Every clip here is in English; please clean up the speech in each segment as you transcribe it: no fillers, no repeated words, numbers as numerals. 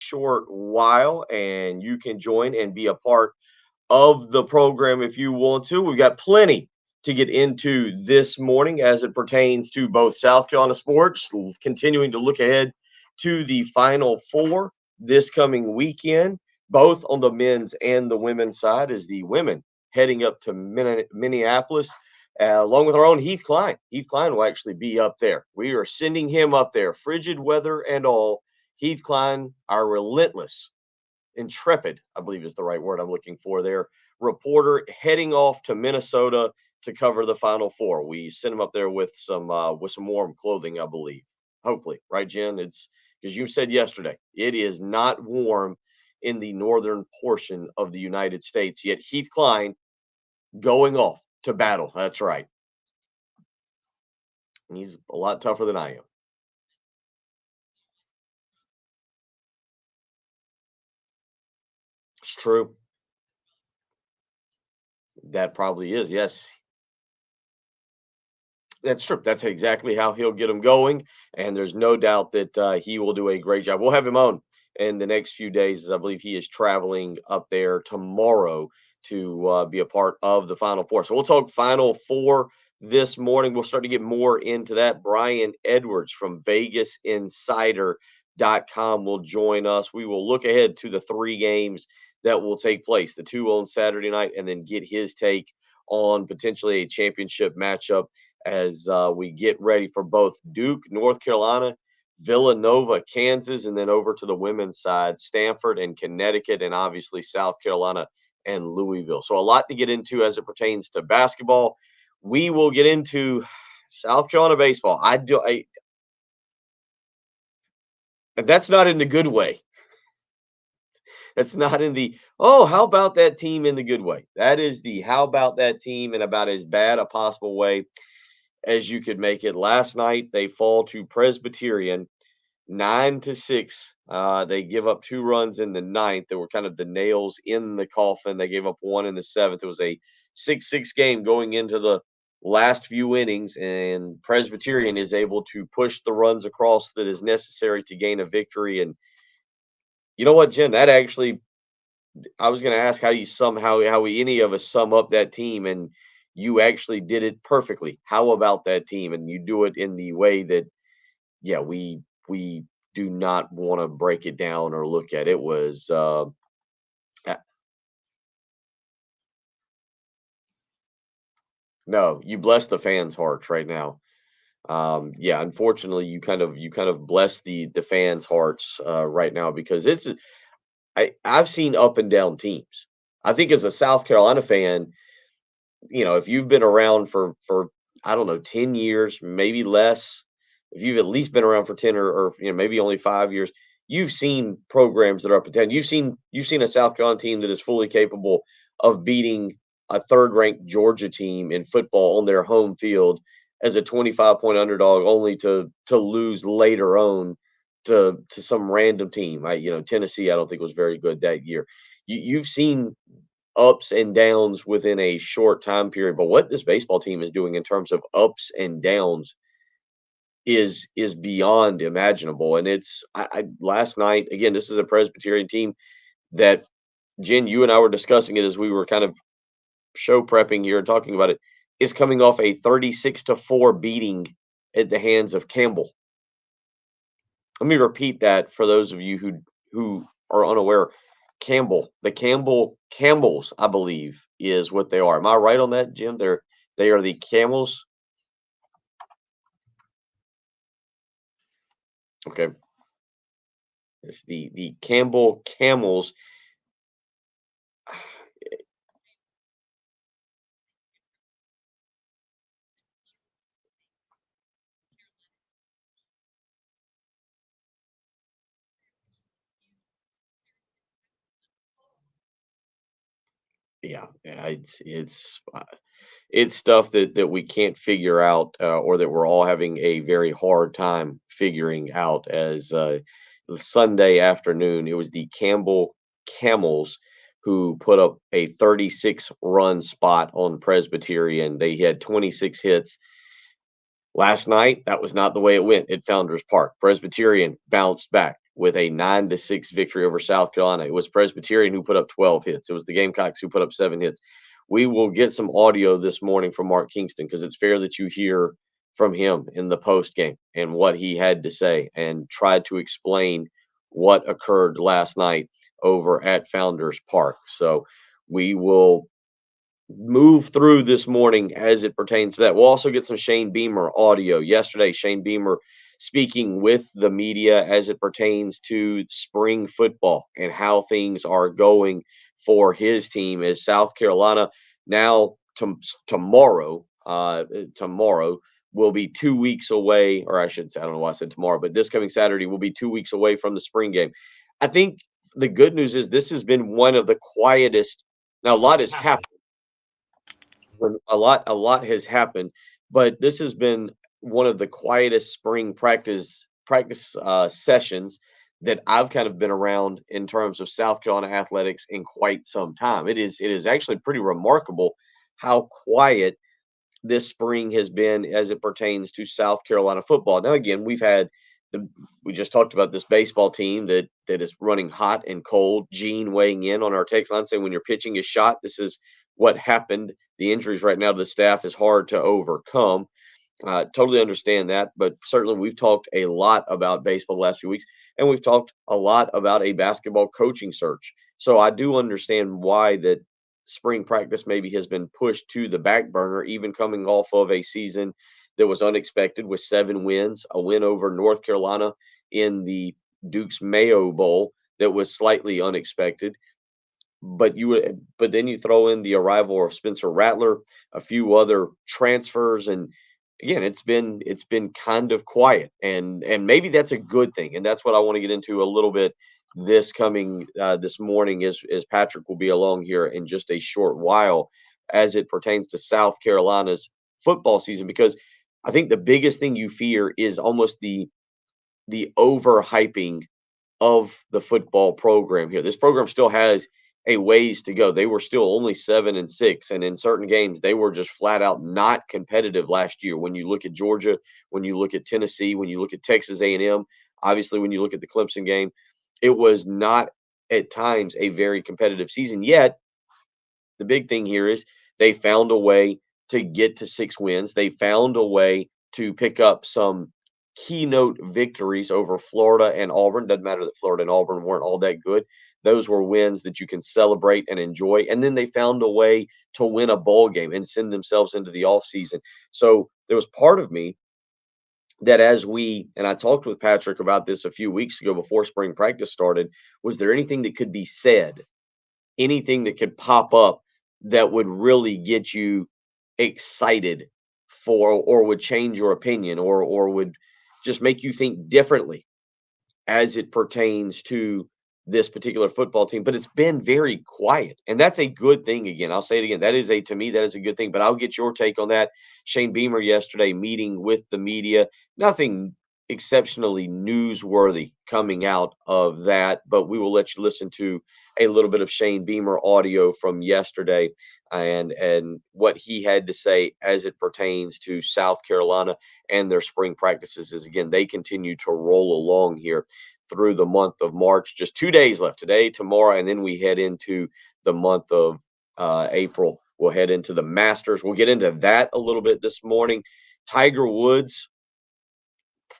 short while, and you can join and be a part of the program if you want to. We've got plenty to get into this morning as it pertains to both South Carolina sports, continuing to look ahead to the Final Four this coming weekend, both on the men's and the women's side, as the women heading up to Minneapolis, along with our own Heath Klein. Heath Klein will actually be up there. We are sending him up there, frigid weather and all. Heath Klein, our relentless, intrepid, I believe is the right word I'm looking for there, reporter, heading off to Minnesota to cover the Final Four. We sent him up there with some warm clothing, I believe. Hopefully, right, Jen? It's because you said yesterday it is not warm in the northern portion of the United States. Yet Heath Klein going off to battle. That's right. He's a lot tougher than I am. It's true. That probably is. Yes, that's true. That's exactly how he'll get him going, and there's no doubt that he will do a great job. We'll have him on in the next few days, as I believe he is traveling up there tomorrow to be a part of the Final Four. So we'll talk Final Four this morning. We'll start to get more into that. Brian Edwards from VegasInsider.com will join us. We will look ahead to the three games that will take place, the two on Saturday night, and then get his take on potentially a championship matchup as we get ready for both Duke, North Carolina, Villanova, Kansas, and then over to the women's side, Stanford and Connecticut, and obviously South Carolina and Louisville. So a lot to get into as it pertains to basketball. We will get into South Carolina baseball. And that's not in the good way. That's not in the, oh, how about that team in the good way. That is the how about that team in about as bad a possible way as you could make it. Last night, they fall to Presbyterian 9-6. They give up 2 runs in the ninth. They were kind of the nails in the coffin. They gave up 1 in the seventh. It was a 6-6 game going into the last few innings, and Presbyterian is able to push the runs across that is necessary to gain a victory. And you know what, Jim? That actually, I was going to ask how any of us sum up that team, and you actually did it perfectly. How about that team? And you do it in the way that, yeah, we do not want to break it down or look at. It was uh, no, you bless the fans' hearts right now. Yeah, unfortunately, you kind of bless the fans' hearts right now, because I've seen up and down teams. I think as a South Carolina fan, if you've been around for I don't know, 10 years, maybe less, if you've at least been around for 10 or maybe only 5 years, you've seen programs that are up and down. You've seen a South Carolina team that is fully capable of beating a third-ranked Georgia team in football on their home field as a 25-point underdog, only to lose later on to some random team. Tennessee, I don't think was very good that year. You've seen ups and downs within a short time period. But what this baseball team is doing in terms of ups and downs is beyond imaginable. And it's I last night, again, this is a Presbyterian team that, Jen, you and I were discussing it as we were kind of show prepping here and talking about it, is coming off a 36-4 beating at the hands of Campbell. Let me repeat that for those of you who are unaware. The Campbell Camels, I believe, is what they are. Am I right on that, Jim? They are the Camels. Okay, it's the Campbell Camels. Yeah, it's stuff that we can't figure out, or that we're all having a very hard time figuring out. As Sunday afternoon, it was the Campbell Camels who put up a 36-run spot on Presbyterian. They had 26 hits. Last night, that was not the way it went at Founders Park. Presbyterian bounced back. with a 9-6 victory over South Carolina. It was Presbyterian who put up 12 hits. It was the Gamecocks who put up 7 hits. We will get some audio this morning from Mark Kingston because it's fair that you hear from him in the post game and what he had to say and tried to explain what occurred last night over at Founders Park. So we will move through this morning as it pertains to that. We'll also get some Shane Beamer audio. Yesterday, Shane Beamer speaking with the media as it pertains to spring football and how things are going for his team as South Carolina now tomorrow will be 2 weeks away, or I should say, I don't know why I said tomorrow, but this coming Saturday will be 2 weeks away from the spring game. I think the good news is this has been one of the quietest. Now, a lot has happened. A lot has happened, but this has been one of the quietest spring practice sessions that I've kind of been around in terms of South Carolina athletics in quite some time. It is actually pretty remarkable how quiet this spring has been as it pertains to South Carolina football. Now, again, we just talked about this baseball team that is running hot and cold. Gene weighing in on our text line saying when your pitching is shot, this is what happened. The injuries right now to the staff is hard to overcome. Totally understand that, but certainly we've talked a lot about baseball the last few weeks, and we've talked a lot about a basketball coaching search. So I do understand why that spring practice maybe has been pushed to the back burner, even coming off of a season that was unexpected with 7 wins, a win over North Carolina in the Duke's Mayo Bowl that was slightly unexpected. But then you throw in the arrival of Spencer Rattler, a few other transfers, and again, it's been kind of quiet, and maybe that's a good thing, and that's what I want to get into a little bit this morning as Patrick will be along here in just a short while as it pertains to South Carolina's football season, because I think the biggest thing you fear is almost the overhyping of the football program here. This program still has a ways to go. They were still only 7-6, and in certain games, they were just flat out not competitive last year. When you look at Georgia, when you look at Tennessee, when you look at Texas A&M, obviously when you look at the Clemson game, it was not at times a very competitive season. Yet the big thing here is they found a way to get to 6 wins. They found a way to pick up some keynote victories over Florida and Auburn. Doesn't matter that Florida and Auburn weren't all that good. Those were wins that you can celebrate and enjoy. And then they found a way to win a bowl game and send themselves into the offseason. So there was part of me that and I talked with Patrick about this a few weeks ago before spring practice started, was there anything that could be said, anything that could pop up that would really get you excited for, or would change your opinion, or would just make you think differently as it pertains to this particular football team. But it's been very quiet, and that's a good thing. Again, I'll say it again, to me that is a good thing, but I'll get your take on that. Shane Beamer yesterday meeting with the media, nothing exceptionally newsworthy coming out of that, but we will let you listen to a little bit of Shane Beamer audio from yesterday and what he had to say as it pertains to South Carolina and their spring practices. Is again, they continue to roll along here through the month of March. Just 2 days left, today, tomorrow, and then we head into the month of April. We'll head into the Masters. We'll get into that a little bit this morning. Tiger Woods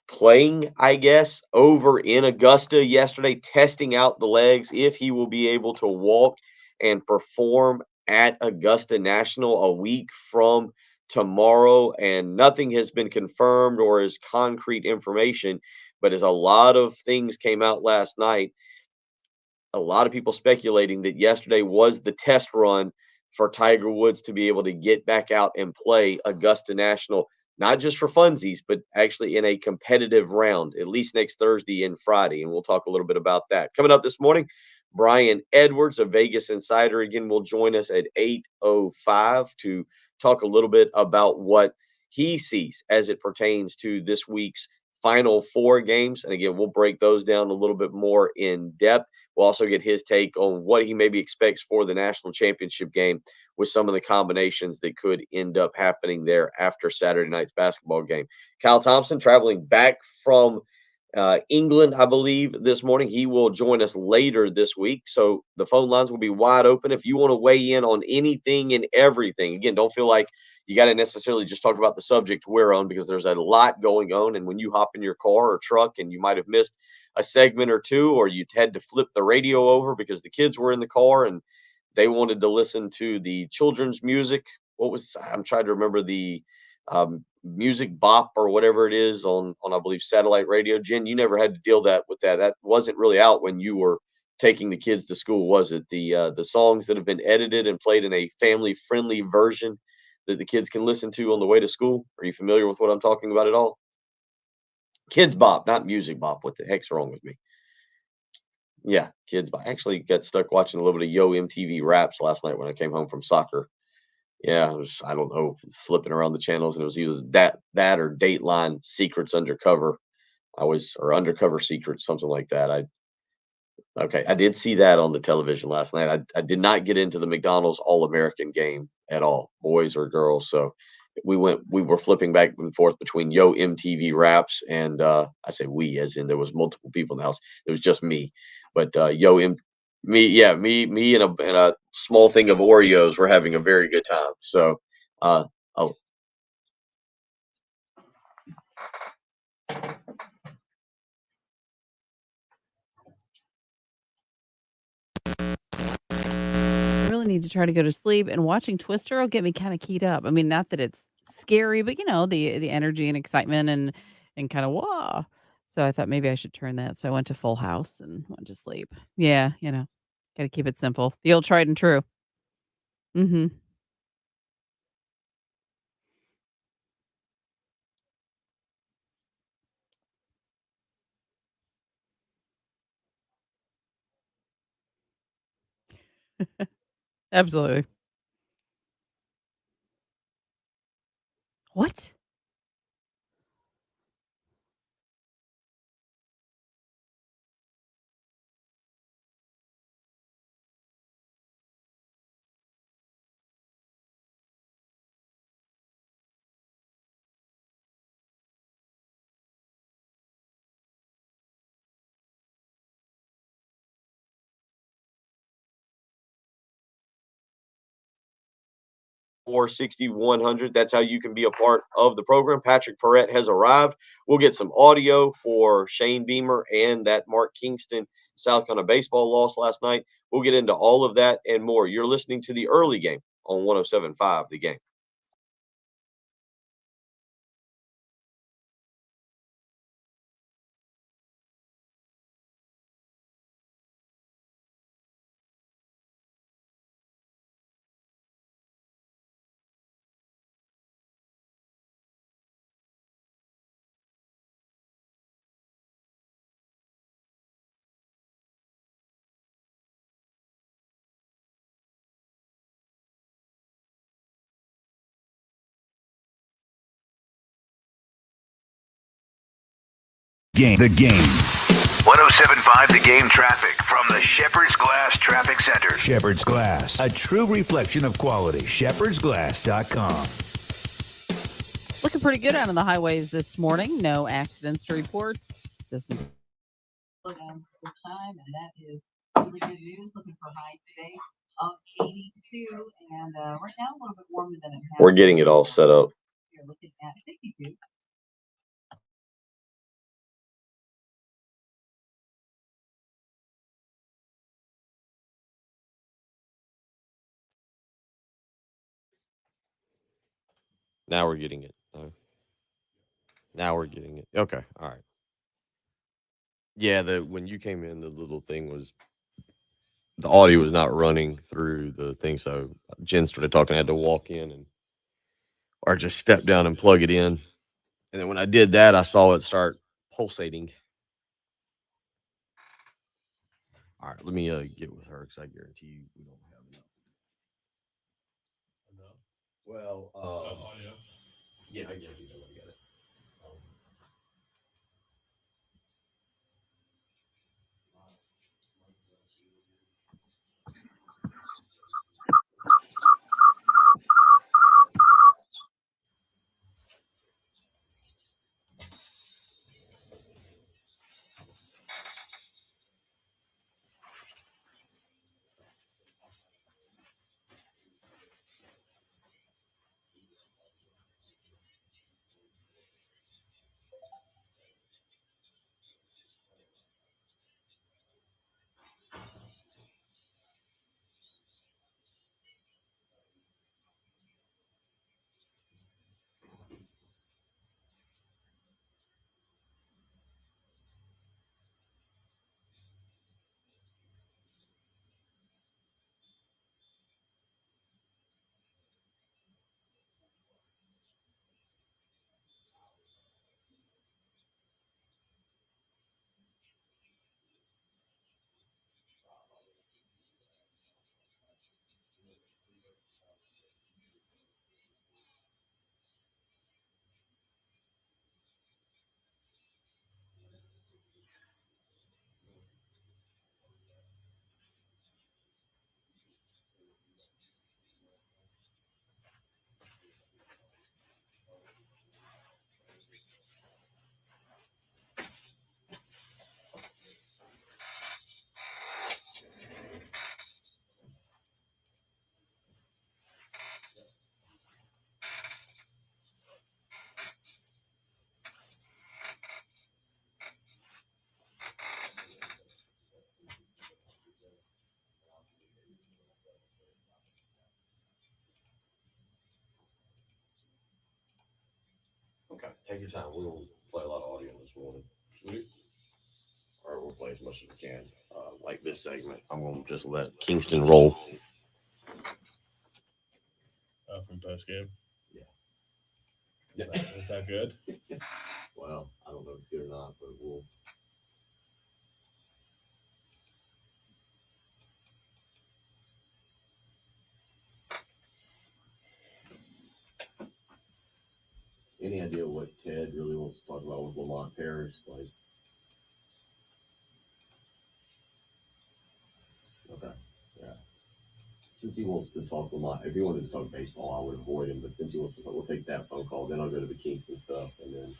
playing, I guess, over in Augusta yesterday, testing out the legs, if he will be able to walk and perform at Augusta National a week from tomorrow. And nothing has been confirmed or is concrete information, but as a lot of things came out last night, a lot of people speculating that yesterday was the test run for Tiger Woods to be able to get back out and play Augusta National, not just for funsies, but actually in a competitive round, at least next Thursday and Friday. And we'll talk a little bit about that. Coming up this morning, Brian Edwards, a Vegas insider, again, will join us at 8:05 to talk a little bit about what he sees as it pertains to this week's Final Four games. And again, we'll break those down a little bit more in depth. We'll also get his take on what he maybe expects for the national championship game with some of the combinations that could end up happening there after Saturday night's basketball game. Kyle Thompson traveling back from England, I believe, this morning. He will join us later this week. So the phone lines will be wide open. If you want to weigh in on anything and everything, again, don't feel like you got to necessarily just talk about the subject we're on because there's a lot going on. And when you hop in your car or truck and you might have missed a segment or two, or you had to flip the radio over because the kids were in the car and they wanted to listen to the children's music. I'm trying to remember the music bop or whatever it is on I believe satellite radio. Jen, you never had to deal that with that. That wasn't really out when you were taking the kids to school, was it? The songs that have been edited and played in a family friendly version that the kids can listen to on the way to school. Are you familiar with what I'm talking about at all? Kids bop, not music bop. What the heck's wrong with me? Yeah, kids bop. I actually got stuck watching a little bit of Yo MTV Raps last night when I came home from soccer. Yeah, it was, I don't know, flipping around the channels, and it was either that or Dateline Secrets Undercover. Or Undercover Secrets, something like that. I did see that on the television last night. I did not get into the McDonald's All-American game at all, boys or girls. So we were flipping back and forth between Yo MTV Raps and I say we as in there was multiple people in the house. It was just me. But Yo M me, yeah, me and a small thing of Oreos were having a very good time. So uh oh, I really need to try to go to sleep, and watching Twister will get me kinda keyed up. I mean, not that it's scary, but, the energy and excitement and kinda, "Whoa." So I thought maybe I should turn that, so I went to Full House and went to sleep. Yeah, gotta keep it simple. The old tried and true. Mhm. Absolutely. What? 460 100. That's how you can be a part of the program. Patrick Perrette has arrived. We'll get some audio for Shane Beamer and that Mark Kingston South Carolina baseball loss last night. We'll get into all of that and more. You're listening to the early game on 107.5 The Game. The game. 107.5 The Game traffic from the Shepherd's Glass Traffic Center. Shepherd's Glass, a true reflection of quality. ShepherdsGlass.com. Looking pretty good out on the highways this morning. No accidents to report. Just slow down this time, and that is really good news. Looking for high today of 82, and right now a little bit warmer than it has We're getting it all set up. You're looking at 52. Now we're getting it. Now we're getting it. Okay. All right. Yeah, the when you came in, the little thing was the audio was not running through the thing. So Jen started talking. I had to walk in and or just step down and plug it in. And then when I did that, I saw it start pulsating. All right, let me get with her because I guarantee you we don't have enough. Well, yeah, I get it. I get it. Take your time. We'll play a lot of audio this morning. Sweet. All right, we'll play as much as we can. Like this segment, I'm going to just let Kingston roll. From post game. Yeah. Is that good? Well, I don't know if it's good or not, but we'll. Any idea what Ted really wants to talk about with Lamont Paris? Like, okay, yeah. Since he wants to talk Lamont, if he wanted to talk baseball, I would avoid him. But since he wants to talk, we'll take that phone call. Then I'll go to the Kingston stuff, and then.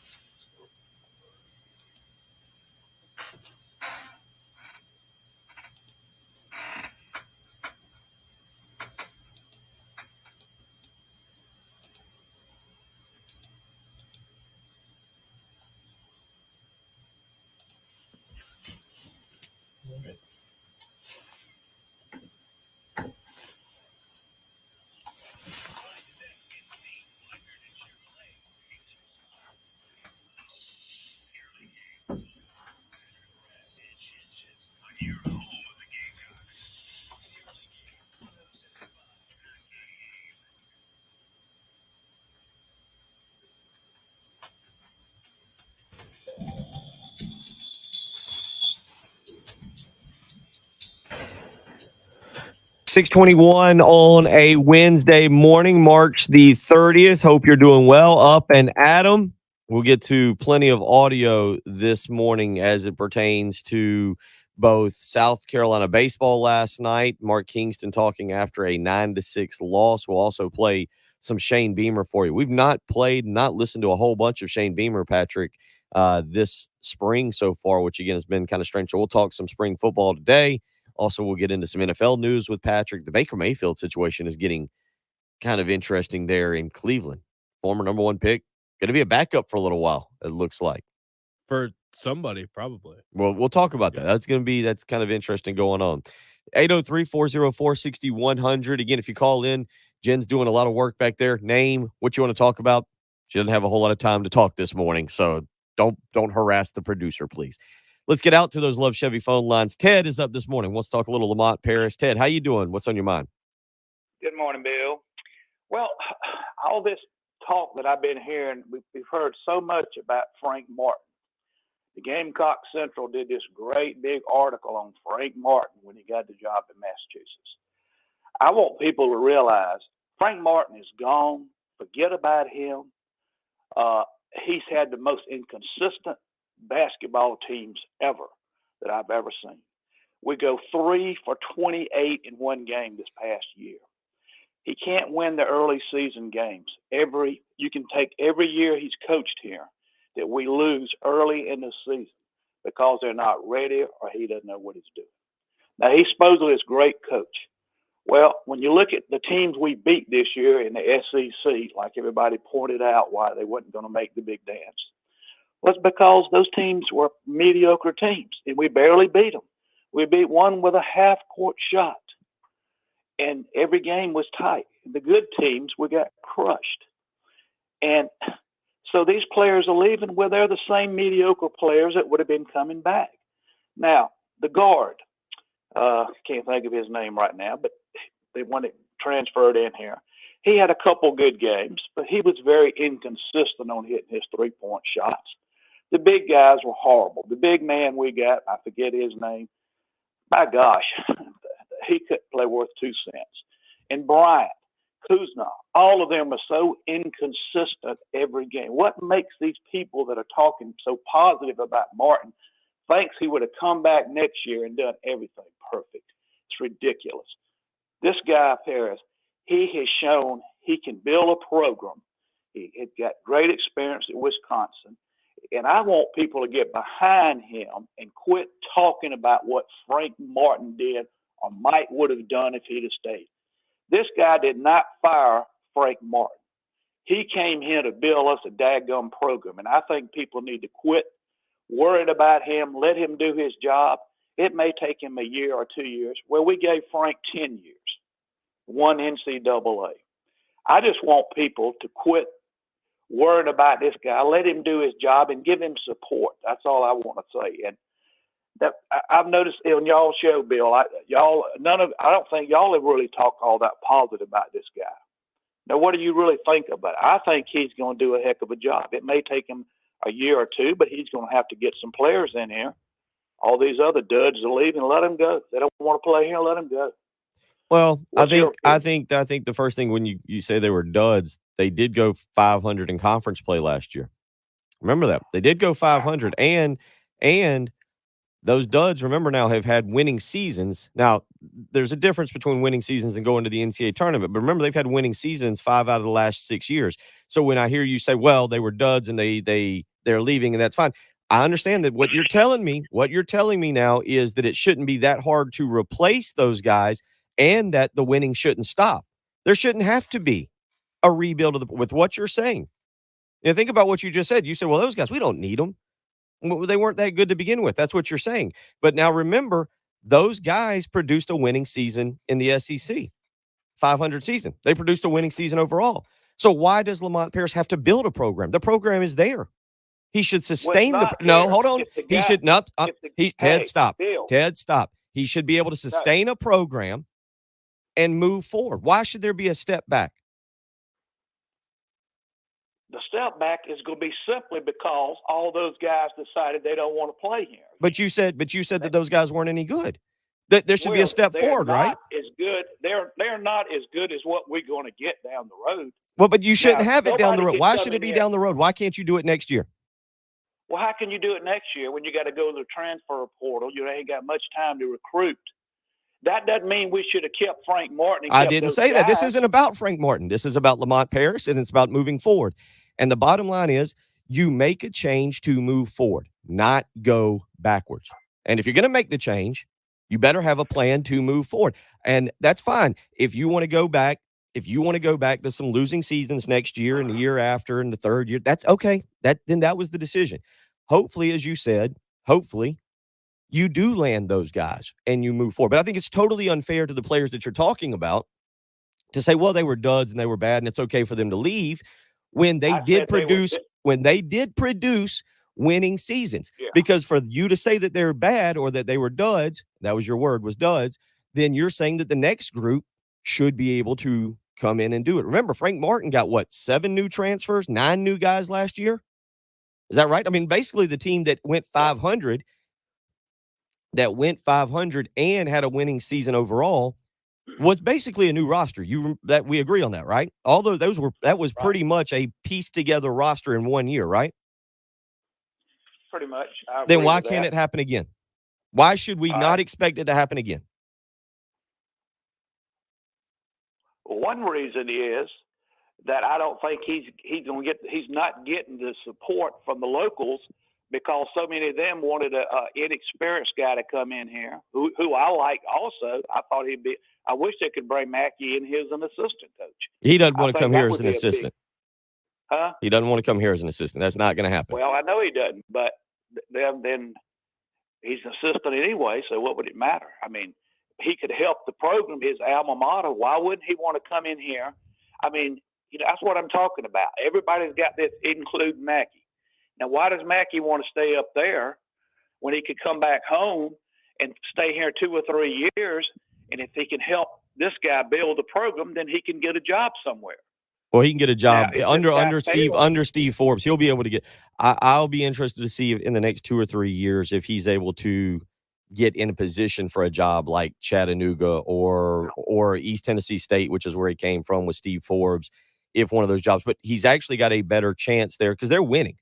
6:21 on a Wednesday morning, March the 30th. Hope you're doing well. Up and Adam. We'll get to plenty of audio this morning as it pertains to both South Carolina baseball last night. Mark Kingston talking after a 9-6 loss. We'll also play some Shane Beamer for you. We've not listened to a whole bunch of Shane Beamer, Patrick, this spring so far, which again has been kind of strange. So we'll talk some spring football today. Also, we'll get into some NFL news with Patrick. The Baker Mayfield situation is getting kind of interesting there in Cleveland. Former number one pick, going to be a backup for a little while, it looks like. For somebody, probably. Well, we'll talk about that. That's kind of interesting going on. 803-404-6100. Again, if you call in, Jen's doing a lot of work back there. Name, what you want to talk about. She doesn't have a whole lot of time to talk this morning, so don't harass the producer, please. Let's get out to those Love Chevy phone lines. Ted is up this morning. Let's talk a little Lamont Paris. Ted, how you doing? What's on your mind? Good morning, Bill. Well, all this talk that I've been hearing, we've heard so much about Frank Martin. The Gamecock Central did this great big article on Frank Martin when he got the job in Massachusetts. I want people to realize Frank Martin is gone. Forget about him. He's had the most inconsistent basketball teams ever that I've ever seen. We go 3 for 28 in one game this past year. He can't win the early season games. You can take every year he's coached here that we lose early in the season because they're not ready or he doesn't know what he's doing. Now, he's supposedly this great coach. Well, when you look at the teams we beat this year in the SEC, like everybody pointed out why they wasn't going to make the big dance, was because those teams were mediocre teams, and we barely beat them. We beat one with a half-court shot, and every game was tight. The good teams, we got crushed. And so these players are leaving. Well, they're the same mediocre players that would have been coming back. Now, the guard, can't think of his name right now, but they want it transferred in here. He had a couple good games, but he was very inconsistent on hitting his three-point shots. The big guys were horrible. The big man we got, I forget his name. My gosh, he couldn't play worth 2 cents. And Bryant, Kuzma, all of them are so inconsistent every game. What makes these people that are talking so positive about Martin thinks he would have come back next year and done everything perfect? It's ridiculous. This guy, Paris, he has shown he can build a program. He had got great experience at Wisconsin. And I want people to get behind him and quit talking about what Frank Martin did or might would have done if he'd have stayed. This guy did not fire Frank Martin. He came here to build us a daggum program. And I think people need to quit worried about him, let him do his job. It may take him a year or 2 years. Well, we gave Frank 10 years, 1 NCAA. I just want people to quit worrying about this guy. Let him do his job and give him support. That's all I want to say. And that I've noticed on y'all show, Bill, I don't think y'all have really talked all that positive about this guy. Now, what do you really think about it? I think he's going to do a heck of a job. It may take him a year or two, but he's going to have to get some players in here. All these other duds are leaving. Let them go. They don't want to play here. Let them go. Well, What's your I opinion? think the first thing when you say they were duds, they did go 500 in conference play last year. Remember that. They did go 500 and those duds, remember now, have had winning seasons. Now, there's a difference between winning seasons and going to the NCAA tournament, but remember they've had winning seasons 5 out of the last 6 years. So when I hear you say, well, they were duds and they're leaving and that's fine. I understand that what you're telling me now is that it shouldn't be that hard to replace those guys and that the winning shouldn't stop. There shouldn't have to be a rebuild with what you're saying. You know, think about what you just said. You said, well, those guys, we don't need them. Well, they weren't that good to begin with. That's what you're saying. But now remember, those guys produced a winning season in the SEC, 500 season. They produced a winning season overall. So why does Lamont Paris have to build a program? The program is there. He should Well, it's sustain not no, there. hold on. If the He guy, should not. if the, Ted, hey, stop. Bill, Ted, stop. He should be able to no, sustain a program and move forward. Why should there be a step back? the step back is going to be simply because all those guys decided they don't want to play here. But you said that those guys weren't any good. That there should be a step they're forward, not right? as good. They're not as good as what we're going to get down the road. Well, but you shouldn't Now, have it down the nobody road. can Why come should it in be here. down the road? Why can't you do it next year? Well, how can you do it next year when you got to go to the transfer portal? You ain't got much time to recruit. That doesn't mean we should have kept Frank Martin and I kept didn't those say that. This guys. isn't about Frank Martin. This is about Lamont Paris, and it's about moving forward. And the bottom line is you make a change to move forward, not go backwards. And if you're going to make the change, you better have a plan to move forward. And that's fine. If you want to go back to some losing seasons next year and the year after and the third year, that's okay. Then that was the decision. Hopefully, as you said, you do land those guys and you move forward. But I think it's totally unfair to the players that you're talking about to say, well, they were duds and they were bad and it's okay for them to leave when they I did said they were. produce winning seasons. Yeah. Because for you to say that they're bad or that they were duds, that was your word, was duds, then you're saying that the next group should be able to come in and do it. Remember, Frank Martin got 7 new transfers, 9 new guys last year? Is that right? I mean, basically the team that went 500 and had a winning season overall was basically a new roster. That we agree on that, right? Although that was pretty much a pieced together roster in 1 year, right? Pretty much. I Then agree why with can't that. it happen again? Why should we All not right. expect it to happen again? One reason is that I don't think he's not getting the support from the locals because so many of them wanted a inexperienced guy to come in here who I like also. I wish they could bring Mackey in here as an assistant coach. He doesn't I want to think come that here as would an be a big- assistant. Huh? He doesn't want to come here as an assistant. That's not going to happen. Well, I know he doesn't, but then he's an assistant anyway, so what would it matter? I mean, he could help the program, his alma mater. Why wouldn't he want to come in here? I mean, that's what I'm talking about. Everybody's got this, including Mackey. Now, why does Mackey want to stay up there when he could come back home and stay here 2 or 3 years? And if he can help this guy build a program, then he can get a job somewhere. Well, he can get a job Now, under Steve Forbes. He'll be able to get. I'll be interested to see if in the next 2 or 3 years if he's able to get in a position for a job like Chattanooga or East Tennessee State, which is where he came from with Steve Forbes. If one of those jobs, but he's actually got a better chance there because they're winning.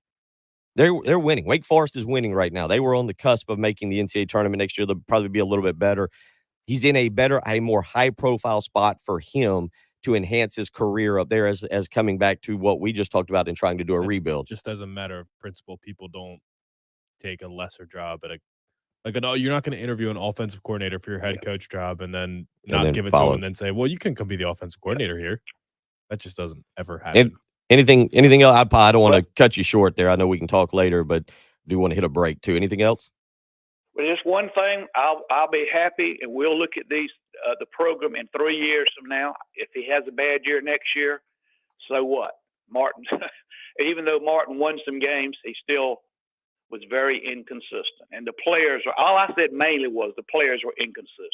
They're winning. Wake Forest is winning right now. They were on the cusp of making the NCAA tournament next year. They'll probably be a little bit better. He's in a more high-profile spot for him to enhance his career up there as coming back to what we just talked about and trying to do a rebuild. Just as a matter of principle, people don't take a lesser job at you're not going to interview an offensive coordinator for your head coach job and then give it to him and then say, well, you can come be the offensive coordinator here. That just doesn't ever happen. Anything else? I don't want to cut you short there. I know we can talk later, but do want to hit a break too. Anything else? Well, just one thing. I'll be happy, and we'll look at these the program in 3 years from now. If he has a bad year next year, so what? Martin, even though Martin won some games, he still was very inconsistent. And the players all I said mainly was the players were inconsistent.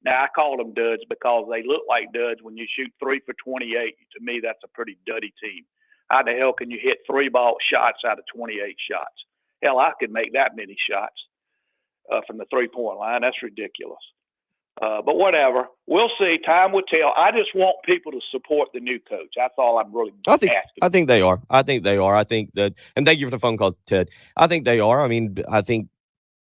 Now, I call them duds because they look like duds when you shoot 3 for 28. To me, that's a pretty duddy team. How the hell can you hit 3 ball shots out of 28 shots? Hell, I could make that many shots from the 3-point line. That's ridiculous. But whatever. We'll see. Time will tell. I just want people to support the new coach. That's all I'm really asking. I think they are. I think that, and thank you for the phone call, Ted. I think they are. I mean, I think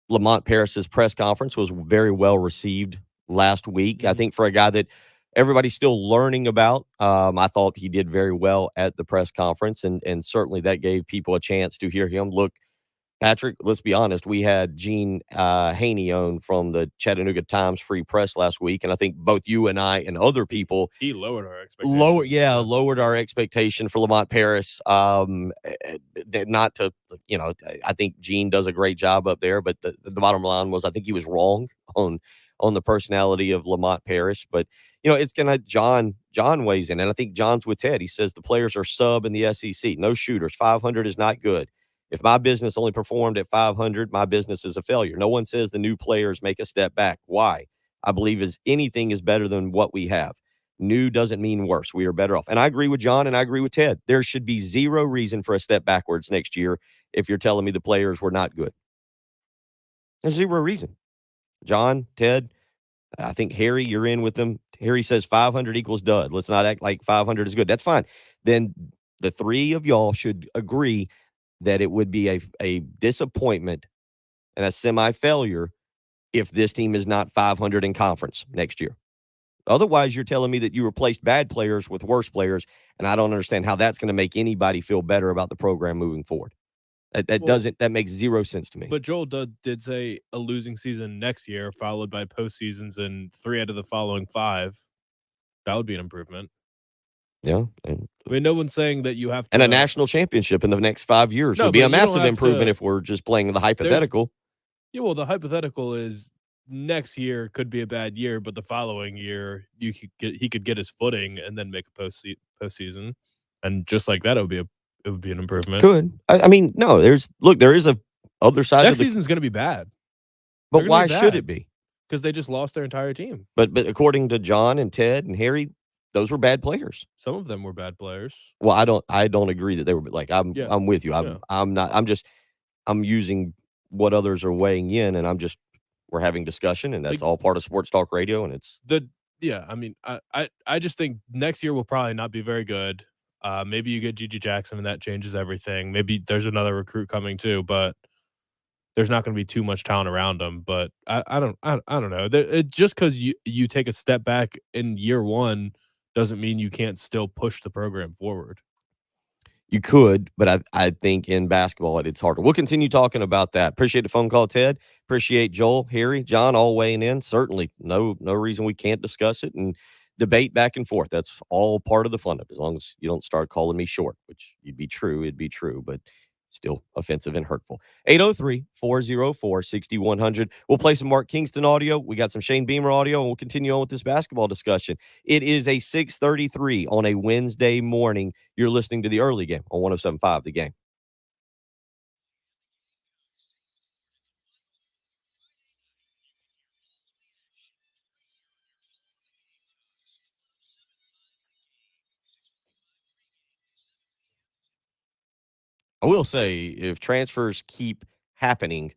Lamont Paris's press conference was very well received last week. Mm-hmm. I think for a guy that everybody's still learning about, I thought he did very well at the press conference, and certainly that gave people a chance to hear him. Look, Patrick, let's be honest. We had Gene Haney on from the Chattanooga Times Free Press last week, and I think both you and I and other people he lowered our expectation. Lowered our expectation for Lamont Paris. Not to, I think Gene does a great job up there, but the bottom line was I think he was wrong on the personality of Lamont Paris. But it's gonna John weighs in, and I think John's with Ted. He says the players are sub in the SEC, no shooters. 500 is not good. If my business only performed at 500, my business is a failure. No one says the new players make a step back. Why? I believe anything is better than what we have. New doesn't mean worse. We are better off. And I agree with John and I agree with Ted. There should be zero reason for a step backwards next year if you're telling me the players were not good. There's zero reason. John, Ted, I think Harry, you're in with them. Harry says 500 equals dud. Let's not act like 500 is good. That's fine. Then the three of y'all should agree that it would be a disappointment and a semi-failure if this team is not 500 in conference next year. Otherwise, you're telling me that you replaced bad players with worse players, and I don't understand how that's going to make anybody feel better about the program moving forward. That makes zero sense to me. But Joel did say a losing season next year, followed by postseasons in 3 out of the following 5. That would be an improvement. Yeah. I mean, no one's saying that you have to. And a national championship in the next 5 years would be a massive improvement if we're just playing the hypothetical. Yeah, well, the hypothetical is next year could be a bad year, but the following year he could get his footing and then make a postseason. And just like that, it would be an improvement. Could. I mean, no, there is a other side. Next season's going to be bad. But why should it be? Because they just lost their entire team. But according to John and Ted and Harry, those were bad players. Some of them were bad players. Well, I don't agree that they were like I'm with you. I'm using what others are weighing in, and we're having discussion, and that's all part of Sports Talk Radio, and it's I mean, I just think next year will probably not be very good. Maybe you get Trey Jackson and that changes everything. Maybe there's another recruit coming too, but there's not going to be too much talent around him. But I don't know. Just because you take a step back in year one doesn't mean you can't still push the program forward. You could, but I think in basketball it's harder. We'll continue talking about that. Appreciate the phone call, Ted. Appreciate Joel, Harry, John, all weighing in. Certainly, no reason we can't discuss it and debate back and forth. That's all part of the fun of it, as long as you don't start calling me short, which it'd be true, but still offensive and hurtful. 803-404-6100. We'll play some Mark Kingston audio. We got some Shane Beamer audio, and we'll continue on with this basketball discussion. It is a 6:33 on a Wednesday morning. You're listening to the early game on 107.5 The Game. I will say, if transfers keep happening,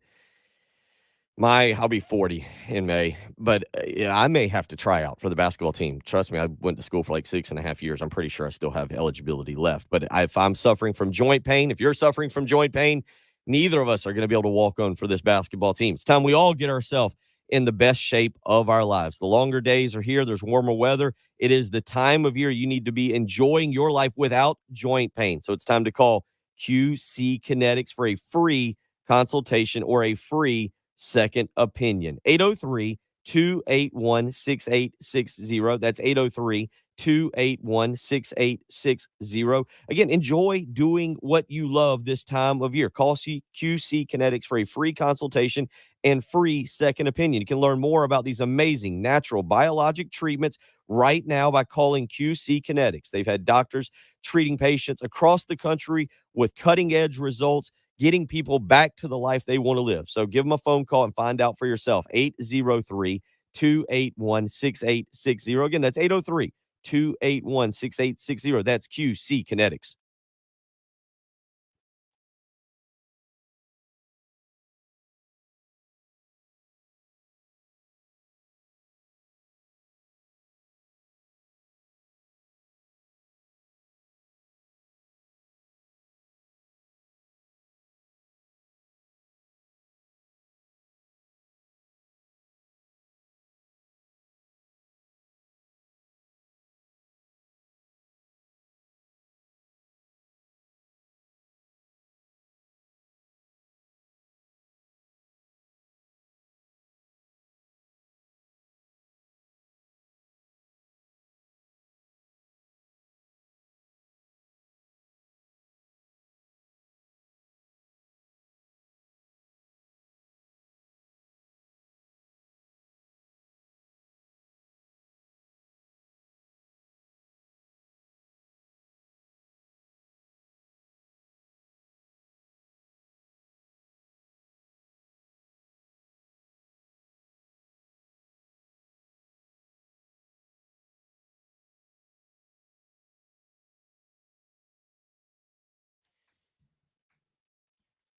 I'll be 40 in May, but I may have to try out for the basketball team. Trust me, I went to school for like 6.5 years. I'm pretty sure I still have eligibility left. But if I'm suffering from joint pain, if you're suffering from joint pain, neither of us are going to be able to walk on for this basketball team. It's time we all get ourselves in the best shape of our lives. The longer days are here. There's warmer weather. It is the time of year you need to be enjoying your life without joint pain. So it's time to call QC Kinetics for a free consultation or a free second opinion. 803-281-6860. That's 803-281-6860. Again, enjoy doing what you love this time of year. Call QC Kinetics for a free consultation and free second opinion. You can learn more about these amazing natural biologic treatments right now by calling QC Kinetics. They've had doctors treating patients across the country with cutting edge results, getting people back to the life they want to live. So give them a phone call and find out for yourself. 803-281-6860. Again, that's 803-281-6860. That's QC Kinetics.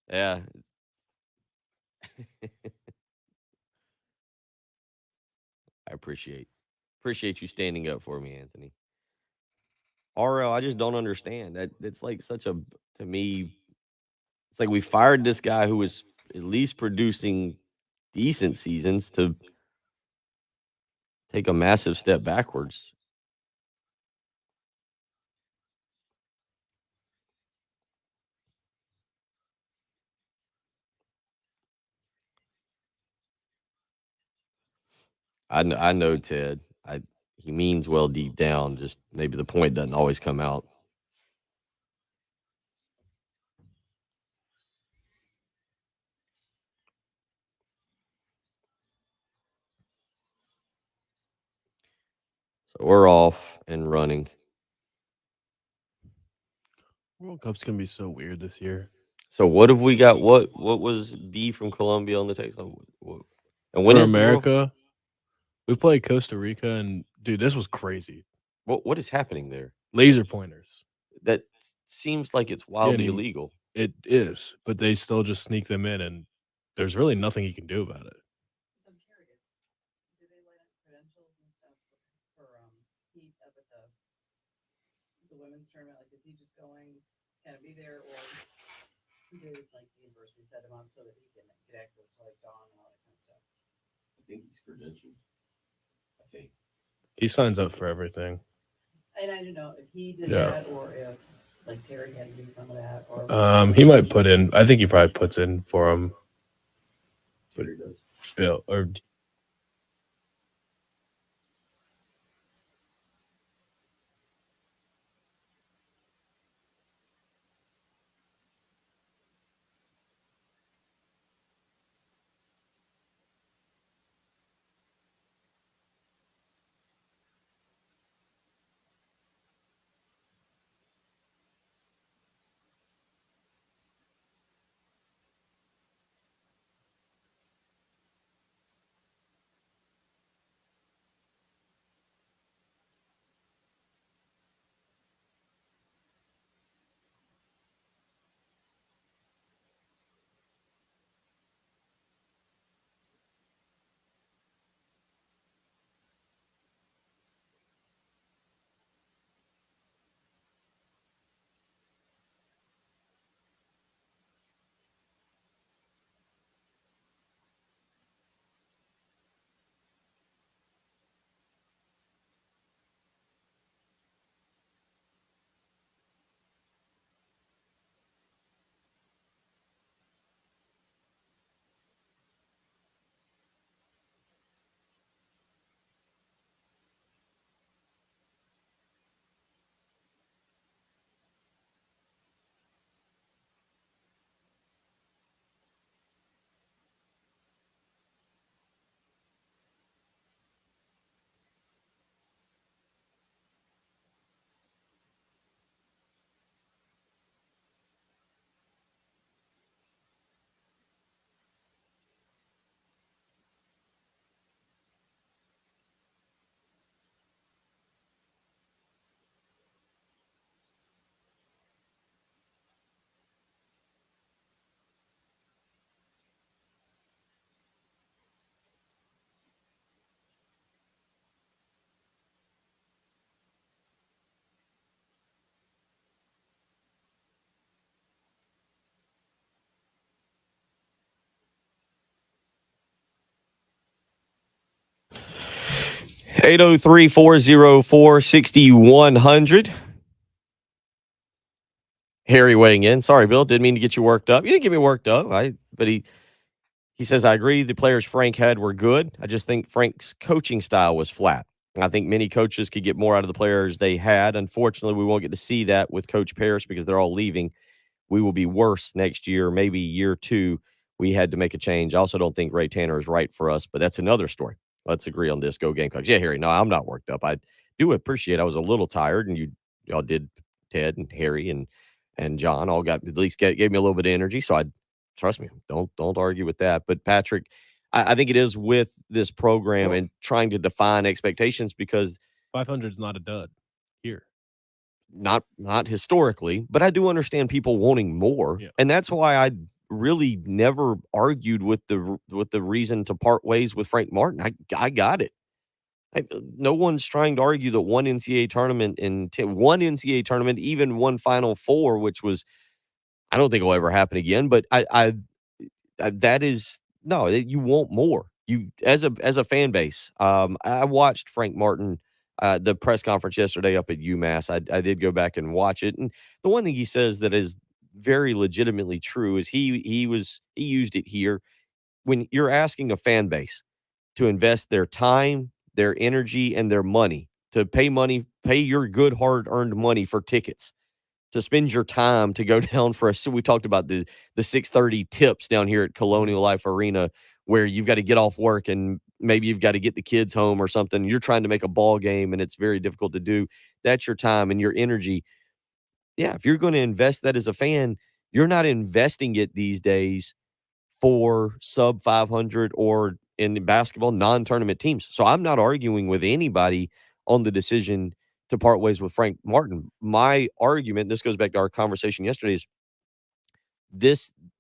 Yeah. I appreciate you standing up for me, Anthony. RL, I just don't understand that. It's like such a, to me, it's like we fired this guy who was at least producing decent seasons to take a massive step backwards. I know Ted. He means well deep down. Just maybe the point doesn't always come out. So we're off and running. World Cup's gonna be so weird this year. So what have we got? What was B from Colombia on the text? And when For is America, we played Costa Rica, and dude, this was crazy. What is happening there? Laser pointers. That seems like it's wildly illegal. It is, but they still just sneak them in, and there's really nothing you can do about it. So I'm curious, do they light up credentials and stuff for Heat up at the women's tournament? Like, is he just going to kind of be there, or did like the university set him up so that he can get access to like Dawn and all that kind of stuff? I think he's credentialed. I think he signs up for everything. And I don't know if he did that or if like Terry had to do some of that. Or he might put in. I think he probably puts in for him. Terry does. Bill or. 803-404-6100. Harry weighing in. Sorry, Bill. Didn't mean to get you worked up. You didn't get me worked up. But he says, I agree the players Frank had were good. I just think Frank's coaching style was flat. I think many coaches could get more out of the players they had. Unfortunately, we won't get to see that with Coach Parrish because they're all leaving. We will be worse next year, maybe year 2. We had to make a change. I also don't think Ray Tanner is right for us, but that's another story. Let's agree on this. Go Gamecocks. Yeah, Harry. No, I'm not worked up. I do appreciate I was a little tired, and y'all did, Ted and Harry and John all got, at least gave me a little bit of energy. So trust me, don't argue with that. But Patrick, I think it is with this program and trying to define expectations because 500 is not a dud here. Not historically, but I do understand people wanting more, and that's why I really never argued with the reason to part ways with Frank Martin. I got it. No one's trying to argue that one NCAA tournament one NCAA tournament, even one Final Four, which was, I don't think will ever happen again. But that is no, you want more. You as a fan base. I watched Frank Martin. The press conference yesterday up at UMass, I did go back and watch it, and the one thing he says that is very legitimately true is he used it here. When you're asking a fan base to invest their time, their energy, and their money to pay your good hard-earned money for tickets, to spend your time to go down for we talked about the 6:30 tips down here at Colonial Life Arena, where you've got to get off work and maybe you've got to get the kids home or something. You're trying to make a ball game and it's very difficult to do. That's your time and your energy. Yeah, if you're going to invest that as a fan, you're not investing it these days for sub 500 or in basketball non-tournament teams. So I'm not arguing with anybody on the decision to part ways with Frank Martin. My argument, this goes back to our conversation yesterday, is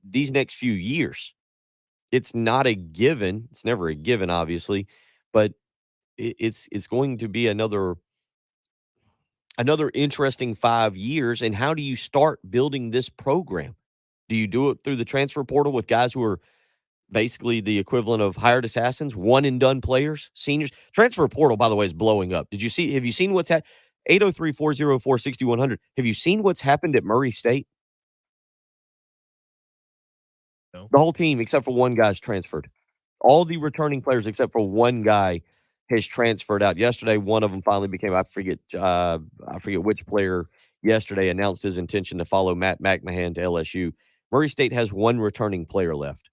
these next few years, it's not a given. It's never a given, obviously, but it's going to be another interesting 5 years. And how do you start building this program? Do you do it through the transfer portal with guys who are basically the equivalent of hired assassins, one and done players, seniors? Transfer portal, by the way, is blowing up. Have you seen what's happened? 803-404-6100. Have you seen what's happened at Murray State? No. The whole team, except for one guy's transferred. All the returning players, except for one guy, has transferred out. Yesterday, one of them finally became, I forget which player yesterday announced his intention to follow Matt McMahon to LSU. Murray State has one returning player left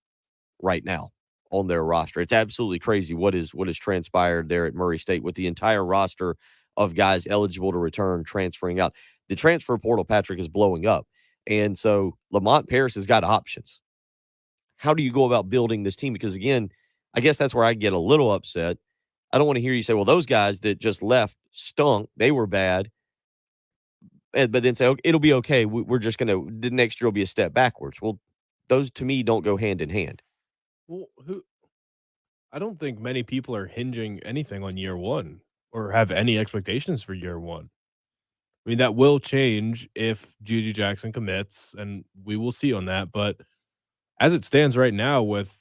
right now on their roster. It's absolutely crazy what has transpired there at Murray State with the entire roster of guys eligible to return transferring out. The transfer portal, Patrick, is blowing up. And so Lamont Paris has got options. How do you go about building this team? Because again, I guess that's where I get a little upset. I don't want to hear you say, well, those guys that just left stunk. They were bad. But then say, okay, it'll be okay. We're just going to, the next year will be a step backwards. Well, those to me don't go hand in hand. Well, I don't think many people are hinging anything on year one or have any expectations for year one. I mean, that will change if Trey Jackson commits, and we will see on that. But as it stands right now with,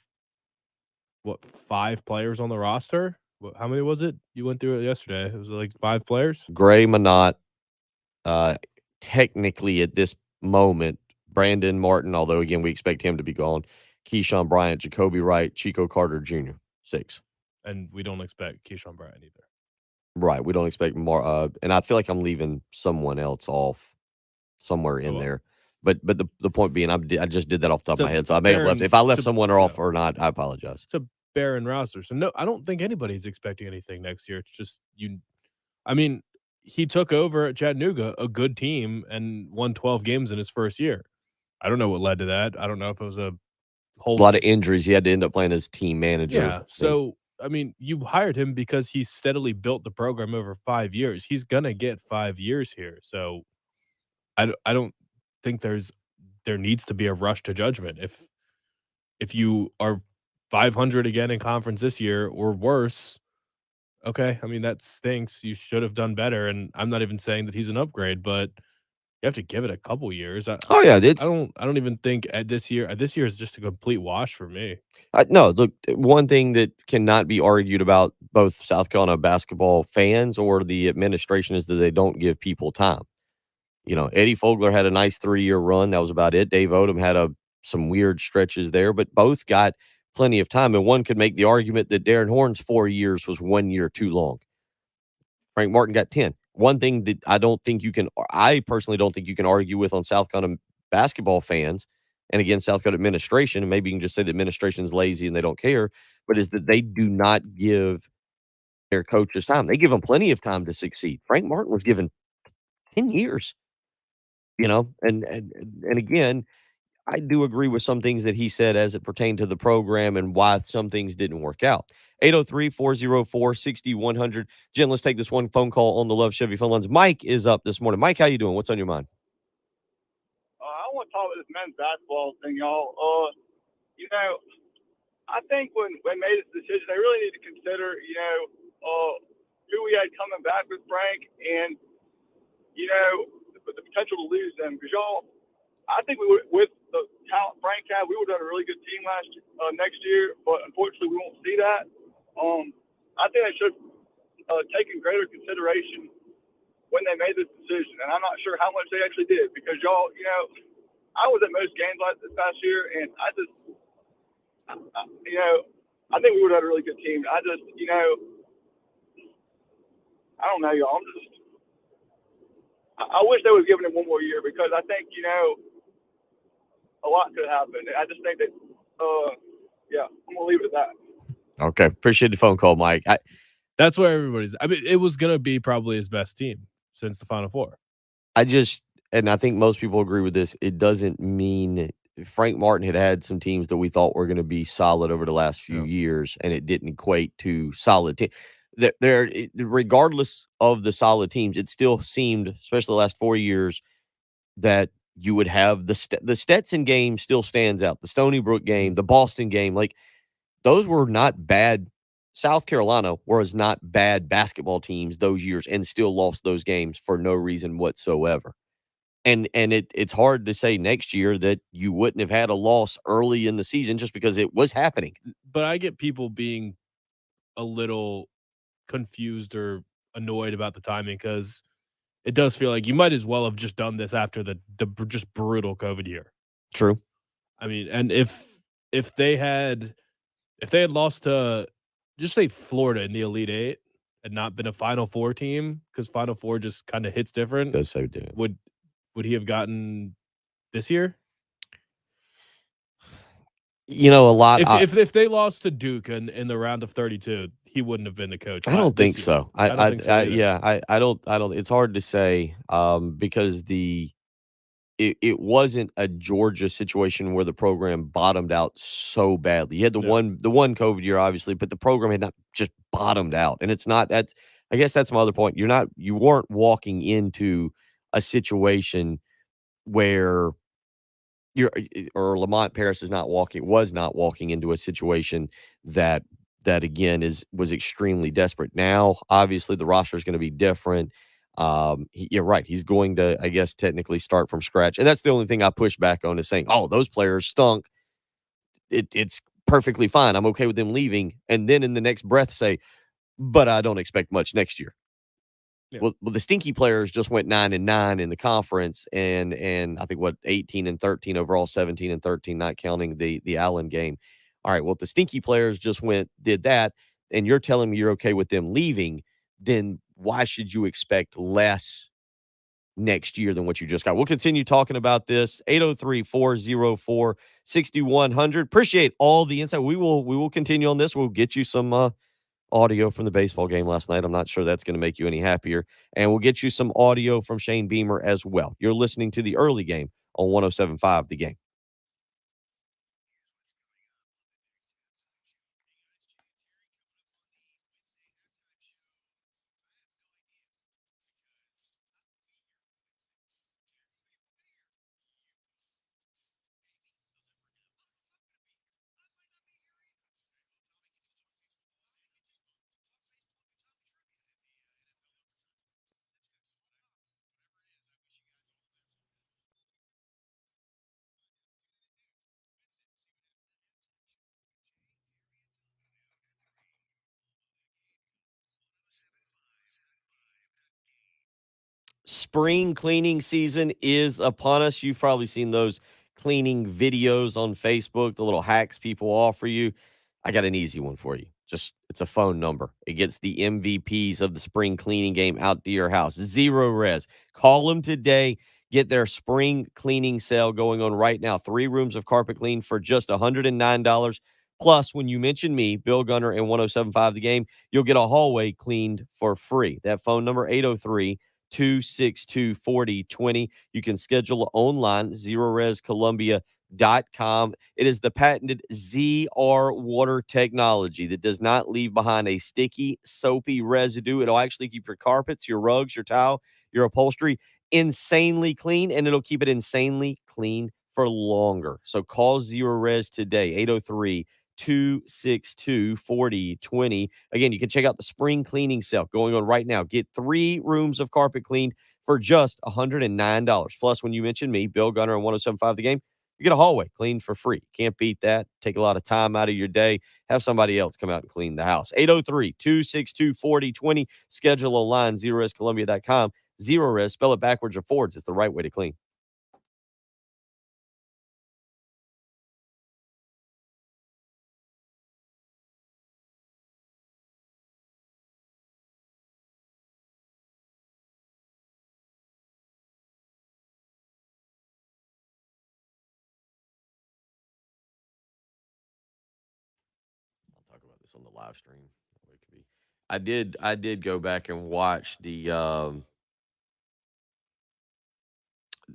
5 players on the roster? How many was it? You went through it yesterday. It was like 5 players? Gray, Minot, technically at this moment, Brandon Martin, although, again, we expect him to be gone, Keyshawn Bryant, Jacoby Wright, Chico Carter Jr., 6. And we don't expect Keyshawn Bryant either. Right. We don't expect more. And I feel like I'm leaving someone else off somewhere in there. But the point being, I just did that off the top of my head, so I may have left. If I left someone off or not, I apologize. It's a barren roster, so no, I don't think anybody's expecting anything next year. It's just I mean, he took over at Chattanooga, a good team, and won 12 games in his first year. I don't know what led to that. I don't know if it was a lot of injuries. He had to end up playing as team manager. Yeah, so I mean, you hired him because he steadily built the program over 5 years. He's gonna get 5 years here, so I don't think there needs to be a rush to judgment. If you are 500 again in conference this year or worse, okay, I mean, that stinks. You should have done better, and I'm not even saying that he's an upgrade, but you have to give it a couple years. I don't even think this year is just a complete wash for me. No, look, one thing that cannot be argued about both South Carolina basketball fans or the administration is that they don't give people time. Eddie Fogler had a nice 3-year run. That was about it. Dave Odom had some weird stretches there, but both got plenty of time. And one could make the argument that Darren Horn's 4 years was 1 year too long. Frank Martin got 10. One thing that I personally don't think you can argue with on South Carolina basketball fans, and again, South Carolina administration, and maybe you can just say the administration is lazy and they don't care, but is that they do not give their coaches time. They give them plenty of time to succeed. Frank Martin was given 10 years, and again, I do agree with some things that he said as it pertained to the program and why some things didn't work out. 803-404-6100. Jen, let's take this one phone call on the Love Chevy phone lines. Mike is up this morning. Mike, how you doing? What's on your mind? I want to talk about this men's basketball thing, y'all. I think when they made this decision, they really need to consider, who we had coming back with Frank and, the potential to lose them. Because I think we would, with the talent Frank had, we would have done a really good team next year. But unfortunately, we won't see that. I think they should have taken greater consideration when they made this decision, and I'm not sure how much they actually did because I was at most games like this past year, and I think we would have had a really good team. I don't know, y'all. I wish they would have given him one more year because I think a lot could happen. I just think that I'm gonna leave it at that. Okay, appreciate the phone call, Mike. That's where everybody's. I mean, it was gonna be probably his best team since the Final Four. And I think most people agree with this. It doesn't mean Frank Martin had some teams that we thought were going to be solid over the last few years, and it didn't equate to solid teams. Regardless of the solid teams, it still seemed, especially the last 4 years, that you would have the Stetson game still stands out. The Stony Brook game, the Boston game, like those were not bad. South Carolina was not bad basketball teams those years and still lost those games for no reason whatsoever. And it's hard to say next year that you wouldn't have had a loss early in the season just because it was happening. But I get people being a little confused or annoyed about the timing because it does feel like you might as well have just done this after the just brutal COVID year. True. I mean, and if they had lost to just say Florida in the Elite Eight and not been a Final Four team because Final Four just kind of hits different, Does so do. Would he have gotten this year? A lot. If they lost to Duke in the round of 32, he wouldn't have been the coach. I don't think so. I don't think so either. I don't. It's hard to say because it wasn't a Georgia situation where the program bottomed out so badly. You had the one COVID year, obviously, but the program had not just bottomed out, and it's not. I guess that's my other point. You weren't walking into a situation where or Lamont Paris was not walking into a situation that again was extremely desperate. Now, obviously, the roster is going to be different. You're right. He's going to, I guess, technically start from scratch, and that's the only thing I push back on is saying, "Oh, those players stunk." It's perfectly fine. I'm okay with them leaving, and then in the next breath say, "But I don't expect much next year." Yeah. Well, the stinky players just went 9-9 in the conference, and I think 18-13 overall, 17-13, not counting the Allen game. All right, well, if the stinky players just did that, and you're telling me you're okay with them leaving, then why should you expect less next year than what you just got? We'll continue talking about this. 803-404-6100. Appreciate all the insight. We will continue on this. We'll get you some audio from the baseball game last night. I'm not sure that's going to make you any happier. And we'll get you some audio from Shane Beamer as well. You're listening to the early game on 107.5 The Game. spring cleaning season is upon us. You've probably seen those cleaning videos on Facebook, the little hacks people offer you. I got an easy one for you. It's a phone number. It gets the MVPs of the spring cleaning game out to your house. Zero Res. Call them today. Get their spring cleaning sale going on right now. 3 rooms of carpet clean for just $109. Plus, when you mention me, Bill Gunner, and 1075 The Game, you'll get a hallway cleaned for free. That phone number, 803-262-4020. You can schedule online, ZeroResColumbia.com. It is the patented ZR water technology that does not leave behind a sticky, soapy residue. It'll actually keep your carpets, your rugs, your towel, your upholstery insanely clean, and it'll keep it insanely clean for longer. So call Zero Res today, 803-262-4020. Again, you can check out the spring cleaning sale going on right now. Get 3 rooms of carpet cleaned for just $109. Plus, when you mention me, Bill Gunner, and 1075 The Game, you get a hallway cleaned for free. Can't beat that. Take a lot of time out of your day. Have somebody else come out and clean the house. 803-262-4020. Schedule online, ZeroResColumbia.com. Zero Res, spell it backwards or forwards. It's the right way to clean. I'll talk about this on the live stream. I did go back and watch the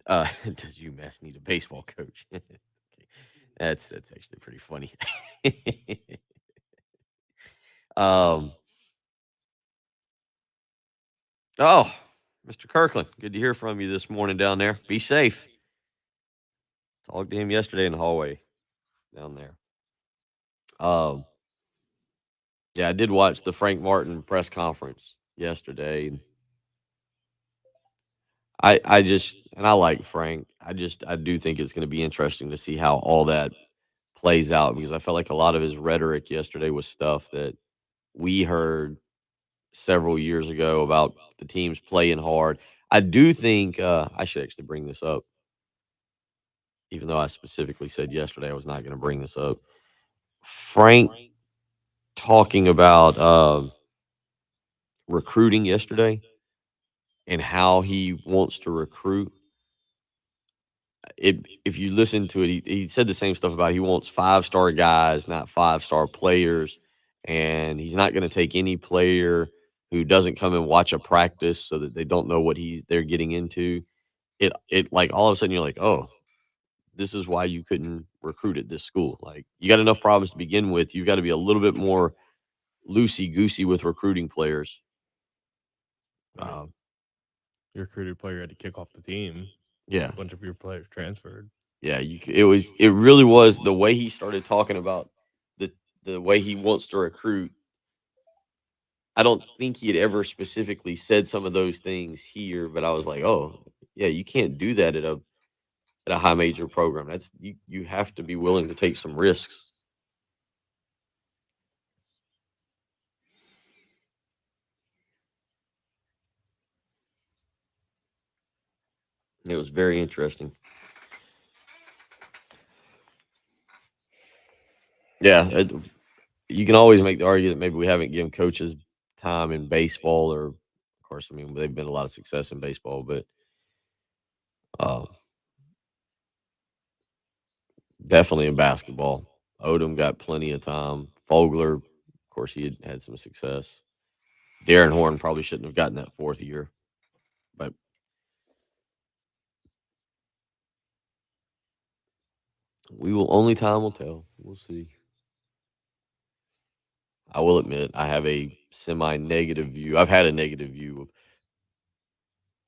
does UMass need a baseball coach? Okay. That's actually pretty funny. um oh, Mr. Kirkland, good to hear from you this morning down there. Be safe. Talked to him yesterday in the hallway down there. Yeah, I did watch the Frank Martin press conference yesterday. I just, and I like Frank. I do think it's going to be interesting to see how all that plays out, because I felt like a lot of his rhetoric yesterday was stuff that we heard several years ago about the teams playing hard. I do think I should actually bring this up, even though I specifically said yesterday I was not going to bring this up. Frank talking about recruiting yesterday and how he wants to recruit. If you listen to it, he said the same stuff about he wants 5-star guys, not 5-star players, and he's not going to take any player who doesn't come and watch a practice so that they don't know what they're getting into. It like all of a sudden you're like, oh, this is why you couldn't recruit at this school. Like, you got enough problems to begin with. You've got to be a little bit more loosey goosey with recruiting players. Your recruited player had to kick off the team. Yeah, a bunch of your players transferred. Yeah, it really was the way he started talking about the way he wants to recruit. I don't think he had ever specifically said some of those things here, but I was like, oh, yeah, you can't do that at a high major program. That's you have to be willing to take some risks. It was very interesting. Yeah, you can always make the argument that maybe we haven't given coaches time in baseball, or of course, I mean, they've been a lot of success in baseball, but definitely in basketball. Odom got plenty of time. Fogler, of course, he had some success. Darren Horn probably shouldn't have gotten that 4th year, but time will tell. We'll see. I will admit I have a semi-negative view. I've had a negative view of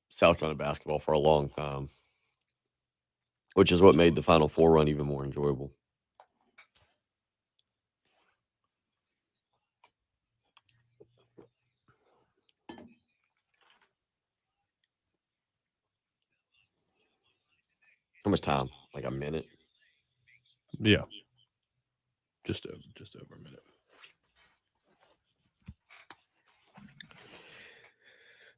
South Carolina basketball for a long time, which is what made the Final Four run even more enjoyable. How much time? Like a minute? Yeah. Just over a minute.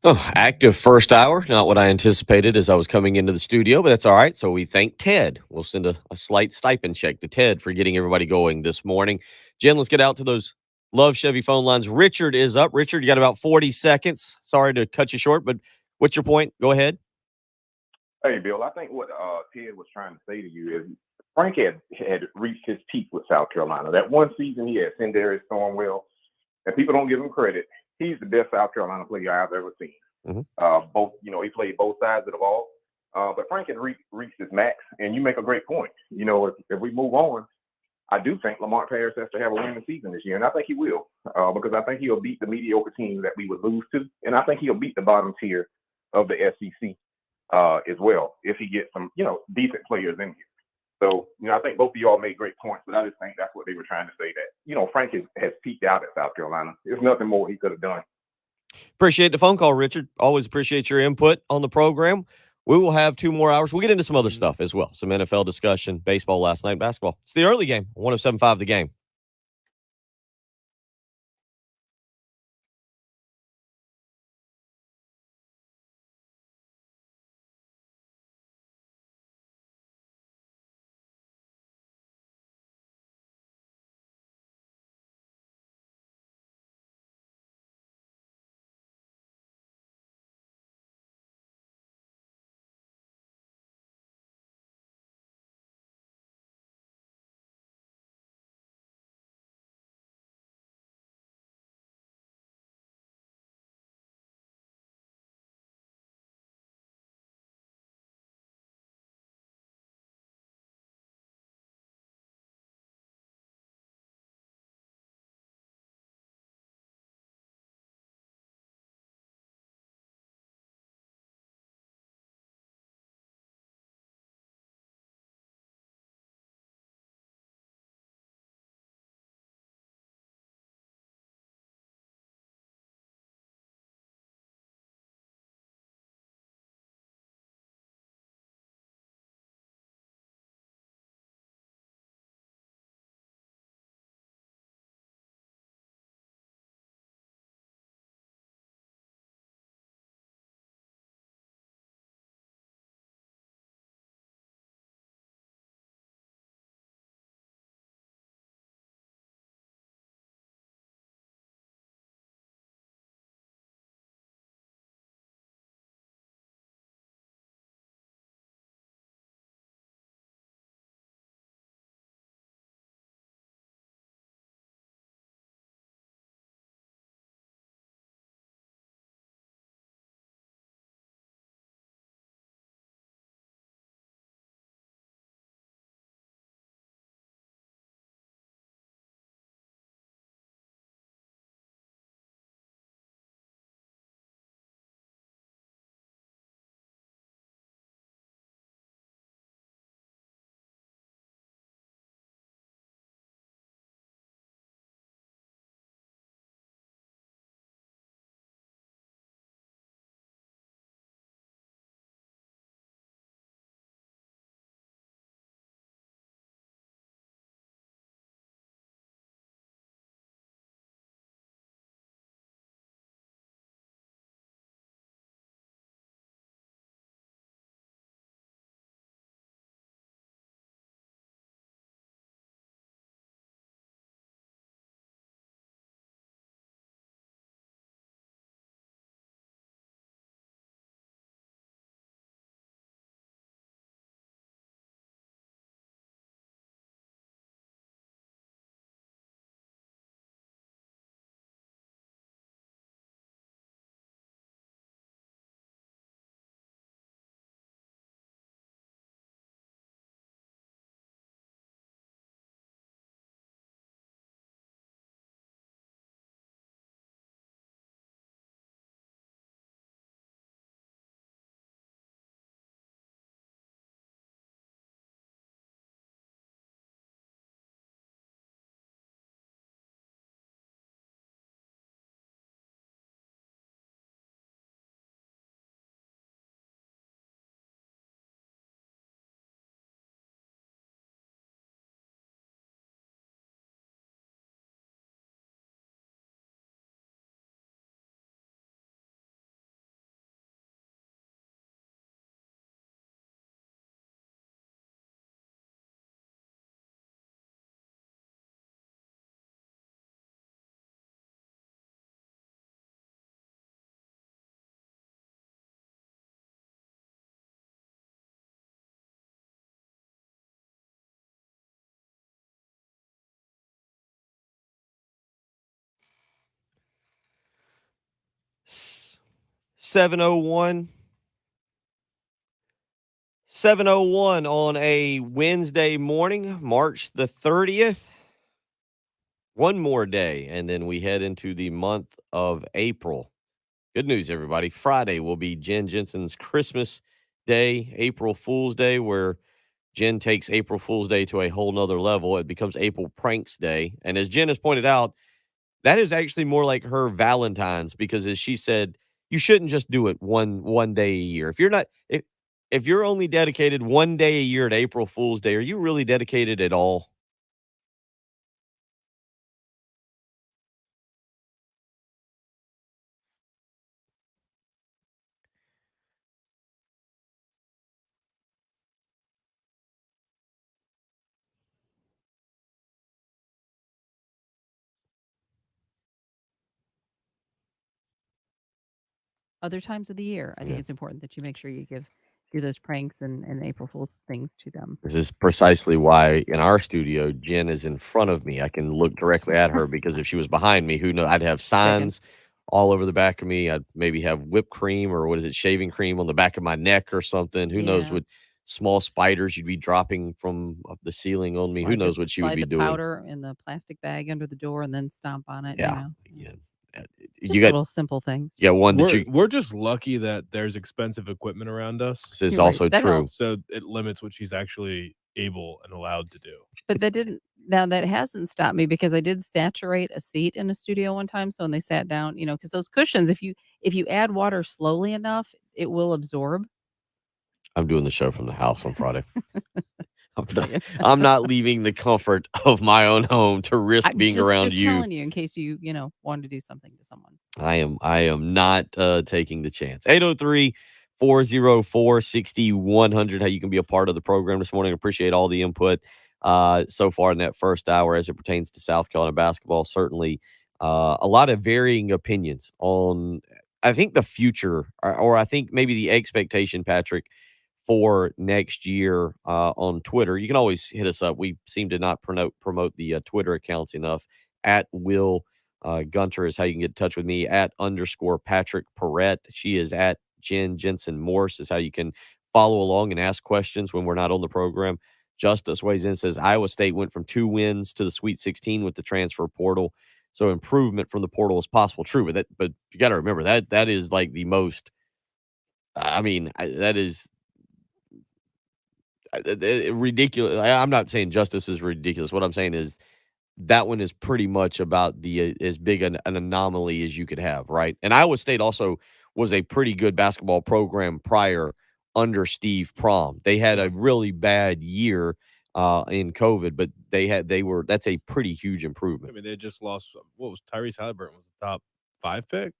Oh, active first hour. Not what I anticipated as I was coming into the studio, but that's all right. So we thank Ted. We'll send a slight stipend check to Ted for getting everybody going this morning. Jen, let's get out to those Love Chevy phone lines. Richard is up. Richard, you got about 40 seconds. Sorry to cut you short, but what's your point? Go ahead. Hey, Bill, I think what Ted was trying to say to you is Frank had reached his peak with South Carolina. That one season he had Sendarius Thornwell, and people don't give him credit. He's the best South Carolina player I've ever seen. Both, he played both sides of the ball. But Frank had reached his max, and you make a great point. If we move on, I do think Lamont Paris has to have a winning season this year, and I think he will, because I think he'll beat the mediocre teams that we would lose to, and I think he'll beat the bottom tier of the SEC as well if he gets some, decent players in here. So, I think both of y'all made great points, but I just think that's what they were trying to say, that, Frank has peaked out at South Carolina. There's nothing more he could have done. Appreciate the phone call, Richard. Always appreciate your input on the program. We will have 2 more hours. We'll get into some other stuff as well. Some NFL discussion, baseball last night, basketball. It's the early game, 107.5 The Game. 7:01. 7:01 on a Wednesday morning, March the 30th. One more day, and then we head into the month of April. Good news, everybody. Friday will be Jen Jensen's Christmas Day, April Fool's Day, where Jen takes April Fool's Day to a whole nother level. It becomes April Pranks Day. And as Jen has pointed out, that is actually more like her Valentine's, because as she said, you shouldn't just do it one day a year. If you're only dedicated one day a year to April Fool's Day, are you really dedicated at all? Other times of the year, I think Yeah. it's important that you make sure you do those pranks and April Fool's things to them. This is precisely why in our studio, Jen is in front of me. I can look directly at her, because if she was behind me, who knows? I'd have signs all over the back of me. I'd maybe have whipped cream, or what is it, shaving cream on the back of my neck or something. Who knows what small spiders you'd be dropping from up the ceiling on me. Who knows what she would be doing. Slide the powder in the plastic bag under the door and then stomp on it. Yeah. Just little simple things. Yeah, one that we're just lucky that there's expensive equipment around us. This is also That true. helps. So it limits what she's actually able and allowed to do. But that hasn't stopped me, because I did saturate a seat in a studio one time. So when they sat down, because those cushions, if you add water slowly enough, it will absorb. I'm doing the show from the house on Friday. I'm not leaving the comfort of my own home to risk being around just you. telling you in case you wanted to do something to someone. I am not taking the chance. 803-404-6100. How you can be a part of the program this morning. Appreciate all the input so far in that first hour as it pertains to South Carolina basketball. Certainly a lot of varying opinions on, I think, the future, or I think maybe the expectation, Patrick, for next year on Twitter. You can always hit us up. We seem to not promote the Twitter accounts enough. At Will Gunter is how you can get in touch with me. At _Patrick Perrette. She is at Jen Jensen Morse is how you can follow along and ask questions when we're not on the program. Justice weighs in, says Iowa State went from 2 wins to the Sweet 16 with the transfer portal. So improvement from the portal is possible. True, but you got to remember that is like the most. That is ridiculous. I'm not saying justice is ridiculous. What I'm saying is that one is pretty much about the as big an anomaly as you could have, right? And Iowa State also was a pretty good basketball program prior under Steve Prohm. They had a really bad year in COVID, but that's a pretty huge improvement. I mean, they just lost. What was Tyrese Halliburton was the top 5 pick,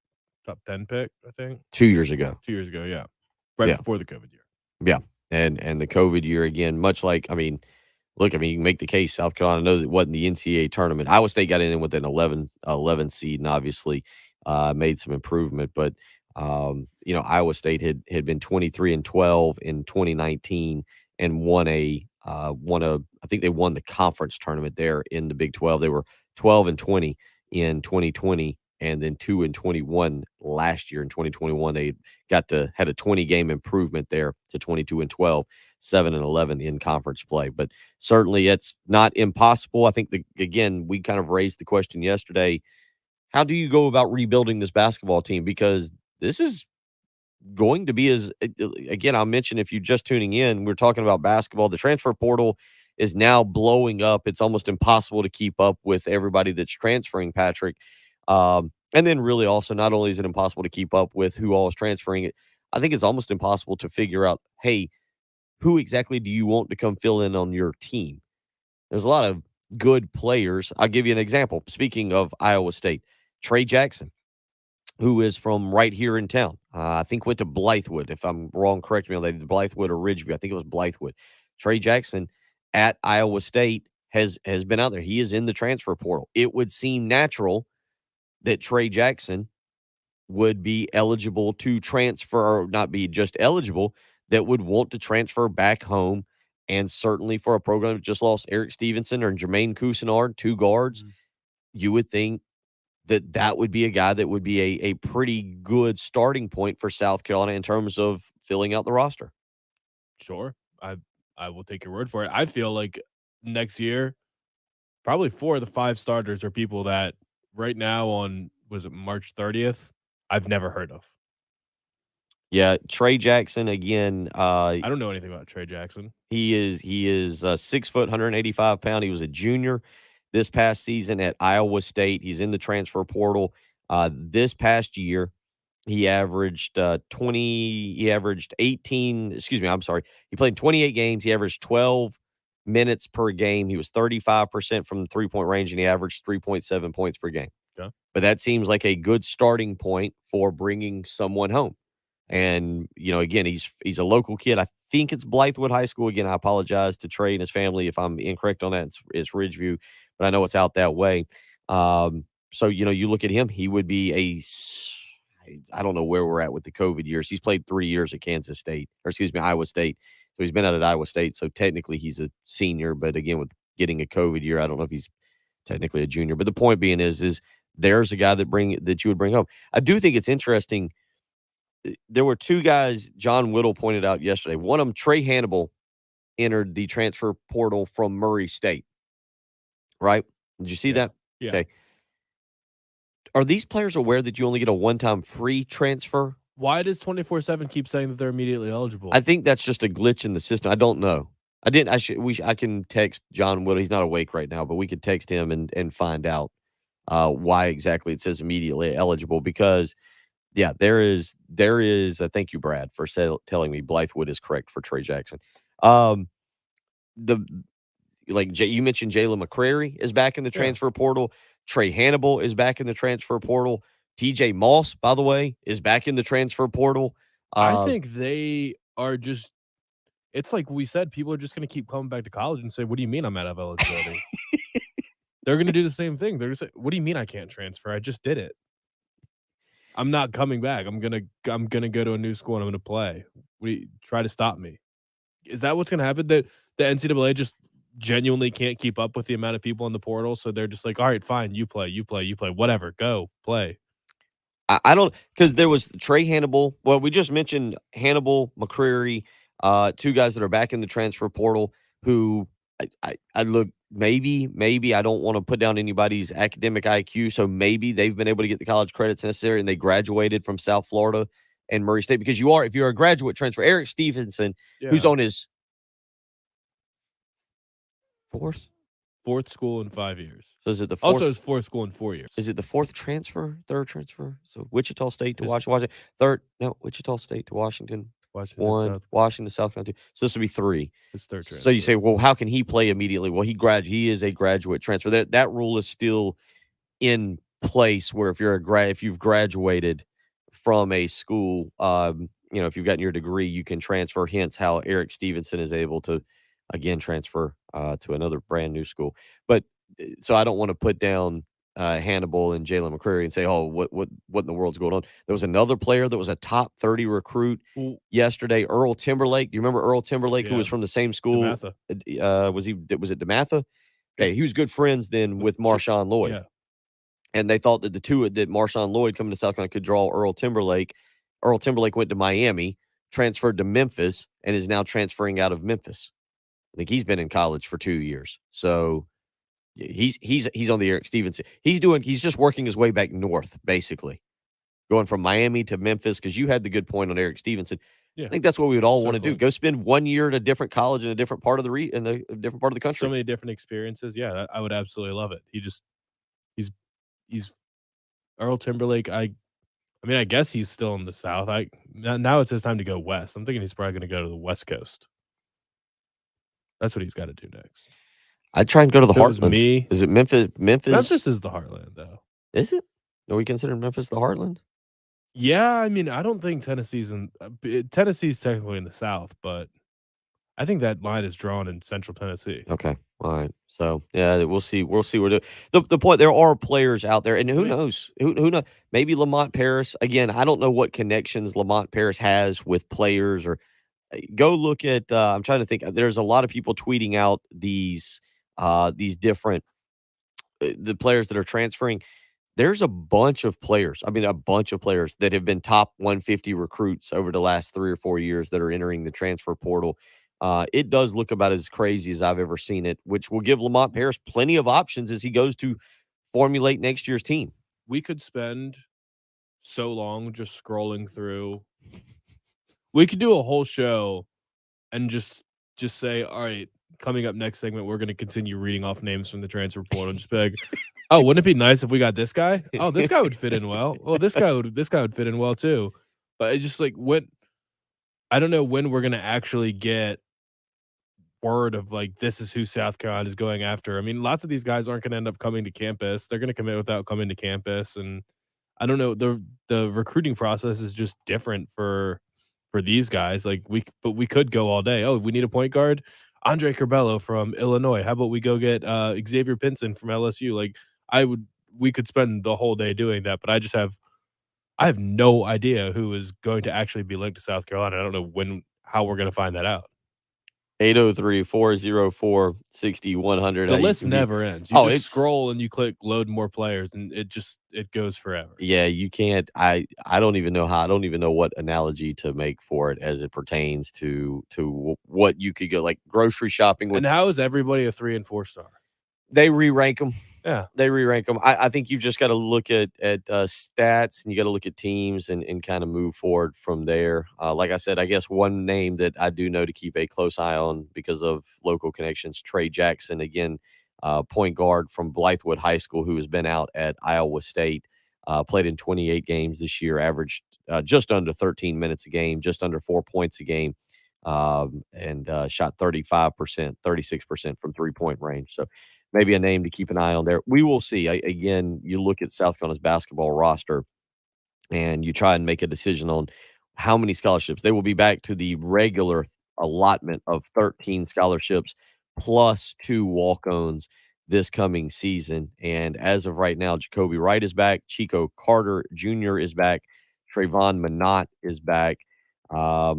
top 10 pick, I think. 2 years ago. 2 years ago, yeah, before the COVID year. Yeah, and the COVID year again, much like look, you can make the case. South Carolina knows it wasn't the NCAA tournament. Iowa State got in with an 11 seed and obviously made some improvement. But, Iowa State had been 23-12 in 2019 and I think they won the conference tournament there in the Big 12. They were 12-20 in 2020 and then 2-21 last year in 2021. They had a 20-game improvement there to 22-12. 7-11 in conference play, but certainly it's not impossible. I think again, we kind of raised the question yesterday. How do you go about rebuilding this basketball team? Because this is going to be again, I'll mention if you're just tuning in, we're talking about basketball. The transfer portal is now blowing up. It's almost impossible to keep up with everybody that's transferring, Patrick. And then really also, not only is it impossible to keep up with who all is transferring it, I think it's almost impossible to figure out, hey, who exactly do you want to come fill in on your team? There's a lot of good players. I'll give you an example. Speaking of Iowa State, Trey Jackson, who is from right here in town. I think went to Blythewood. If I'm wrong, correct me on that. Blythewood or Ridgeview. I think it was Blythewood. Trey Jackson at Iowa State has been out there. He is in the transfer portal. It would seem natural that Trey Jackson would be eligible to transfer, or not be just eligible, that would want to transfer back home. And certainly for a program that just lost Eric Stevenson or Jermaine Cousinard, 2 guards, you would think that would be a guy that would be a pretty good starting point for South Carolina in terms of filling out the roster. Sure. I will take your word for it. I feel like next year, probably 4 of the 5 starters are people that right now on, was it March 30th, I've never heard of. Yeah, Trey Jackson again. I don't know anything about Trey Jackson. He is 6 foot, 185 pound. He was a junior this past season at Iowa State. He's in the transfer portal. This past year, he averaged 20. He averaged 18. Excuse me. I'm sorry. He played 28 games. He averaged 12 minutes per game. He was 35% from the 3-point range, and he averaged 3.7 points per game. Yeah. But that seems like a good starting point for bringing someone home. And, again, he's a local kid. I think it's Blythewood High School. Again, I apologize to Trey and his family if I'm incorrect on that. It's Ridgeview, but I know it's out that way. So, you look at him, he would be I don't know where we're at with the COVID years. He's played 3 years at Iowa State. So he's been out at Iowa State. So technically he's a senior, but again, with getting a COVID year, I don't know if he's technically a junior. But the point being is there's a guy that you would bring home. I do think it's interesting. There were 2 guys John Whittle pointed out yesterday. One of them, Trey Hannibal, entered the transfer portal from Murray State. Right? Did you see that? Yeah. Okay. Are these players aware that you only get a one-time free transfer? Why does 24/7 keep saying that they're immediately eligible? I think that's just a glitch in the system. I don't know. I can text John Whittle. He's not awake right now, but we could text him and find out why exactly it says immediately eligible. Because, yeah, there is. Thank you, Brad, for telling me Blythewood is correct for Trey Jackson. You mentioned Jalen McCrary is back in the transfer portal. Trey Hannibal is back in the transfer portal. TJ Moss, by the way, is back in the transfer portal. I think they are just, it's like we said, people are just going to keep coming back to college and say, what do you mean I'm out of eligibility? They're going to do the same thing. They're just like, what do you mean I can't transfer? I just did it. I'm not coming back. I'm gonna go to a new school and I'm gonna play. Try to stop me. Is that what's gonna happen? That the NCAA just genuinely can't keep up with the amount of people in the portal, so they're just like, all right, fine, you play, whatever, go play. I don't, because there was Trey Hannibal. Well, we just mentioned Hannibal, McCreary, 2 guys that are back in the transfer portal who I look, maybe I don't want to put down anybody's academic IQ, so maybe they've been able to get the college credits necessary and they graduated from South Florida and Murray State, because if you're a graduate transfer, Eric Stevenson, who's on his fourth school in 5 years. So is it the fourth? Also his 4th school in 4 years. Is it the 4th transfer, 3rd transfer? So Wichita State to Washington. Third, no, Wichita State to Washington. Washington, South Carolina. So this would be 3. His 3rd transfer. So you say, well, how can he play immediately? Well, he is a graduate transfer. That rule is still in place, where if you've graduated from a school, if you've gotten your degree, you can transfer. Hence, how Eric Stevenson is able to again transfer to another brand new school. But so I don't want to put down Hannibal and Jalen McCrary and say, oh, what in the world's going on? There was another player that was a top 30 recruit yesterday, Earl Timberlake. Do you remember Earl Timberlake, who was from the same school? DeMatha. Was it DeMatha? Okay, he was good friends then with Marshawn Lloyd. Yeah. And they thought that that Marshawn Lloyd coming to South Carolina could draw Earl Timberlake. Earl Timberlake went to Miami, transferred to Memphis, and is now transferring out of Memphis. I think he's been in college for 2 years. So he's on the Eric Stevenson. He's just working his way back north, basically, going from Miami to Memphis. Because you had the good point on Eric Stevenson. Yeah. I think that's what we would all want to do. Go spend 1 year at a different college in a different part of the different part of the country. So many different experiences. Yeah, I would absolutely love it. He's Earl Timberlake. I guess he's still in the South. Now it's his time to go west. I'm thinking he's probably going to go to the West Coast. That's what he's got to do next. I'd try and go to the Heartland. Me. Is it Memphis? Memphis is the Heartland, though. Is it? Are we considering Memphis the Heartland? Yeah, I don't think Tennessee's technically in the South, but I think that line is drawn in Central Tennessee. Okay, all right. So yeah, we'll see. We'll see where the point. There are players out there, and who knows? Who knows? Maybe Lamont Paris. Again, I don't know what connections Lamont Paris has with players. Or go look at. I'm trying to think. There's a lot of people tweeting out these different the players that are transferring. there's a bunch of players. I mean, a bunch of players that have been top 150 recruits over the last 3 or 4 years that are entering the transfer portal. It does look about as crazy as I've ever seen it, which will give Lamont Paris plenty of options as he goes to formulate next year's team. We could spend so long just scrolling through. We could do a whole show and just say, all right, coming up next segment, we're going to continue reading off names from the transfer portal and just be like, oh, wouldn't it be nice if we got this guy? Oh, this guy would fit in well. Oh, this guy would fit in well too. But it's just like I don't know when we're going to actually get word of like this is who South Carolina is going after. I mean, lots of these guys aren't going to end up coming to campus. They're going to commit without coming to campus, and I don't know, the recruiting process is just different for these guys. Like but we could go all day. Oh, we need a point guard. Andre Curbelo from Illinois. How about we go get Xavier Pinson from LSU? Like we could spend the whole day doing that, but I have no idea who is going to actually be linked to South Carolina. I don't know how we're going to find that out. 803-404-6100. The list never ends. You just scroll and you click load more players, and it goes forever. Yeah, you can't. I don't even know how. I don't even know what analogy to make for it as it pertains to what you could go like grocery shopping with. And how is everybody a 3 and 4 star? They re-rank them. Yeah, they re-rank them. I think you've just got to look at stats, and you got to look at teams and kind of move forward from there. Like I said, I guess one name that I do know to keep a close eye on because of local connections, Trey Jackson, again, point guard from Blythewood High School, who has been out at Iowa State, played in 28 games this year, averaged just under 13 minutes a game, just under 4 points a game. And shot 35%, 36% from 3-point range. So maybe a name to keep an eye on there. We will see. Again, you look at South Carolina's basketball roster and you try and make a decision on how many scholarships. They will be back to the regular allotment of 13 scholarships plus 2 walk-ons this coming season. And as of right now, Jacoby Wright is back. Chico Carter Jr. is back. Trayvon Minott is back. I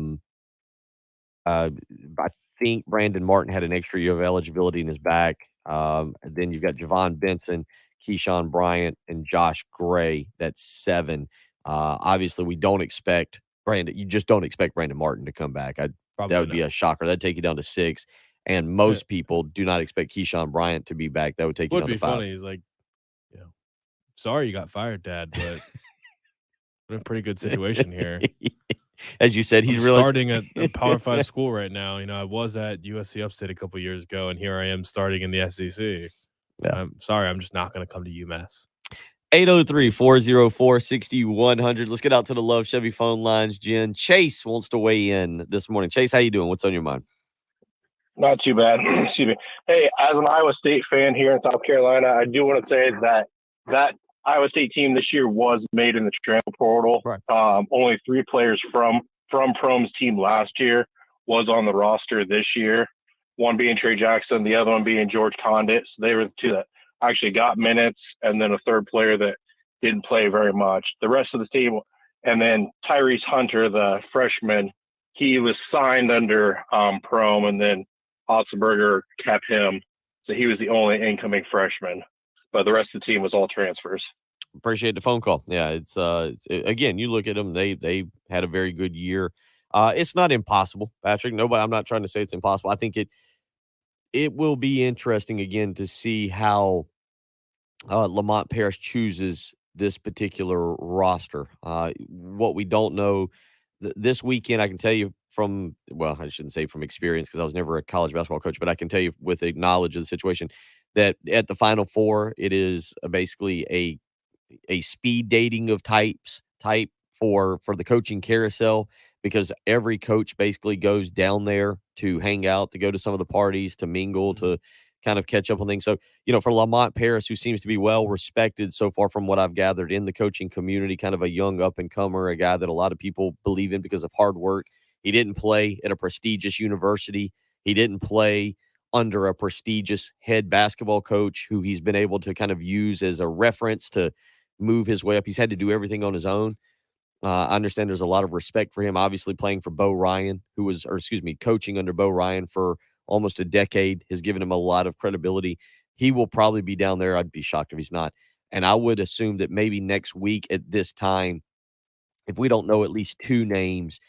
think Brandon Martin had an extra year of eligibility in his back. Then you've got Javon Benson, Keyshawn Bryant, and Josh Gray. That's 7. Obviously, we don't expect Brandon. You just don't expect Brandon Martin to come back. That would be a shocker. That'd take you down to 6. And most people do not expect Keyshawn Bryant to be back. That would take you down to 5. Would be funny. He's like, sorry you got fired, Dad, but we're in a pretty good situation here. As you said, he's really starting at a Power 5 school right now. I was at USC Upstate a couple years ago, and here I am starting in the SEC. Yeah. I'm sorry, I'm just not going to come to UMass. 803-404-6100. Let's get out to the Love Chevy phone lines. Jen, Chase wants to weigh in this morning. Chase, how you doing? What's on your mind? Not too bad. Excuse me. Hey, as an Iowa State fan here in South Carolina, I do want to say that Iowa State team this year was made in the transfer portal. Right. Only 3 players from Prome's team last year was on the roster this year. One being Trey Jackson, the other one being George Condit. So they were the 2 that actually got minutes, and then a third player that didn't play very much. The rest of the team, and then Tyrese Hunter, the freshman, he was signed under Prome, and then Otzelberger kept him. So he was the only incoming freshman. But the rest of the team was all transfers. Appreciate the phone call. Yeah, it's again, you look at them, they had a very good year. It's not impossible, Patrick. I'm not trying to say it's impossible. I think it will be interesting again to see how Lamont Paris chooses this particular roster. What we don't know this weekend, I can tell you I shouldn't say from experience because I was never a college basketball coach, but I can tell you with a knowledge of the situation that at the Final Four, it is basically a speed dating of type for the coaching carousel, because every coach basically goes down there to hang out, to go to some of the parties, to mingle, to kind of catch up on things. So, for Lamont Paris, who seems to be well respected so far from what I've gathered in the coaching community, kind of a young up-and-comer, a guy that a lot of people believe in because of hard work. He didn't play at a prestigious university. He didn't play under a prestigious head basketball coach who he's been able to kind of use as a reference to move his way up. He's had to do everything on his own. I understand there's a lot of respect for him, obviously playing for Bo Ryan, coaching under Bo Ryan for almost a decade, has given him a lot of credibility. He will probably be down there. I'd be shocked if he's not And I would assume that maybe next week at this time, if we don't know at least 2 names,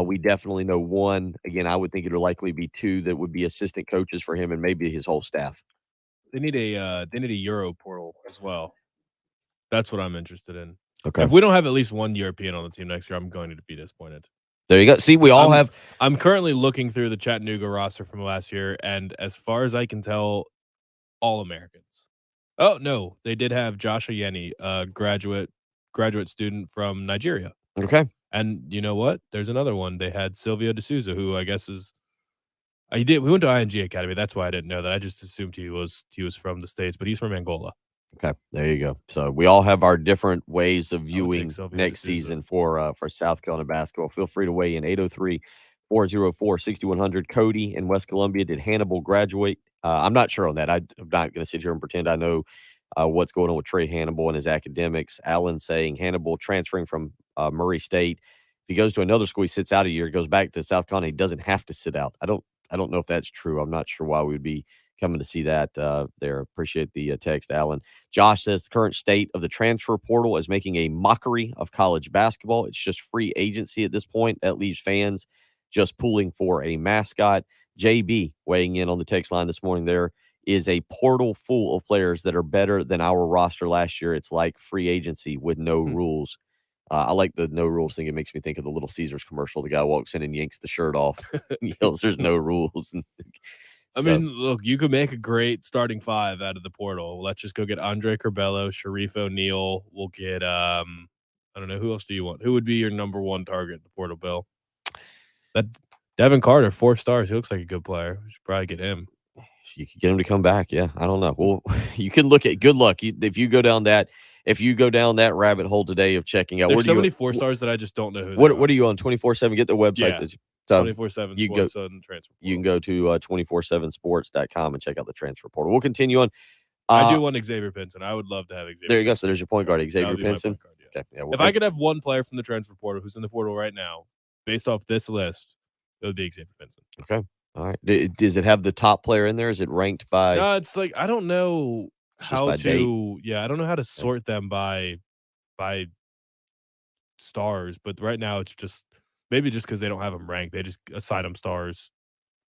we definitely know 1. Again, I would think it'll likely be 2 that would be assistant coaches for him and maybe his whole staff. They need a Euro portal as well. That's what I'm interested in. Okay. If we don't have at least 1 European on the team next year, I'm going to be disappointed. There you go. See, we all have. I'm currently looking through the Chattanooga roster from last year, and as far as I can tell, all Americans. Oh no, they did have Josh Ayeni, a graduate student from Nigeria. Okay. And you know what? There's another one. They had Silvio D'Souza, who I guess is. We went to ING Academy. That's why I didn't know that. I just assumed he was from the States, but he's from Angola. Okay, there you go. So we all have our different ways of viewing next season for South Carolina basketball. Feel free to weigh in 803-404-6100. Cody in West Columbia, did Hannibal graduate? I'm not sure on that. I'm not going to sit here and pretend I know what's going on with Trey Hannibal and his academics. Alan saying Hannibal transferring from Murray State. If he goes to another school, he sits out a year, goes back to South Carolina, he doesn't have to sit out. I don't know if that's true. I'm not sure why we would be coming to see that there. Appreciate the text, Alan. Josh says the current state of the transfer portal is making a mockery of college basketball. It's just free agency at this point. That leaves fans just pooling for a mascot. JB weighing in on the text line this morning. There is a portal full of players that are better than our roster last year. It's like free agency with no rules. I like the no rules thing. It makes me think of the Little Caesars commercial. The guy walks in and yanks the shirt off, yells, "There's no rules." I mean, look, you could make a great starting 5 out of the portal. Let's just go get Andre Curbelo, Sharif O'Neal. We'll get I don't know, who else do you want? Who would be your number 1 target in the portal, Bill? That Devin Carter, 4 stars. He looks like a good player. We should probably get him. You could get him to come back. Yeah, I don't know. Well, you can look at. Good luck if you go down that. If you go down that rabbit hole today of checking out, there's so many 4 stars that I just don't know who. What are you on 24/7? Get the website. Yeah. 24/7 Sports and transfer portal. You can go to 247sports.com and check out the transfer portal. We'll continue on. I do want Xavier Pinson. I would love to have Xavier. There you go. So there's your point guard, Xavier Pinson. Guard, yeah. Okay. Yeah, if I could have one player from the transfer portal who's in the portal right now, based off this list, it would be Xavier Pinson. Okay. All right. Does it have the top player in there? Is it ranked by? No, it's like I don't know how to. Date. Yeah, I don't know how to sort them by stars, but right now it's just maybe just because they don't have them ranked, they just assign them stars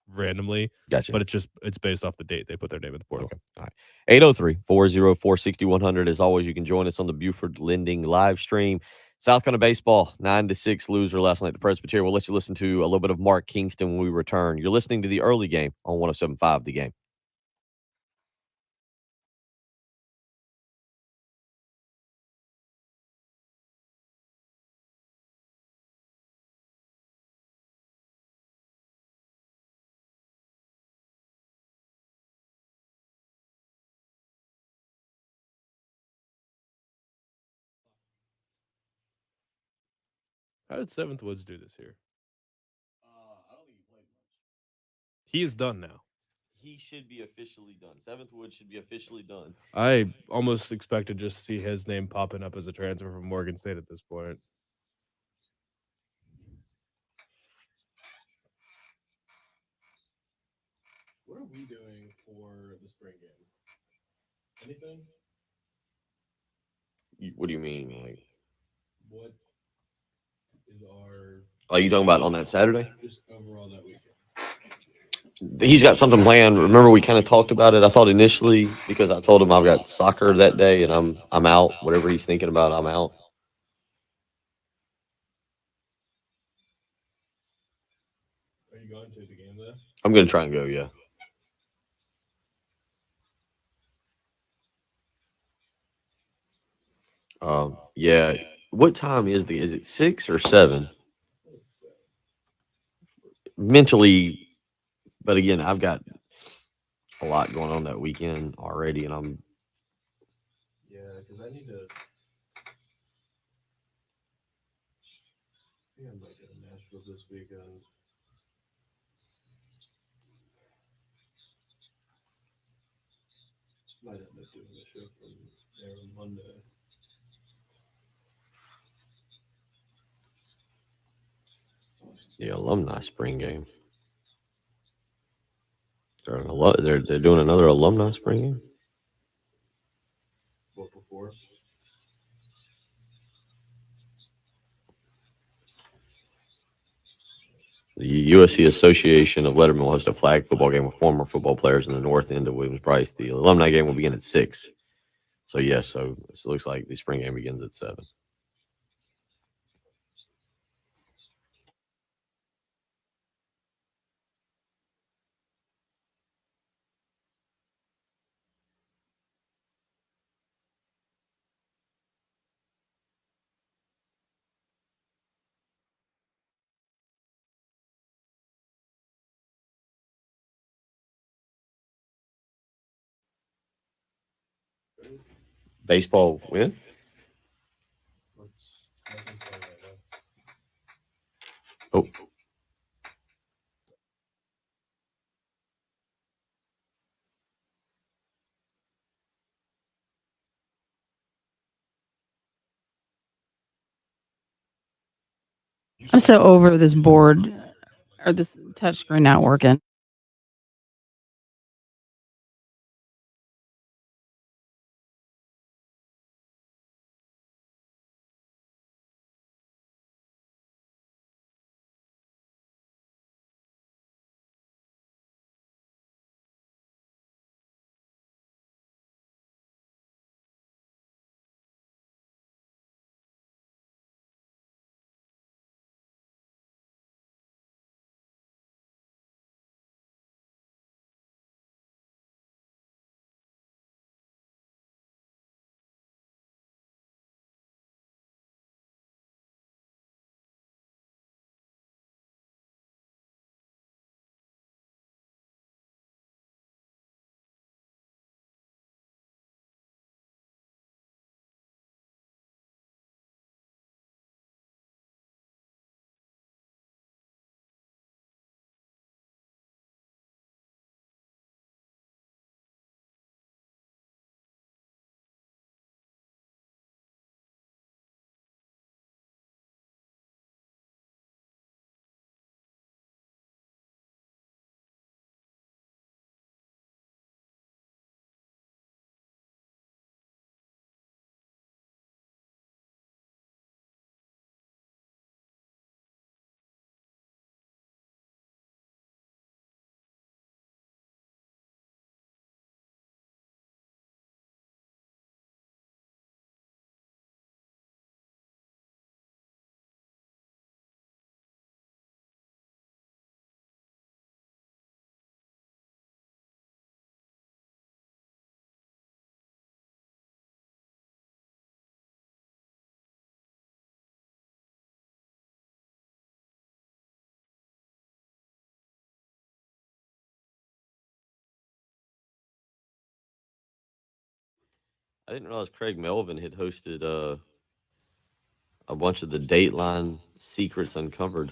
randomly. Gotcha. But it's based off the date they put their name in the portal. Okay. All right. 803-404-6100. As always, you can join us on the Buford Lending live stream. South Carolina baseball, 9-6 loser last night to Presbyterian. We'll let you listen to a little bit of Mark Kingston when we return. You're listening to the early game on 107.5 The Game. How did Seventh Woods do this year? I don't think he played much. He is done now. He should be officially done. Seventh Woods should be officially done. I almost expect to just see his name popping up as a transfer from Morgan State at this point. What are we doing for the spring game? Anything? What do you mean? Like, what is our? Are you talking about on that Saturday? Just overall that weekend. He's got something planned. Remember, we kind of talked about it. I thought initially because I told him I've got soccer that day and I'm out. Whatever he's thinking about, I'm out. Are you going to the game there? I'm going to try and go. Yeah. Yeah. What time is it 6 or 7? Mentally, but again, I've got a lot going on that weekend already, and I'm. Yeah, because I need to. I think I might go to Nashville this weekend. Might end up doing a show from there on Monday. The alumni spring game. They're doing another alumni spring game. What before? The USC Association of Lettermen will host a flag football game with former football players in the north end of Williams-Brice. The alumni game will begin at 6. So, yes, so it looks like the spring game begins at 7. Baseball win? Oh. I'm so over this board or this touchscreen not working. I didn't realize Craig Melvin had hosted a bunch of the Dateline Secrets Uncovered.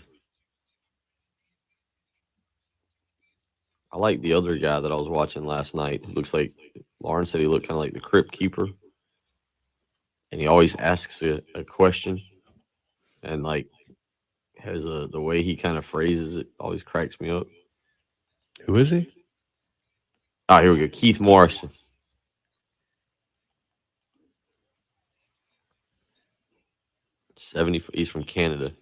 I like the other guy that I was watching last night. It looks like Lauren said he looked kind of like the Crypt Keeper. And he always asks a question. And like has the way he kind of phrases it always cracks me up. Who is he? Oh, here we go. Keith Morrison. He's from Canada.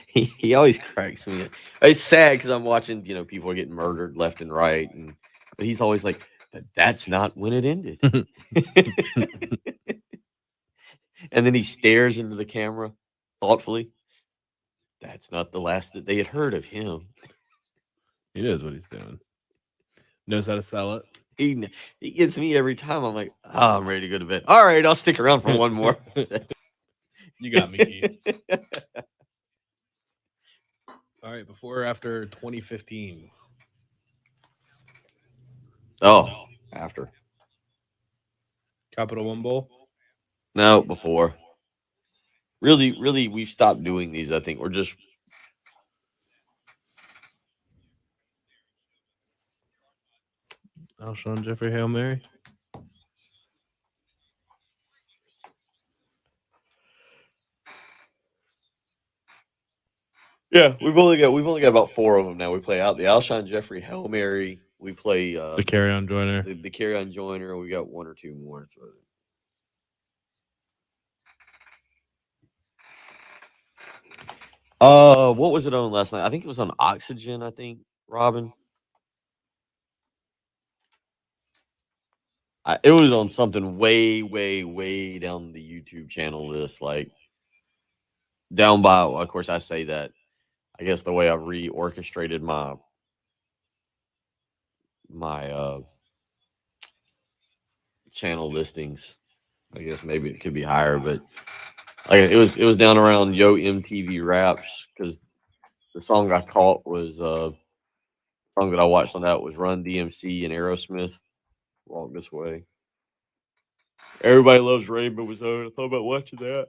he always cracks me up. It's sad because I'm watching, people are getting murdered left and right, but he's always like, but that's not when it ended. And then he stares into the camera thoughtfully. That's not the last that they had heard of him. He knows what he's doing. Knows how to sell it. He gets me every time. I'm like, oh, I'm ready to go to bed. All right, I'll stick around for one more. You got me, Keith. All right, before or after 2015? Oh, after. Capital One Bowl? No, before. Really, we've stopped doing these. I think we're just. Alshon Jeffrey Hail Mary. Yeah, we've only got about 4 of them now. We play out the Alshon Jeffrey Hail Mary. We play the Carry-On Joiner. The Carry-On Joiner. We got 1 or 2 more. What was it on last night? I think it was on Oxygen, I think, Robin. It was on something way, way, way down the YouTube channel list, like down by, of course, I say that, I guess the way I reorchestrated my channel listings, I guess maybe it could be higher, but like it was down around Yo MTV Raps, because the song I caught was song that I watched on that was Run DMC and Aerosmith, Walk This Way. Everybody Loves Rainbow was on. I thought about watching that.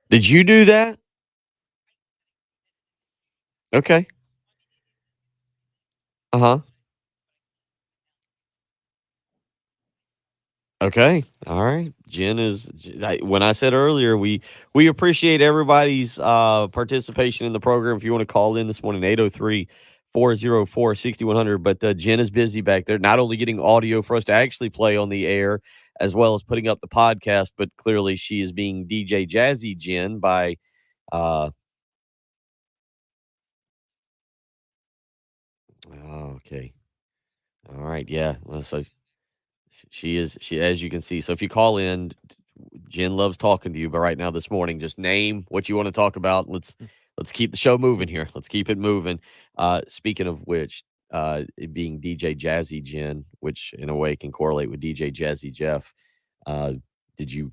Did you do that? Okay. Uh-huh. Okay. All right. Jen is, when I said earlier, we appreciate everybody's participation in the program. If you want to call in this morning, 803-404-6100. But Jen is busy back there, not only getting audio for us to actually play on the air, as well as putting up the podcast, but clearly she is being DJ Jazzy Jen by okay. All right. Yeah. Well, so she is, as you can see. So if you call in, Jen loves talking to you, but right now this morning, just name what you want to talk about. Let's keep the show moving here. Let's keep it moving. Speaking of which, it being DJ Jazzy Jen, which in a way can correlate with DJ Jazzy Jeff. Did you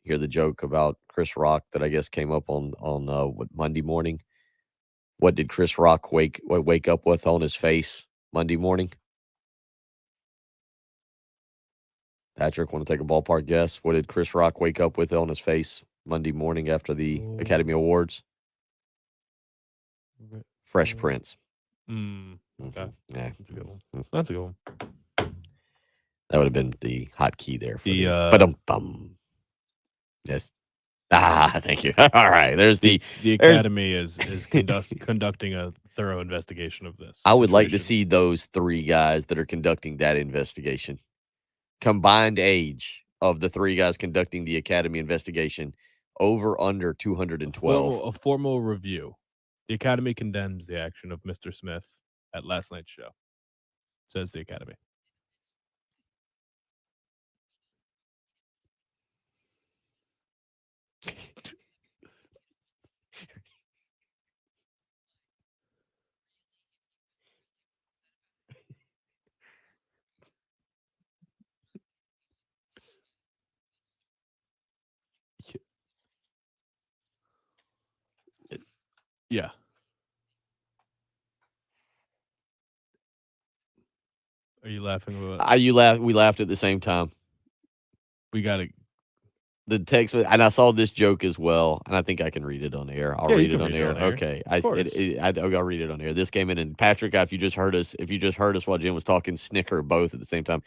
hear the joke about Chris Rock that I guess came up on what, Monday morning? What did Chris Rock wake up with on his face Monday morning? Patrick, want to take a ballpark guess? What did Chris Rock wake up with on his face Monday morning after the Academy Awards? Fresh Prince. Okay. Yeah. That's a good one. That's a good one. That would have been the hot key there for The, ba-dum-bum. Yes. Thank you. All right. There's the Academy is conducting a thorough investigation of this. I would like to see those three guys that are conducting that investigation. Combined age of the three guys conducting the Academy investigation, over under 212. A formal review. The Academy condemns the action of Mr. Smith at last night's show, says the Academy. Yeah. Are you laughing? We laughed at the same time. We got to. The text, and I saw this joke as well, and I think I can read it on air. I'll read it on air. Okay, I'll read it on air. This came in, and Patrick, if you just heard us while Jim was talking, snicker both at the same time.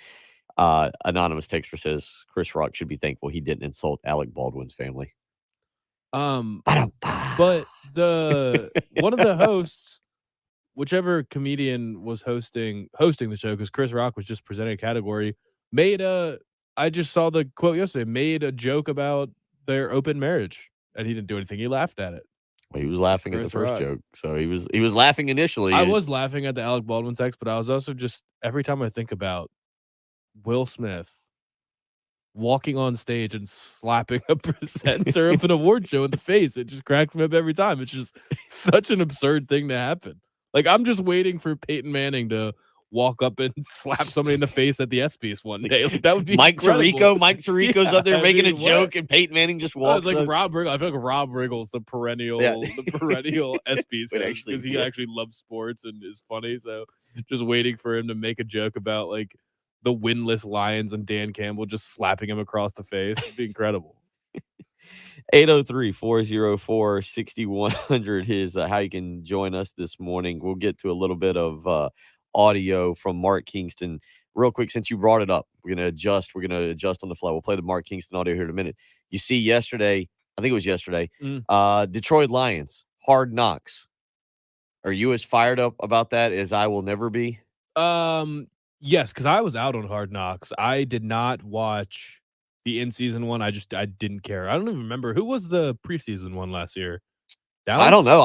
Anonymous texter says Chris Rock should be thankful he didn't insult Alec Baldwin's family. But one of the hosts, whichever comedian was hosting the show, because Chris Rock was just presenting a category, I just saw the quote yesterday, made a joke about their open marriage, and he didn't do anything. He laughed at it. Well, he was laughing at the first joke, so he was laughing initially. I was laughing at the Alec Baldwin text, but I was also just, every time I think about Will Smith walking on stage and slapping a presenter of an award show in the face, it just cracks me up every time. It's just such an absurd thing to happen. Like, I'm just waiting for Peyton Manning to walk up and slap somebody in the face at the ESPYs one day. Like, that would be Mike incredible. Tirico's up there making a joke, and Peyton Manning just walks like up. Rob Riggle. I feel like Rob Riggle's the perennial ESPYs because he actually loves sports and is funny. So just waiting for him to make a joke about like the winless Lions and Dan Campbell just slapping him across the face. It'd be incredible. 803-404-6100 is how you can join us this morning. We'll get to a little bit of audio from Mark Kingston real quick. Since you brought it up, we're going to adjust on the fly. We'll play the Mark Kingston audio here in a minute. You see yesterday, I think it was yesterday, Detroit Lions, Hard Knocks. Are you as fired up about that as I will never be? Yes, because I was out on Hard Knocks. I did not watch the in-season one. I didn't care. I don't even remember who was the preseason one last year. Dallas? I don't know.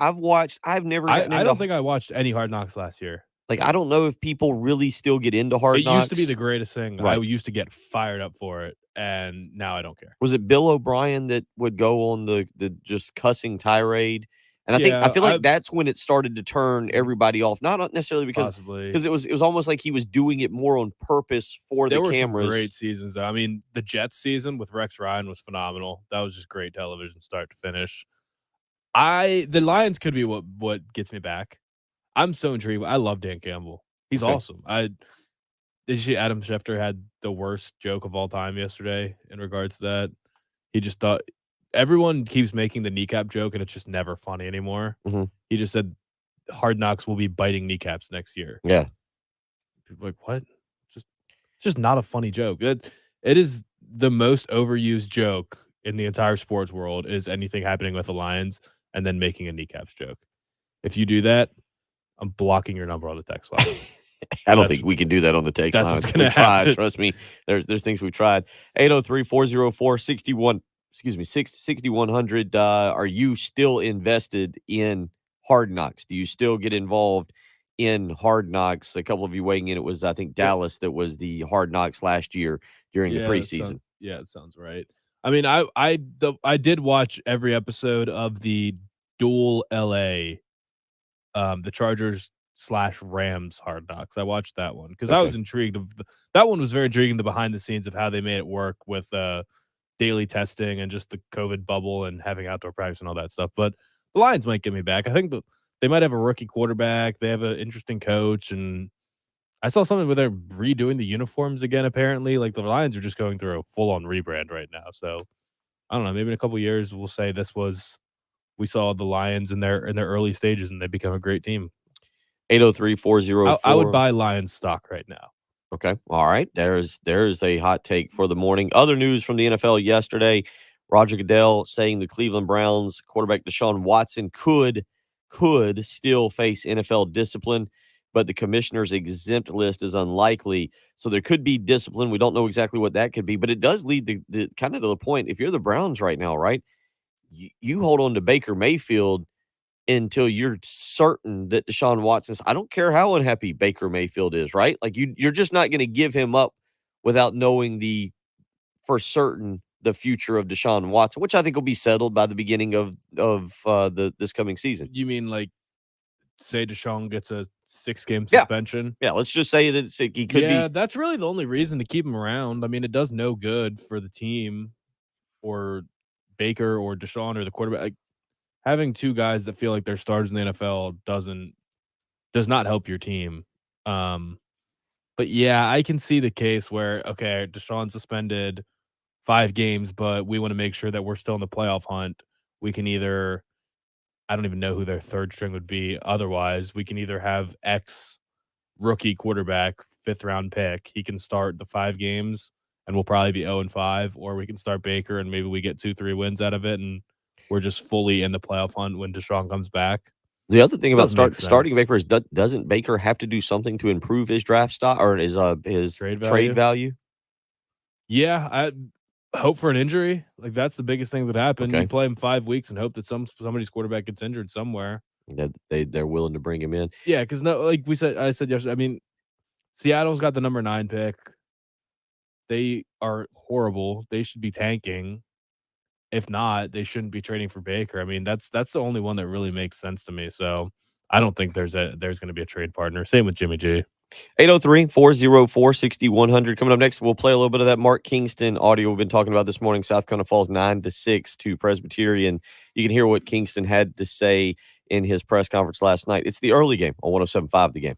I've watched. I've never. I don't think I watched any Hard Knocks last year. Like, I don't know if people really still get into Hard Knocks. It used to be the greatest thing. Right. I used to get fired up for it, and now I don't care. Was it Bill O'Brien that would go on the just cussing tirade? And I feel like that's when it started to turn everybody off. Not necessarily because it was almost like he was doing it more on purpose for the cameras. There were some great seasons, though. I mean, the Jets season with Rex Ryan was phenomenal. That was just great television, start to finish. The Lions could be what gets me back. I'm so intrigued. I love Dan Campbell. He's awesome. Did you see Adam Schefter had the worst joke of all time yesterday in regards to that? He just thought everyone keeps making the kneecap joke, and it's just never funny anymore. Mm-hmm. He just said Hard Knocks will be biting kneecaps next year. Yeah. People are like, what? It's just not a funny joke. It is the most overused joke in the entire sports world is anything happening with the Lions and then making a kneecaps joke. If you do that, I'm blocking your number on the text line. I don't think we can do that on the text line. We tried. Trust me. There's things we tried. 803-404-6100. Are you still invested in Hard Knocks? Do you still get involved in Hard Knocks? A couple of you weighing in. It was, I think, Dallas that was the Hard Knocks last year during the preseason. It sounds right. I mean, I did watch every episode of the dual LA, the Chargers / Rams Hard Knocks. I watched that one because I was intrigued. That one was very intriguing, the behind the scenes of how they made it work with daily testing and just the COVID bubble and having outdoor practice and all that stuff. But the Lions might get me back. I think they might have a rookie quarterback. They have an interesting coach. And I saw something where they're redoing the uniforms again, apparently. Like, the Lions are just going through a full-on rebrand right now. So, I don't know. Maybe in a couple of years, we'll say we saw the Lions in their early stages and they become a great team. 803-404. I would buy Lions stock right now. Okay. All right. There's a hot take for the morning. Other news from the NFL yesterday, Roger Goodell saying the Cleveland Browns quarterback Deshaun Watson could still face NFL discipline, but the commissioner's exempt list is unlikely. So there could be discipline. We don't know exactly what that could be, but it does lead the kind of to the point. If you're the Browns right now, right, you hold on to Baker Mayfield until you're certain that Deshaun Watson's, I don't care how unhappy Baker Mayfield is, right? Like, you're just not going to give him up without knowing for certain the future of Deshaun Watson, which I think will be settled by the beginning of this coming season. You mean like, say Deshaun gets a 6-game suspension? Yeah, let's just say that he could be. Yeah, that's really the only reason to keep him around. I mean, it does no good for the team or Baker or Deshaun or the quarterback. Like, having two guys that feel like they're stars in the NFL does not help your team. But yeah, I can see the case where, okay, Deshaun's suspended 5 games, but we want to make sure that we're still in the playoff hunt. We can either, I don't even know who their third string would be. Otherwise, we can either have X rookie quarterback, 5th round pick. He can start the 5 games and we'll probably be 0-5, or we can start Baker and maybe we get 2-3 wins out of it and we're just fully in the playoff hunt when Deshaun comes back. The other thing about starting Baker is, doesn't Baker have to do something to improve his draft stock or his trade value? Yeah, I hope for an injury. Like, that's the biggest thing that happened. You play him 5 weeks and hope that somebody's quarterback gets injured somewhere. They're willing to bring him in. Yeah, because like I said yesterday, I mean, Seattle's got the number 9 pick. They are horrible. They should be tanking. If not, they shouldn't be trading for Baker. I mean, that's the only one that really makes sense to me. So I don't think there's going to be a trade partner. Same with Jimmy G. 803-404-6100. Coming up next, we'll play a little bit of that Mark Kingston audio we've been talking about this morning. South Carolina falls 9-6 to Presbyterian. You can hear what Kingston had to say in his press conference last night. It's the early game on 107.5 The Game.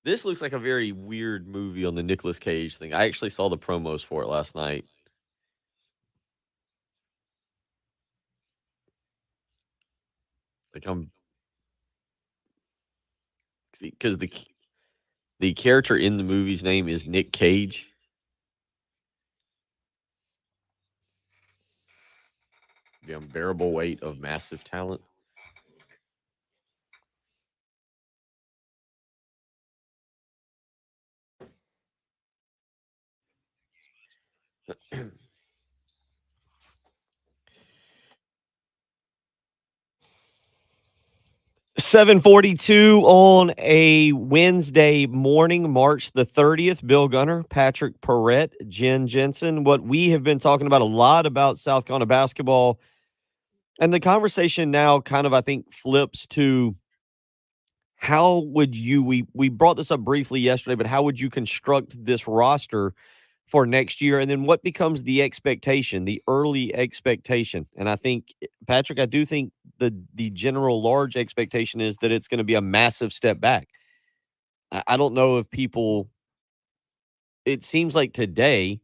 This looks like a very weird movie on the Nicolas Cage thing. I actually saw the promos for it last night. Like because the character in the movie's name is Nick Cage. The unbearable weight of massive talent. $7:42 on a Wednesday morning, March the 30th. Bill Gunner, Patrick Perrette, Jen Jensen. What we have been talking about a lot about South Carolina basketball, and the conversation now kind of, I think, flips to how would you we brought this up briefly yesterday, but how would you construct this roster for next year? And then what becomes the expectation, the early expectation? And I think, Patrick, I do think the general large expectation is that it's going to be a massive step back. I don't know if people it seems like today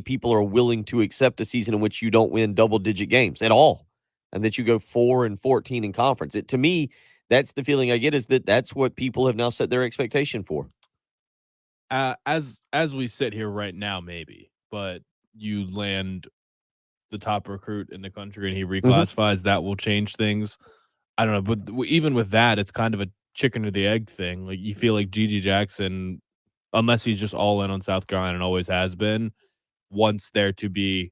people are willing to accept a season in which you don't win double-digit games at all and that you go 4-14 in conference. To me, that's the feeling I get, is that that's what people have now set their expectation for. As we sit here right now, maybe, but you land the top recruit in the country and he reclassifies, that will change things. I don't know, but even with that, it's kind of a chicken or the egg thing. Like, you feel like G.G. Jackson, unless he's just all in on South Carolina and always has been, wants there to be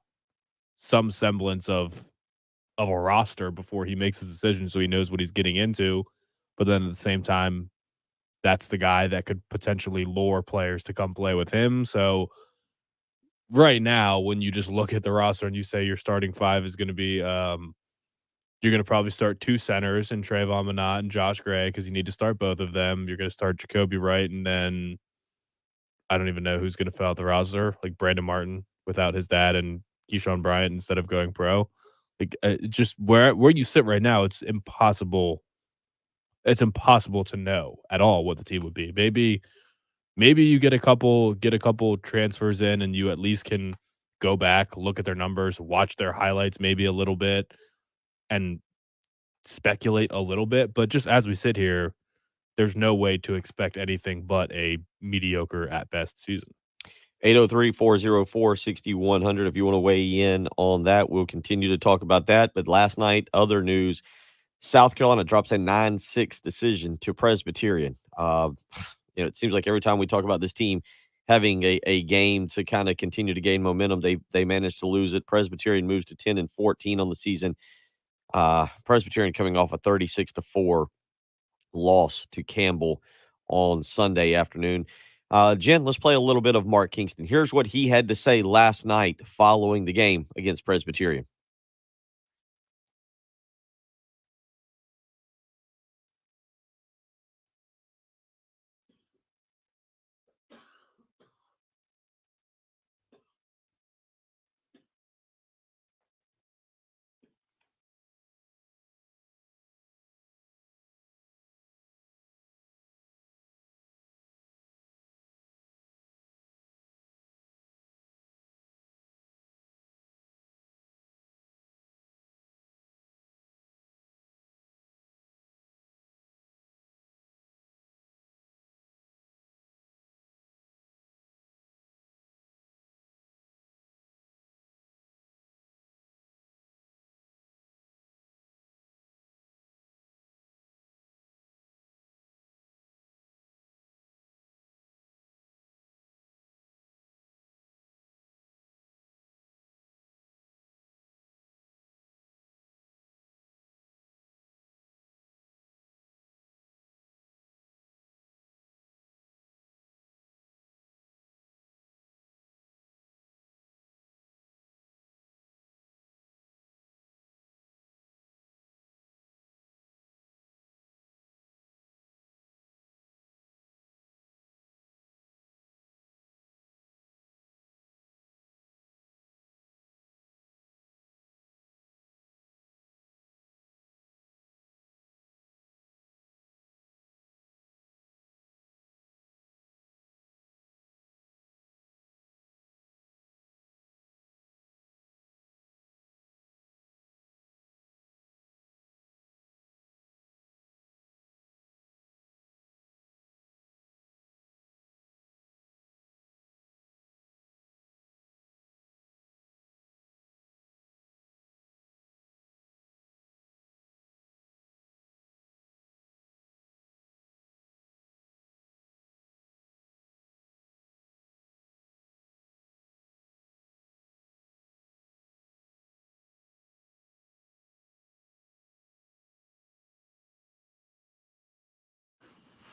some semblance of a roster before he makes his decision, so he knows what he's getting into. But then at the same time, that's the guy that could potentially lure players to come play with him. So right now, when you just look at the roster and you say your starting five is going to be, you're going to probably start two centers in Trayvon Minott and Josh Gray, because you need to start both of them. You're going to start Jacoby Wright, and then I don't even know who's going to fill out the roster, like Brandon Martin without his dad and Keyshawn Bryant instead of going pro. Like, just where you sit right now, it's impossible. It's impossible to know at all what the team would be. Maybe you get a couple transfers in, and you at least can go back, look at their numbers, watch their highlights maybe a little bit, and speculate a little bit. But just as we sit here, there's no way to expect anything but a mediocre at best season. 803-404-6100. If you want to weigh in on that, we'll continue to talk about that. But last night, other news, South Carolina drops a 9-6 decision to Presbyterian. It seems like every time we talk about this team having a game to kind of continue to gain momentum, they manage to lose it. Presbyterian moves to 10-14 on the season. Presbyterian coming off a 36-4 loss to Campbell on Sunday afternoon. Jen, let's play a little bit of Mark Kingston. Here's what he had to say last night following the game against Presbyterian.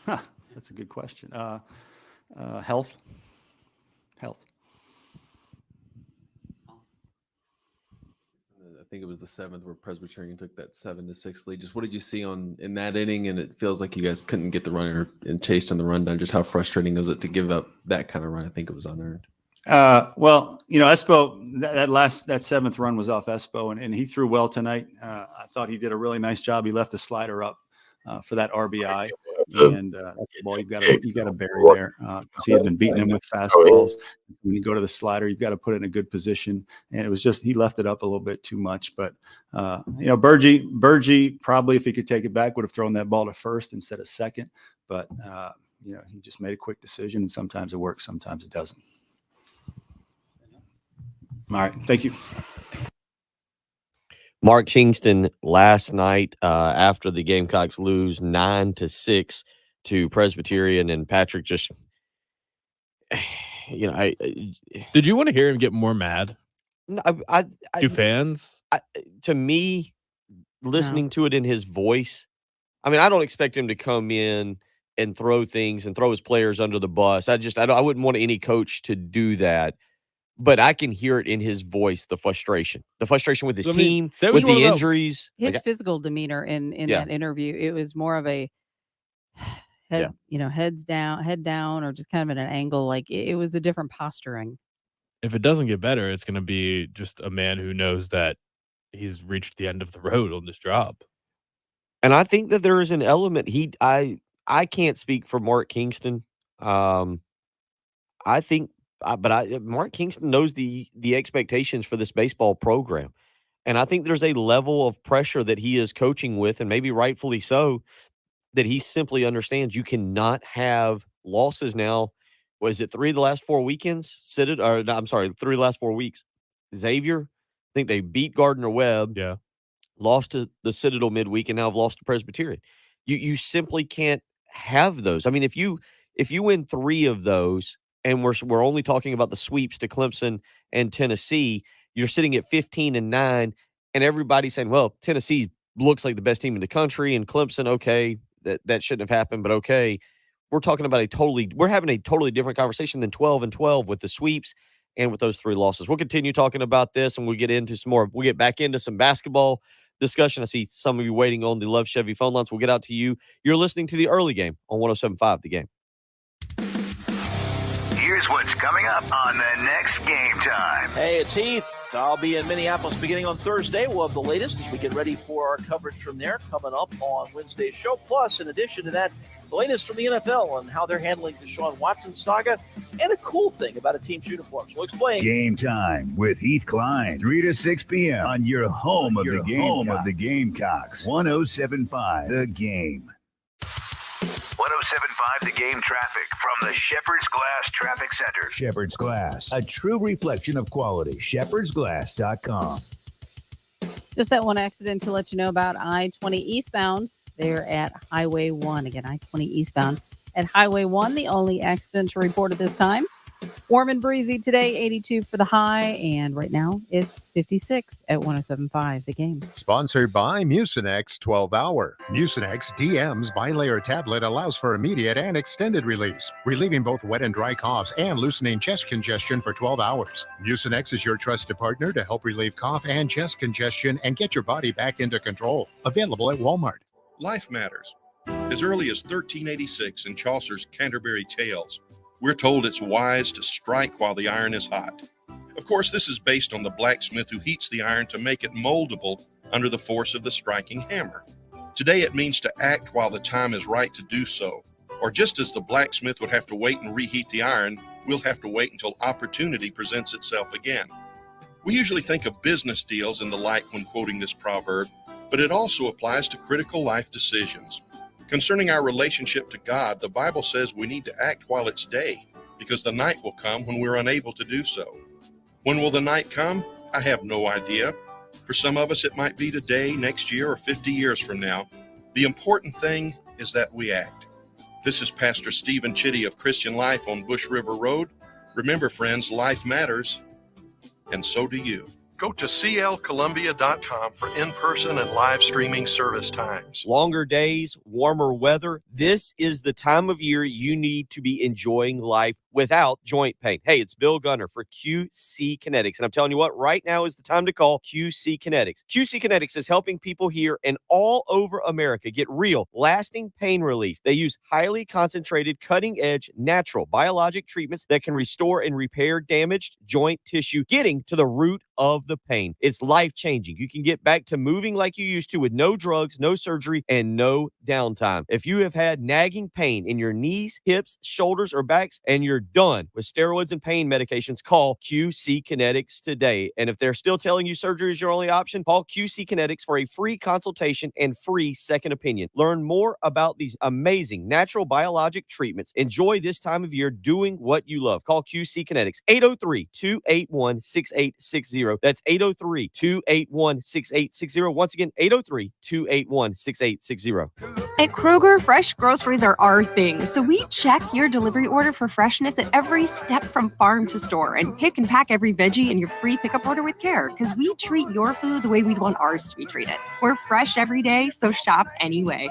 That's a good question. Health. I think it was the 7th where Presbyterian took that 7-6 lead. Just what did you see in that inning? And it feels like you guys couldn't get the runner and chased on the rundown. Just how frustrating was it to give up that kind of run? I think it was unearned. Well, Espo, that 7th run was off Espo, and he threw well tonight. I thought he did a really nice job. He left the slider up for that RBI, and that ball you got to bury there because he had been beating him with fastballs. When you go to the slider, you've got to put it in a good position, and it was just he left it up a little bit too much. But Burgee probably, if he could take it back, would have thrown that ball to first instead of second. But he just made a quick decision, and sometimes it works, sometimes it doesn't. All right. Thank you. Mark Kingston last night after the Gamecocks lose 9-6 to Presbyterian, and Patrick just, did you want to hear him get more mad? To fans? To me, listening to it in his voice, I mean, I don't expect him to come in and throw things and throw his players under the bus. I wouldn't want any coach to do that. But I can hear it in his voice, the frustration with his team, with the injuries. His physical demeanor in that interview, it was more of a head down, or just kind of at an angle. Like it was a different posturing. If it doesn't get better, it's going to be just a man who knows that he's reached the end of the road on this job. And I think that there is an element. I can't speak for Mark Kingston. I think. But Mark Kingston knows the expectations for this baseball program. And I think there's a level of pressure that he is coaching with, and maybe rightfully so, that he simply understands you cannot have losses now. Was it 3 of the last 4 weekends? 3 of the last 4 weeks. Xavier, I think they beat Gardner-Webb. Yeah. Lost to the Citadel midweek, and now have lost to Presbyterian. You simply can't have those. I mean, if you win 3 of those, and we're only talking about the sweeps to Clemson and Tennessee, you're sitting at 15-9, and everybody's saying, well, Tennessee looks like the best team in the country, and Clemson, okay, that shouldn't have happened, but okay. We're talking about we're having a totally different conversation than 12-12 with the sweeps and with those 3 losses. We'll continue talking about this, and we'll get into some more. We'll get back into some basketball discussion. I see some of you waiting on the Love Chevy phone lines. We'll get out to you. You're listening to the early game on 107.5 The Game. Here's what's coming up on the next Game Time. Hey, it's Heath. I'll be in Minneapolis beginning on Thursday. We'll have the latest as we get ready for our coverage from there coming up on Wednesday's show. Plus, in addition to that, the latest from the NFL and how they're handling Deshaun Watson saga, and a cool thing about a team's uniforms. We'll explain. Game Time with Heath Klein, 3 to 6 p.m. on your home of the Gamecocks. 107.5 The Game. 107.5 The Game traffic from the Shepherd's Glass Traffic Center. Shepherd's Glass, a true reflection of quality. shepherdsglass.com. Just that one accident to let you know about I-20 eastbound. They're at Highway 1. Again, I-20 eastbound at Highway 1. The only accident to report at this time. Warm and breezy today, 82 for the high. And right now, it's 56 at 107.5 The Game. Sponsored by Mucinex 12-Hour. Mucinex DM's bilayer tablet allows for immediate and extended release, relieving both wet and dry coughs and loosening chest congestion for 12 hours. Mucinex is your trusted partner to help relieve cough and chest congestion and get your body back into control. Available at Walmart. Life matters. As early as 1386 in Chaucer's Canterbury Tales, we're told it's wise to strike while the iron is hot. Of course, this is based on the blacksmith who heats the iron to make it moldable under the force of the striking hammer. Today, it means to act while the time is right to do so. Or just as the blacksmith would have to wait and reheat the iron, we'll have to wait until opportunity presents itself again. We usually think of business deals and the like when quoting this proverb, but it also applies to critical life decisions. Concerning our relationship to God, the Bible says we need to act while it's day, because the night will come when we're unable to do so. When will the night come? I have no idea. For some of us, it might be today, next year, or 50 years from now. The important thing is that we act. This is Pastor Stephen Chitty of Christian Life on Bush River Road. Remember, friends, life matters, and so do you. Go to clcolumbia.com for in-person and live streaming service times. Longer days, warmer weather. This is the time of year you need to be enjoying life without joint pain. Hey, it's Bill Gunner for QC Kinetics. And I'm telling you what, right now is the time to call QC Kinetics. QC Kinetics is helping people here and all over America get real, lasting pain relief. They use highly concentrated, cutting-edge, natural biologic treatments that can restore and repair damaged joint tissue, getting to the root of the pain. It's life-changing. You can get back to moving like you used to with no drugs, no surgery, and no downtime. If you have had nagging pain in your knees, hips, shoulders, or backs, and you're done with steroids and pain medications, call QC Kinetics today. And if they're still telling you surgery is your only option, call QC Kinetics for a free consultation and free second opinion. Learn more about these amazing natural biologic treatments. Enjoy this time of year doing what you love. Call QC Kinetics, 803-281-6860. That's 803-281-6860. Once again, 803-281-6860. At Kroger, fresh groceries are our thing, so we check your delivery order for freshness at every step from farm to store and pick and pack every veggie in your free pickup order with care, because we treat your food the way we'd want ours to be treated. We're fresh every day, so shop anyway.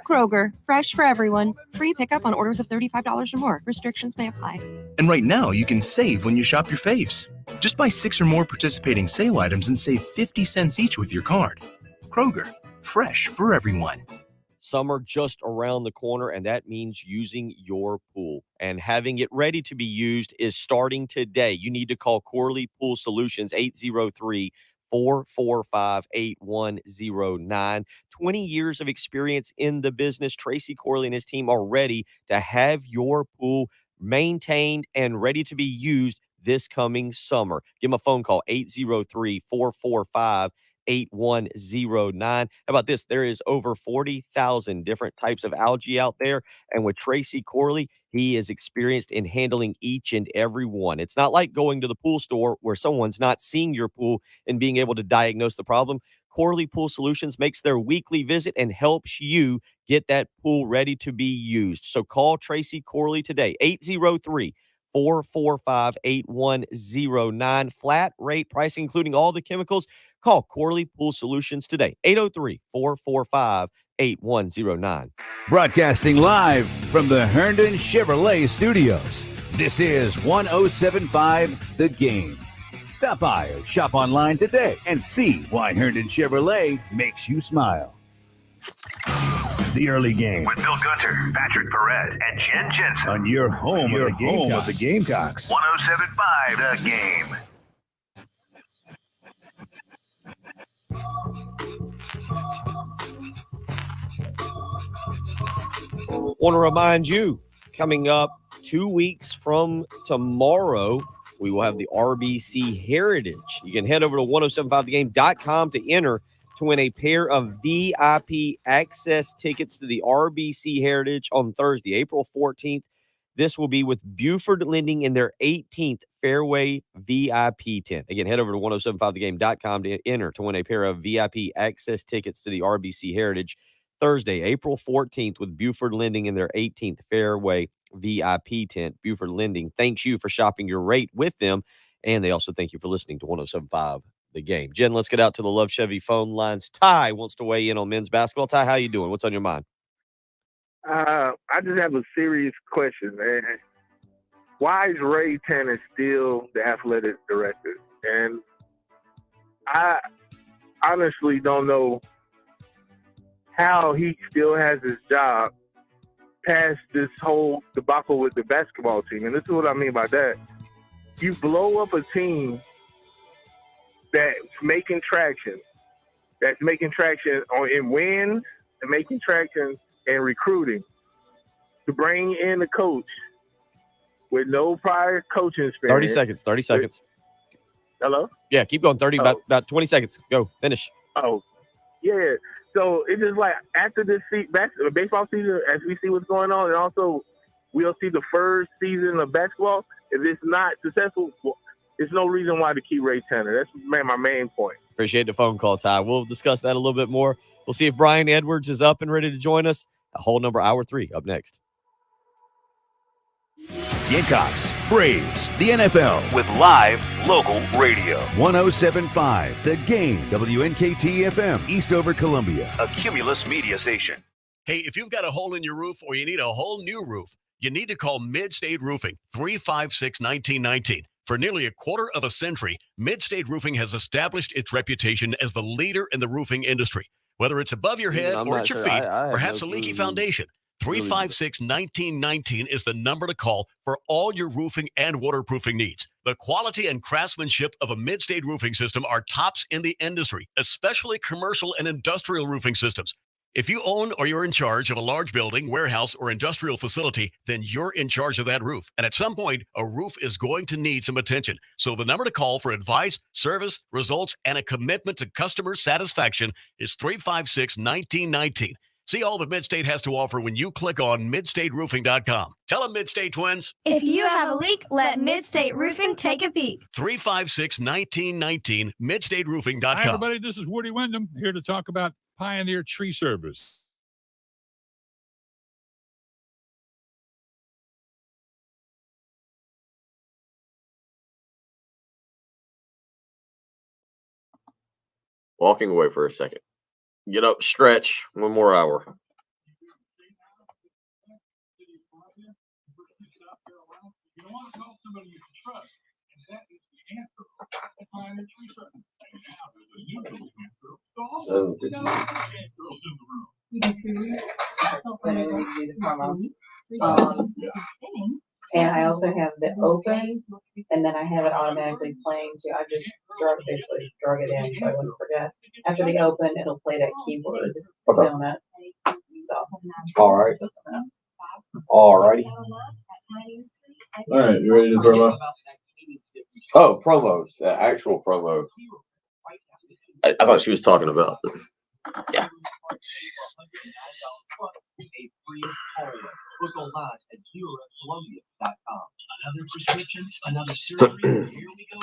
Kroger, fresh for everyone. Free pickup on orders of $35 or more. Restrictions may apply. And right now, you can save when you shop your faves. Just buy 6 or more participating sale items and save 50 cents each with your card. Kroger, fresh for everyone. Summer just around the corner, and that means using your pool. And having it ready to be used is starting today. You need to call Corley Pool Solutions, 803-445-8109. 20 years of experience in the business. Tracy Corley and his team are ready to have your pool maintained and ready to be used this coming summer. Give them a phone call, 803-445-8109. 8109. How about this? There is over 40,000 different types of algae out there. And with Tracy Corley, he is experienced in handling each and every one. It's not like going to the pool store where someone's not seeing your pool and being able to diagnose the problem. Corley Pool Solutions makes their weekly visit and helps you get that pool ready to be used. So call Tracy Corley today, 803-445-8109. Flat rate pricing, including all the chemicals. Call Corley Pool Solutions today, 803-445-8109. Broadcasting live from the Herndon Chevrolet Studios. This is 107.5 The Game. Stop by or shop online today and see why Herndon Chevrolet makes you smile. The early game with Bill Gunter, Patrick Perret, and Jen Jensen on your home of the Gamecocks. 107.5 The Game. Want to remind you, coming up 2 weeks from tomorrow, we will have the RBC Heritage. You can head over to 1075thegame.com to enter to win a pair of VIP access tickets to the RBC Heritage on Thursday, April 14th. This will be with Buford Lending in their 18th Fairway VIP tent. Again, head over to 1075thegame.com to enter to win a pair of VIP access tickets to the RBC Heritage Thursday, April 14th, with Buford Lending in their 18th Fairway VIP tent. Buford Lending thanks you for shopping your rate with them, and they also thank you for listening to 107.5 The Game. Jen, let's get out to the Love Chevy phone lines. Ty wants to weigh in on men's basketball. Ty, how you doing? What's on your mind? I just have a serious question, man. Why is Ray Tanner still the athletic director? And I honestly don't know how he still has his job past this whole debacle with the basketball team. And this is what I mean by that. You blow up a team that's making traction in wins and making traction in recruiting, to bring in a coach with no prior coaching experience. 30 seconds. Hello? Yeah, keep going. About 20 seconds. Go, finish. Oh, yeah. So it's just like after this baseball season, as we see what's going on, and also we'll see the first season of basketball. If it's not successful, there's no reason why to keep Ray Tanner. That's my main point. Appreciate the phone call, Ty. We'll discuss that a little bit more. We'll see if Brian Edwards is up and ready to join us. A whole number, hour 3, up next. Gamecocks, Braves, the NFL with live local radio. 107.5 The Game, WNKT FM, Eastover, Columbia, a Cumulus media station. Hey, if you've got a hole in your roof or you need a whole new roof, you need to call Mid-State Roofing, 356-1919. For nearly a quarter of a century, Mid-State Roofing has established its reputation as the leader in the roofing industry. Whether it's above your head or at your feet, perhaps a leaky foundation, 356-1919 is the number to call for all your roofing and waterproofing needs. The quality and craftsmanship of a Mid-State roofing system are tops in the industry, especially commercial and industrial roofing systems. If you own or you're in charge of a large building, warehouse, or industrial facility, then you're in charge of that roof. And at some point, a roof is going to need some attention. So the number to call for advice, service, results, and a commitment to customer satisfaction is 356-1919. See all that Mid-State has to offer when you click on midstateroofing.com. Tell them, Mid-State twins. If you have a leak, let Mid-State Roofing take a peek. 356-1919, midstateroofing.com. Hi, everybody. This is Woody Wyndham here to talk about Pioneer Tree Service. Walking away for a second. Get up, stretch. One more hour. You want to call somebody you can trust, and that is the answer to Pioneer Tree Service. And now there's a new answer. Also, girls in the room. And I also have the open, and then I have it automatically playing too. I just basically drug it in so I wouldn't forget. After the open, it'll play that keyboard donut. So. All right. All righty. All right, you ready to promo? Oh, promos. The actual promo. I thought she was talking about. Yeah. Book online at ZeroColumbia.com. Another prescription, another surgery. Here we go.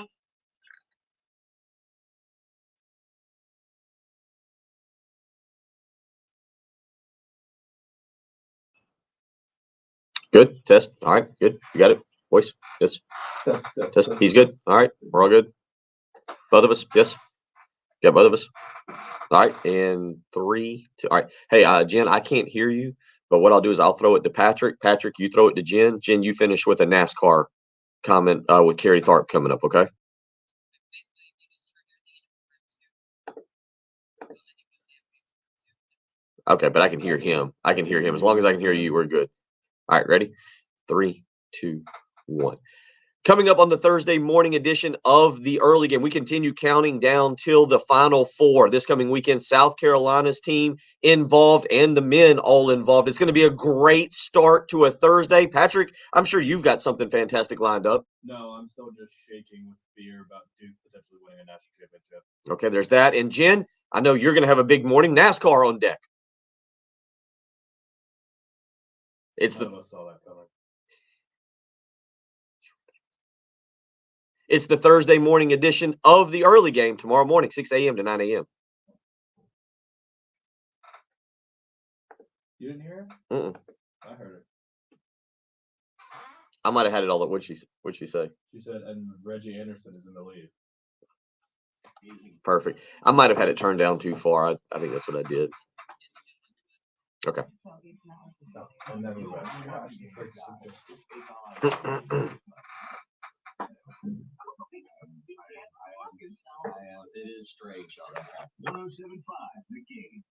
Good. Test. All right. Good. You got it. Voice. Yes. Test. He's good. All right. We're all good. Both of us. Yes. Got both of us. All right. And 3, 2. All right. Hey, Jen, I can't hear you. But what I'll do is I'll throw it to Patrick. Patrick, you throw it to Jen. Jen, you finish with a NASCAR comment with Kerry Tharp coming up, okay? Okay, but I can hear him. I can hear him. As long as I can hear you, we're good. All right, ready? 3, 2, 1. Coming up on the Thursday morning edition of the early game, we continue counting down till the Final Four. This coming weekend, South Carolina's team involved and the men all involved. It's going to be a great start to a Thursday. Patrick, I'm sure you've got something fantastic lined up. No, I'm still just shaking with fear about Duke potentially winning a national championship. Okay, there's that. And Jen, I know you're going to have a big morning. NASCAR on deck. It's the Thursday morning edition of the early game tomorrow morning, 6 a.m. to 9 a.m. You didn't hear it? Mm-mm. I heard it. I might have had it all up. What'd she say? She said, and Reggie Anderson is in the lead. Perfect. I might have had it turned down too far. I think that's what I did. Okay. And then we went. It is strange. 107.5 The Game.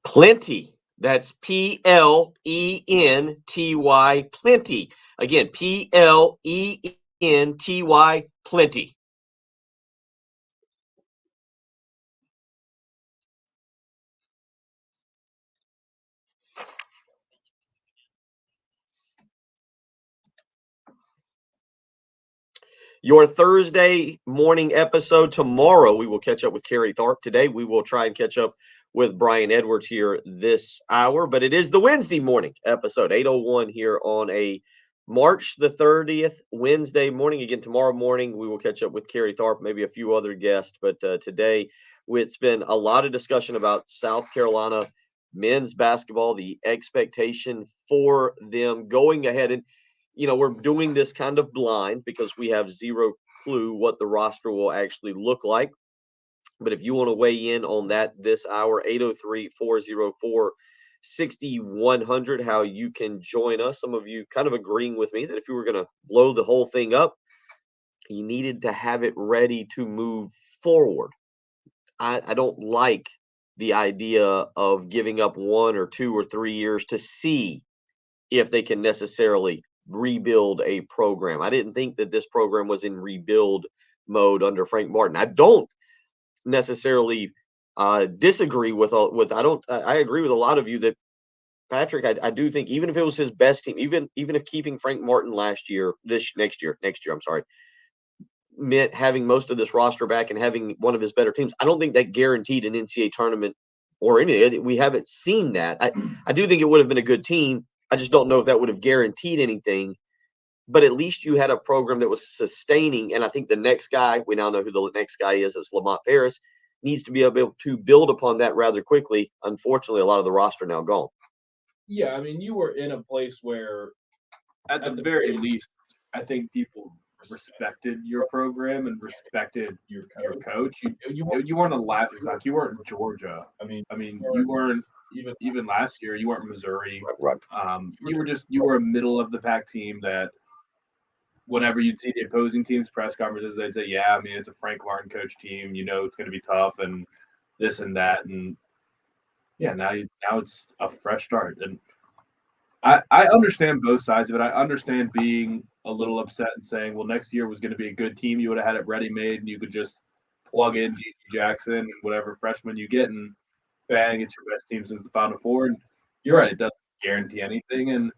Plenty. That's Plenty. Plenty. Again, Plenty. Plenty. Your Thursday morning episode tomorrow, we will catch up with Kerry Tharp. Today, we will try and catch up with Brian Edwards here this hour, but it is the Wednesday morning episode, 8:01 here on a March the 30th, Wednesday morning. Again, tomorrow morning, we will catch up with Kerry Tharp, maybe a few other guests. But today, it's been a lot of discussion about South Carolina men's basketball, the expectation for them going ahead. And, we're doing this kind of blind because we have zero clue what the roster will actually look like. But if you want to weigh in on that this hour, 803-404-6100, how you can join us. Some of you kind of agreeing with me that if you were going to blow the whole thing up, you needed to have it ready to move forward. I don't like the idea of giving up 1 or 2 or 3 years to see if they can necessarily rebuild a program. I didn't think that this program was in rebuild mode under Frank Martin. I don't necessarily disagree with I agree with a lot of you that Patrick, I do think even if it was his best team, even if keeping Frank Martin next year, I'm sorry, meant having most of this roster back and having one of his better teams, I don't think that guaranteed an NCAA tournament or any. We haven't seen that. I do think it would have been a good team. I just don't know if that would have guaranteed anything. But at least you had a program that was sustaining. And I think the next guy, we now know who the next guy is, Lamont Paris, needs to be able to build upon that rather quickly. Unfortunately, a lot of the roster now gone. Yeah, I mean, you were in a place where, at the very least, I think people respected your program and respected your coach. You weren't a laughingstock. You weren't Georgia. I mean, you weren't even last year. You weren't Missouri. Right. You were a middle of the pack team that, whenever you'd see the opposing team's press conferences, they'd say, "Yeah, I mean, it's a Frank Martin coach team. It's going to be tough and this and that." And yeah, now it's a fresh start. And I understand both sides of it. I understand being a little upset and saying, well, next year was going to be a good team. You would have had it ready made and you could just plug in G.G. Jackson and whatever freshman you get and bang, it's your best team since the Final Four. And you're right, it doesn't guarantee anything. And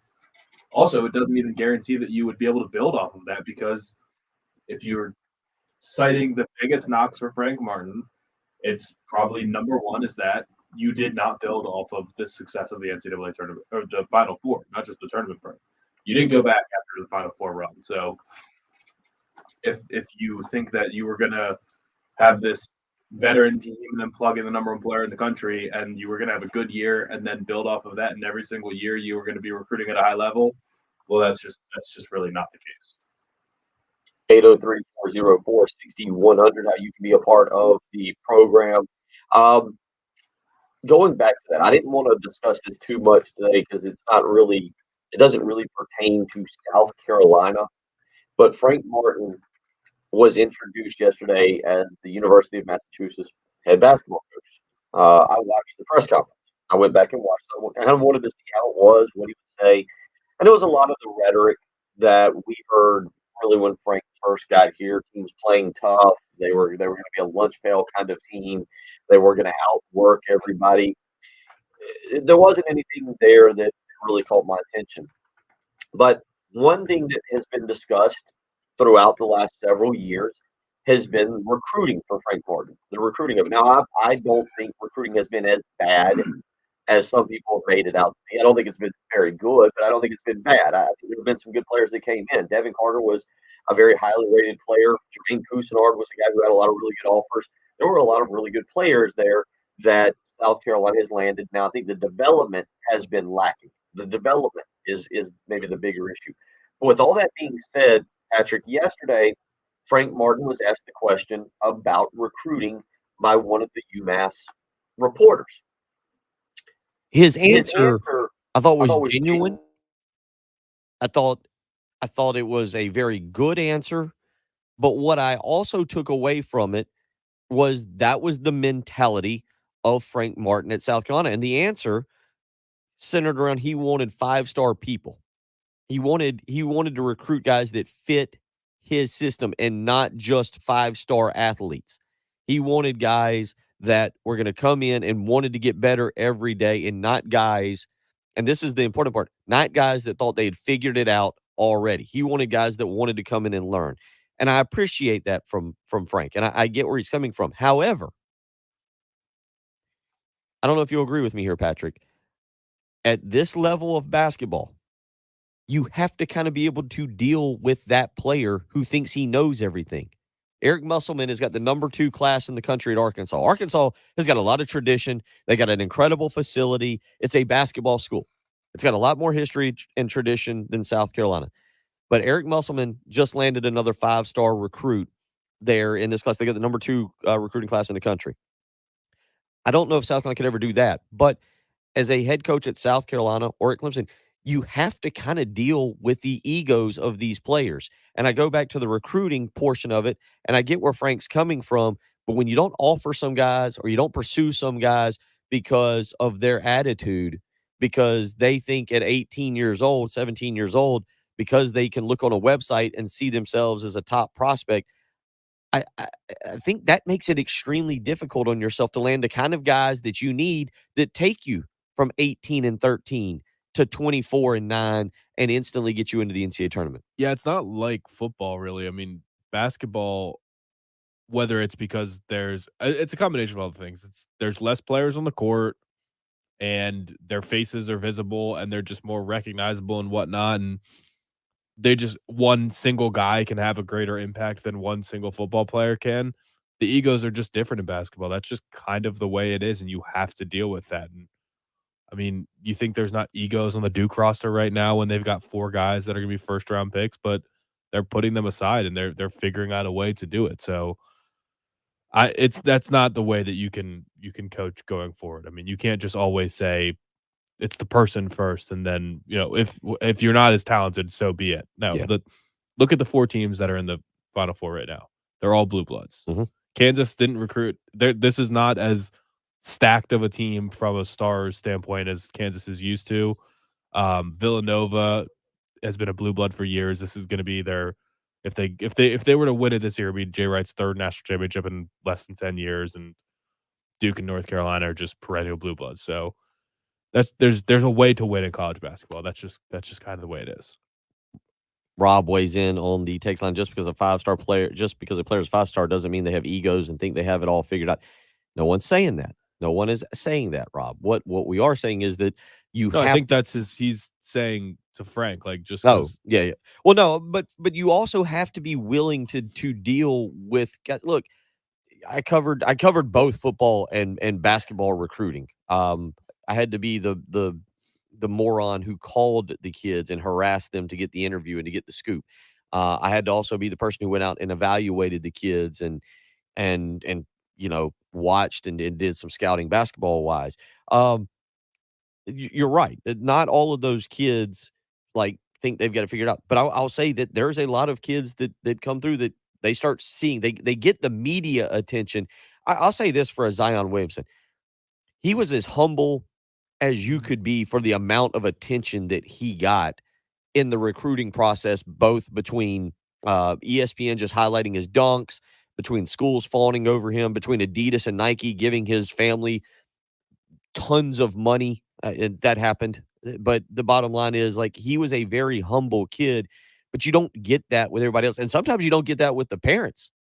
also, it doesn't even guarantee that you would be able to build off of that, because if you're citing the biggest knocks for Frank Martin, it's probably number one is that you did not build off of the success of the NCAA tournament or the Final Four, not just the tournament run. You didn't go back after the Final Four run. So if you think that you were going to have this veteran team and then plug in the number one player in the country and you were going to have a good year and then build off of that, and every single year you were going to be recruiting at a high level, well, that's just really not the case. 803-404-6100, how you can be a part of the program. Going back to that, I didn't want to discuss this too much today because it doesn't really pertain to South Carolina. But Frank Martin was introduced yesterday as the University of Massachusetts head basketball coach. I watched the press conference. I went back and watched it. I kind of wanted to see how it was, what he would say. And there was a lot of the rhetoric that we heard really when Frank first got here. Teams playing tough. They were going to be a lunch pail kind of team. They were going to outwork everybody. There wasn't anything there that really caught my attention. But one thing that has been discussed throughout the last several years has been recruiting for Frank Martin. The recruiting of it. Now, I don't think recruiting has been as bad as some people have made it out to be. I don't think it's been very good, but I don't think it's been bad. I think there have been some good players that came in. Devin Carter was a very highly rated player. Jermaine Cousinard was a guy who had a lot of really good offers. There were a lot of really good players there that South Carolina has landed. Now, I think the development has been lacking. The development is maybe the bigger issue. But with all that being said, Patrick, yesterday, Frank Martin was asked the question about recruiting by one of the UMass reporters. His answer I thought was genuine. I thought it was a very good answer. But what I also took away from it was that was the mentality of Frank Martin at South Carolina. And the answer centered around he wanted 5-star people. He wanted to recruit guys that fit his system and not just 5-star athletes. He wanted guys that were going to come in and wanted to get better every day, and not guys, and this is the important part, not guys that thought they had figured it out already. He wanted guys that wanted to come in and learn. And I appreciate that from Frank, and I get where he's coming from. However, I don't know if you'll agree with me here, Patrick. At this level of basketball, you have to kind of be able to deal with that player who thinks he knows everything. Eric Musselman has got the number 2 class in the country at Arkansas. Arkansas has got a lot of tradition. They got an incredible facility. It's a basketball school. It's got a lot more history and tradition than South Carolina. But Eric Musselman just landed another 5-star recruit there in this class. They got the number 2 recruiting class in the country. I don't know if South Carolina could ever do that, but as a head coach at South Carolina or at Clemson, you have to kind of deal with the egos of these players. And I go back to the recruiting portion of it, and I get where Frank's coming from. But when you don't offer some guys or you don't pursue some guys because of their attitude, because they think at 18 years old, 17 years old, because they can look on a website and see themselves as a top prospect, I think that makes it extremely difficult on yourself to land the kind of guys that you need that take you from 18-13 to 24-9 and instantly get you into the NCAA tournament. Yeah, it's not like football, really. I mean, basketball, whether it's because it's a combination of all the things. There's less players on the court, and their faces are visible, and they're just more recognizable and whatnot. And one single guy can have a greater impact than one single football player can. The egos are just different in basketball. That's just kind of the way it is, and you have to deal with that. And I mean, you think there's not egos on the Duke roster right now when they've got 4 guys that are going to be first-round picks, but they're putting them aside, and they're figuring out a way to do it. So that's not the way that you can coach going forward. I mean, you can't just always say it's the person first, and then, if you're not as talented, so be it. No, look at the 4 teams that are in the Final Four right now. They're all blue bloods. Mm-hmm. Kansas didn't recruit. This is not as stacked of a team from a star standpoint as Kansas is used to. Villanova has been a blue blood for years. This is going to be their if they were to win it this year, it'd be Jay Wright's 3rd national championship in less than 10 years, and Duke and North Carolina are just perennial blue bloods. So there's a way to win in college basketball. That's just kind of the way it is. Rob weighs in on the text line. Just because a player's 5-star doesn't mean they have egos and think they have it all figured out. No one's saying that. No one is saying that, Rob. What we are saying is that I think that's he's saying to Frank, like, just yeah. Well, no, but you also have to be willing to deal with. Look, I covered both football and basketball recruiting. I had to be the moron who called the kids and harassed them to get the interview and to get the scoop. I had to also be the person who went out and evaluated the kids and watched and did some scouting basketball wise. You're right. Not all of those kids think they've got it figured out. But I'll say that there's a lot of kids that come through that they start seeing. They get the media attention. I'll say this for a Zion Williamson. He was as humble as you could be for the amount of attention that he got in the recruiting process, both between ESPN just highlighting his dunks, between schools fawning over him, between Adidas and Nike giving his family tons of money. And that happened. But the bottom line is, he was a very humble kid, but you don't get that with everybody else. And sometimes you don't get that with the parents.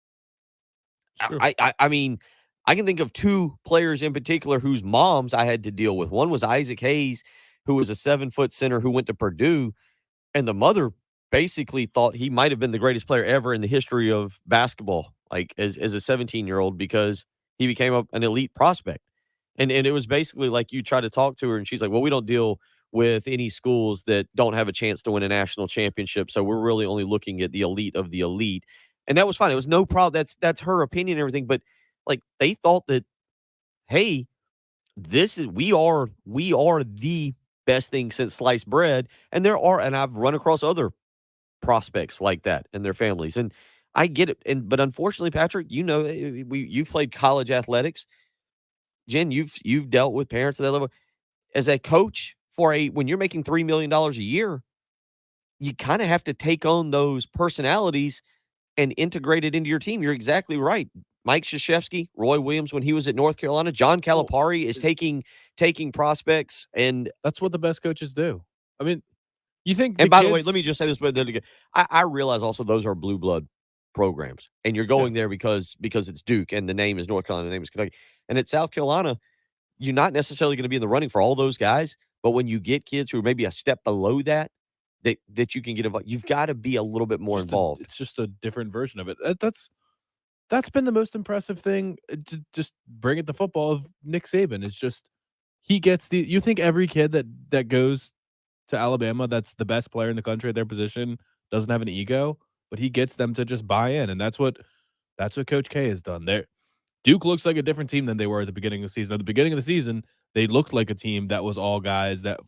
Sure. I mean, I can think of 2 players in particular whose moms I had to deal with. One was Isaac Hayes, who was a 7-foot center who went to Purdue, and the mother basically thought he might have been the greatest player ever in the history of basketball, as a 17-year-old, because he became an elite prospect. And it was basically like you try to talk to her, and she's like, well, we don't deal with any schools that don't have a chance to win a national championship, so we're really only looking at the elite of the elite. And that was fine. It was no problem. That's her opinion and everything, but they thought that, hey, we are the best thing since sliced bread. And I've run across other prospects like that and their families. And I get it. But unfortunately, Patrick, you've played college athletics. Jen, you've dealt with parents at that level. As a coach when you're making $3 million a year, you kind of have to take on those personalities and integrate it into your team. You're exactly right. Mike Krzyzewski, Roy Williams when he was at North Carolina, John Calipari is taking prospects, and that's what the best coaches do. I mean, you think? And by the way, let me just say this, but then again, I realize also those are blue blood programs, and you're going there because it's Duke and the name is North Carolina, the name is Kentucky, and at South Carolina, you're not necessarily going to be in the running for all those guys. But when you get kids who are maybe a step below that that you can get involved. You've got to be a little bit more involved. It's just a different version of it. That's been the most impressive thing. Just bring it to football of Nick Saban. It's just he gets the. You think every kid that goes to Alabama that's the best player in the country at their position doesn't have an ego, but he gets them to just buy in, and that's what Coach K has done. Duke looks like a different team than they were at the beginning of the season. At the beginning of the season, they looked like a team that was all guys that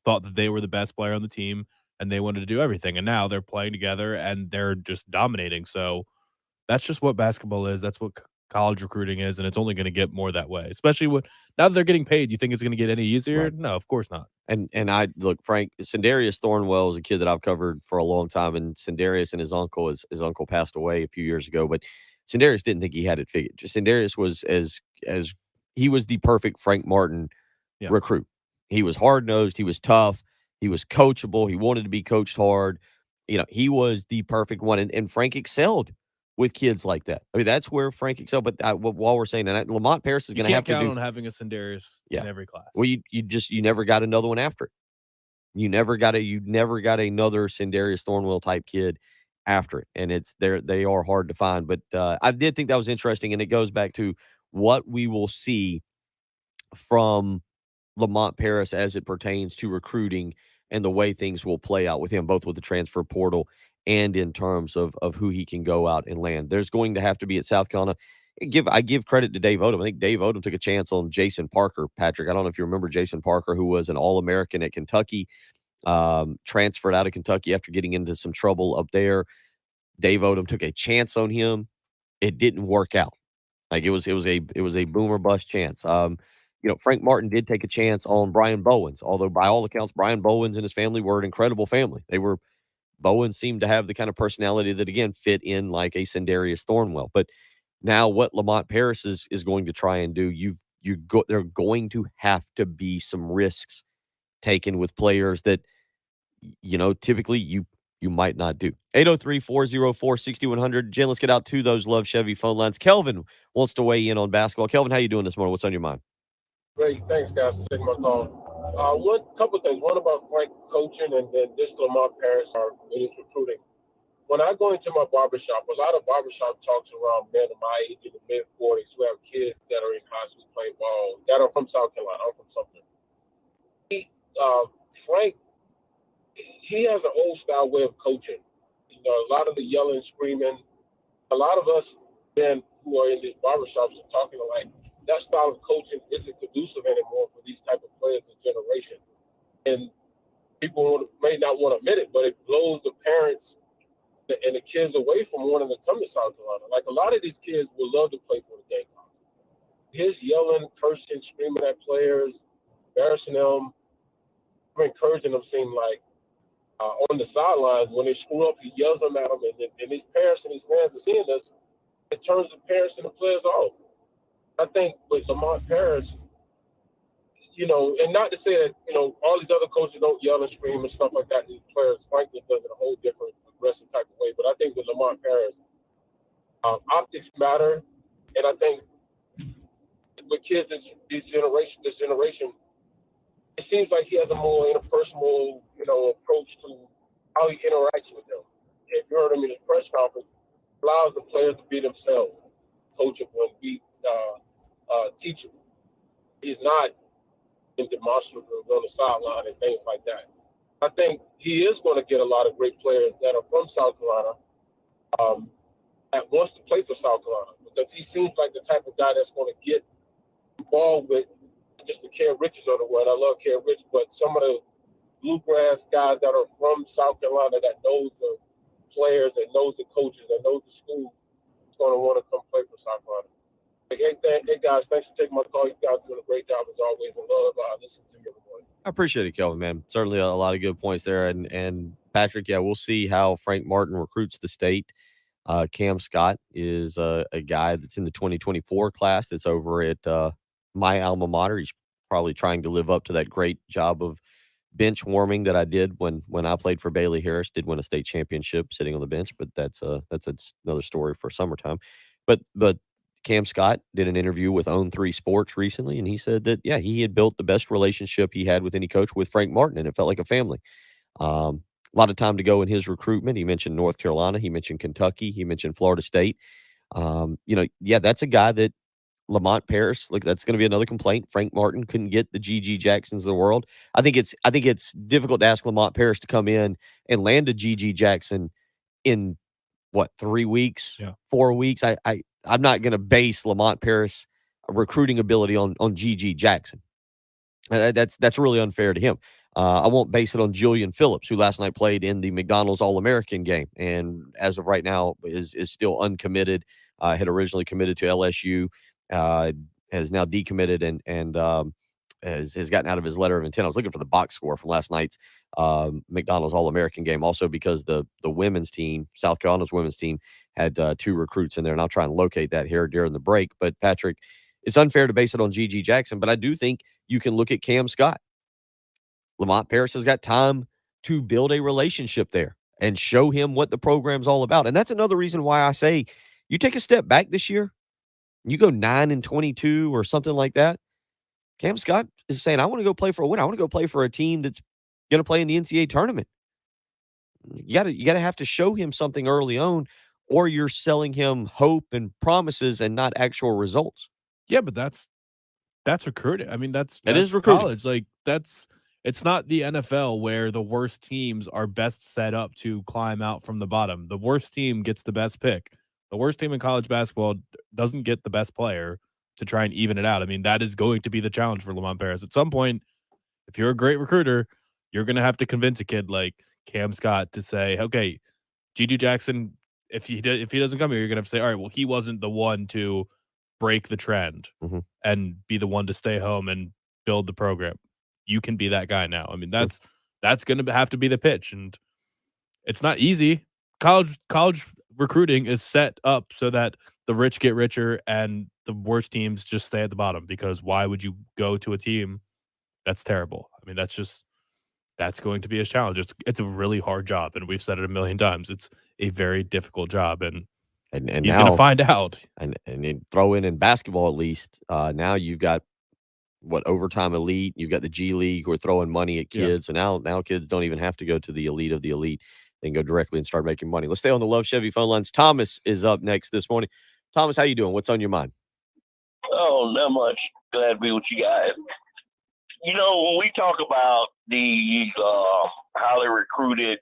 thought that they were the best player on the team and they wanted to do everything. And now they're playing together and they're just dominating. So that's just what basketball is. That's what college recruiting is, and it's only going to get more that way. Especially now that they're getting paid. You think it's going to get any easier? Right. No, of course not. And I look, Frank, Sindarius Thornwell is a kid that I've covered for a long time, and Sindarius and his uncle passed away a few years ago, but Sindarius didn't think he had it figured. Sindarius was as he was the perfect Frank Martin recruit. He was hard nosed, he was tough, he was coachable, he wanted to be coached hard. He was the perfect one, and Frank excelled with kids like that. I mean, that's where Frank excelled. But while we're saying that, Lamont Paris is going to have to count on having a Sindarius in every class. Well, you never got another one after it. You never got another Sindarius Thornwell type kid after it, and they are hard to find. But I did think that was interesting, and it goes back to what we will see from Lamont Paris as it pertains to recruiting and the way things will play out with him, both with the transfer portal and in terms of who he can go out and land. There's going to have to be at South Carolina. I give credit to Dave Odom. I think Dave Odom took a chance on Jason Parker, Patrick. I don't know if you remember Jason Parker, who was an All-American at Kentucky, transferred out of Kentucky after getting into some trouble up there. Dave Odom took a chance on him. It didn't work out. Like it was a boom or bust chance. Frank Martin did take a chance on Brian Bowens, although by all accounts, Brian Bowens and his family were an incredible family. Bowens seemed to have the kind of personality that, again, fit in like a Sindarius Thornwell. But now what Lamont Paris is going to try and do, there are going to have to be some risks taken with players that, typically you might not do. 803-404-6100. Jen, let's get out to those Love Chevy phone lines. Kelvin wants to weigh in on basketball. Kelvin, how you doing this morning? What's on your mind? Great. Thanks, guys, for taking my call. One couple of things. One about Frank coaching and then this Lamont Paris in his recruiting. When I go into my barbershop, a lot of barbershop talks around men of my age in the mid-40s who have kids that are in high school playing ball that are from South Carolina. I'm from Sumter. Frank, he has an old-style way of coaching. A lot of the yelling, screaming. A lot of us men who are in these barbershops are talking like, that style of coaching isn't conducive anymore for these type of players this generation. And people may not want to admit it, but it blows the parents and the kids away from wanting to come to South Carolina. Like a lot of these kids would love to play for the Gamecocks. His yelling, cursing, screaming at players, embarrassing them, encouraging them seem like on the sidelines, when they screw up, he yells them at them. And these parents and these fans are seeing this, it turns the parents and the players off. I think with Lamont Paris, and not to say that, all these other coaches don't yell and scream and stuff like that. These players, frankly, does it a whole different, aggressive type of way. But I think with Lamont Paris, optics matter. And I think with kids this generation, it seems like he has a more interpersonal, approach to how he interacts with them. If you heard him in his press conference, allows the players to be themselves, coachable and be teachable. He's not demonstrative on the sideline and things like that. I think he is going to get a lot of great players that are from South Carolina that wants to play for South Carolina, because he seems like the type of guy that's going to get involved with just the Ken Riches of the world. I love Ken Rich, but some of the bluegrass guys that are from South Carolina that knows the players, that knows the coaches, that knows the school, is going to want to come play for South Carolina. Hey, guys, thanks for taking my call. You guys are doing a great job as always. I love listening to you every morning. I appreciate it, Kelvin, man. Certainly a lot of good points there. And Patrick, we'll see how Frank Martin recruits the state. Cam Scott is a guy that's in the 2024 class that's over at my alma mater. He's probably trying to live up to that great job of bench warming that I did when I played for Bailey Harris. Did win a state championship sitting on the bench, but that's another story for summertime. But Cam Scott did an interview with Own 3 Sports recently, and he said that, he had built the best relationship he had with any coach with Frank Martin, and it felt like a family. a lot of time to go in his recruitment. He mentioned North Carolina. He mentioned Kentucky. He mentioned Florida State. That's a guy that Lamont Paris, look, that's going to be another complaint. Frank Martin couldn't get the G.G. Jacksons of the world. I think it's difficult to ask Lamont Paris to come in and land a G.G. Jackson in 3 weeks, 4 weeks. I'm not going to base Lamont Paris recruiting ability on G.G. Jackson. That's really unfair to him. I won't base it on Julian Phillips, who last night played in the McDonald's All-American game, and as of right now is still uncommitted. Had originally committed to LSU, has now decommitted and has gotten out of his letter of intent. I was looking for the box score from last night's McDonald's All-American game, also because the women's team, South Carolina's women's team, had 2 recruits in there, and I'll try and locate that here during the break. But Patrick, it's unfair to base it on G.G. Jackson, but I do think you can look at Cam Scott. Lamont Paris has got time to build a relationship there and show him what the program's all about. And that's another reason why I say you take a step back this year, you go 9-22 or something like that. Cam Scott is saying, I want to go play for a win. I want to go play for a team that's going to play in the NCAA tournament. You gotta have to show him something early on, or you're selling him hope and promises and not actual results. Yeah, but that's recruiting. I mean, that's it is recruiting. College. Like it's not the NFL where the worst teams are best set up to climb out from the bottom. The worst team gets the best pick. The worst team in college basketball doesn't get the best player to try and even it out. I mean, that is going to be the challenge for Lamont Paris. At some point, if you're a great recruiter, you're going to have to convince a kid like Cam Scott to say, okay, G.G. Jackson, if he doesn't come here, you're going to have to say, all right, well, he wasn't the one to break the trend and be the one to stay home and build the program. You can be that guy now. I mean, that's going to have to be the pitch, and it's not easy. College recruiting is set up so that the rich get richer and the worst teams just stay at the bottom, because why would you go to a team that's terrible? I mean, that's going to be a challenge. It's a really hard job, and we've said it a million times. It's a very difficult job, and he's going to find out. And then throw in basketball at least. Now you've got overtime elite. You've got the G League who are throwing money at kids, and now kids don't even have to go to the elite of the elite. They can go directly and start making money. Let's stay on the Love Chevy phone lines. Thomas is up next this morning. Thomas, how you doing? What's on your mind? Oh, not much. Glad to be with you guys. You know, when we talk about these highly recruited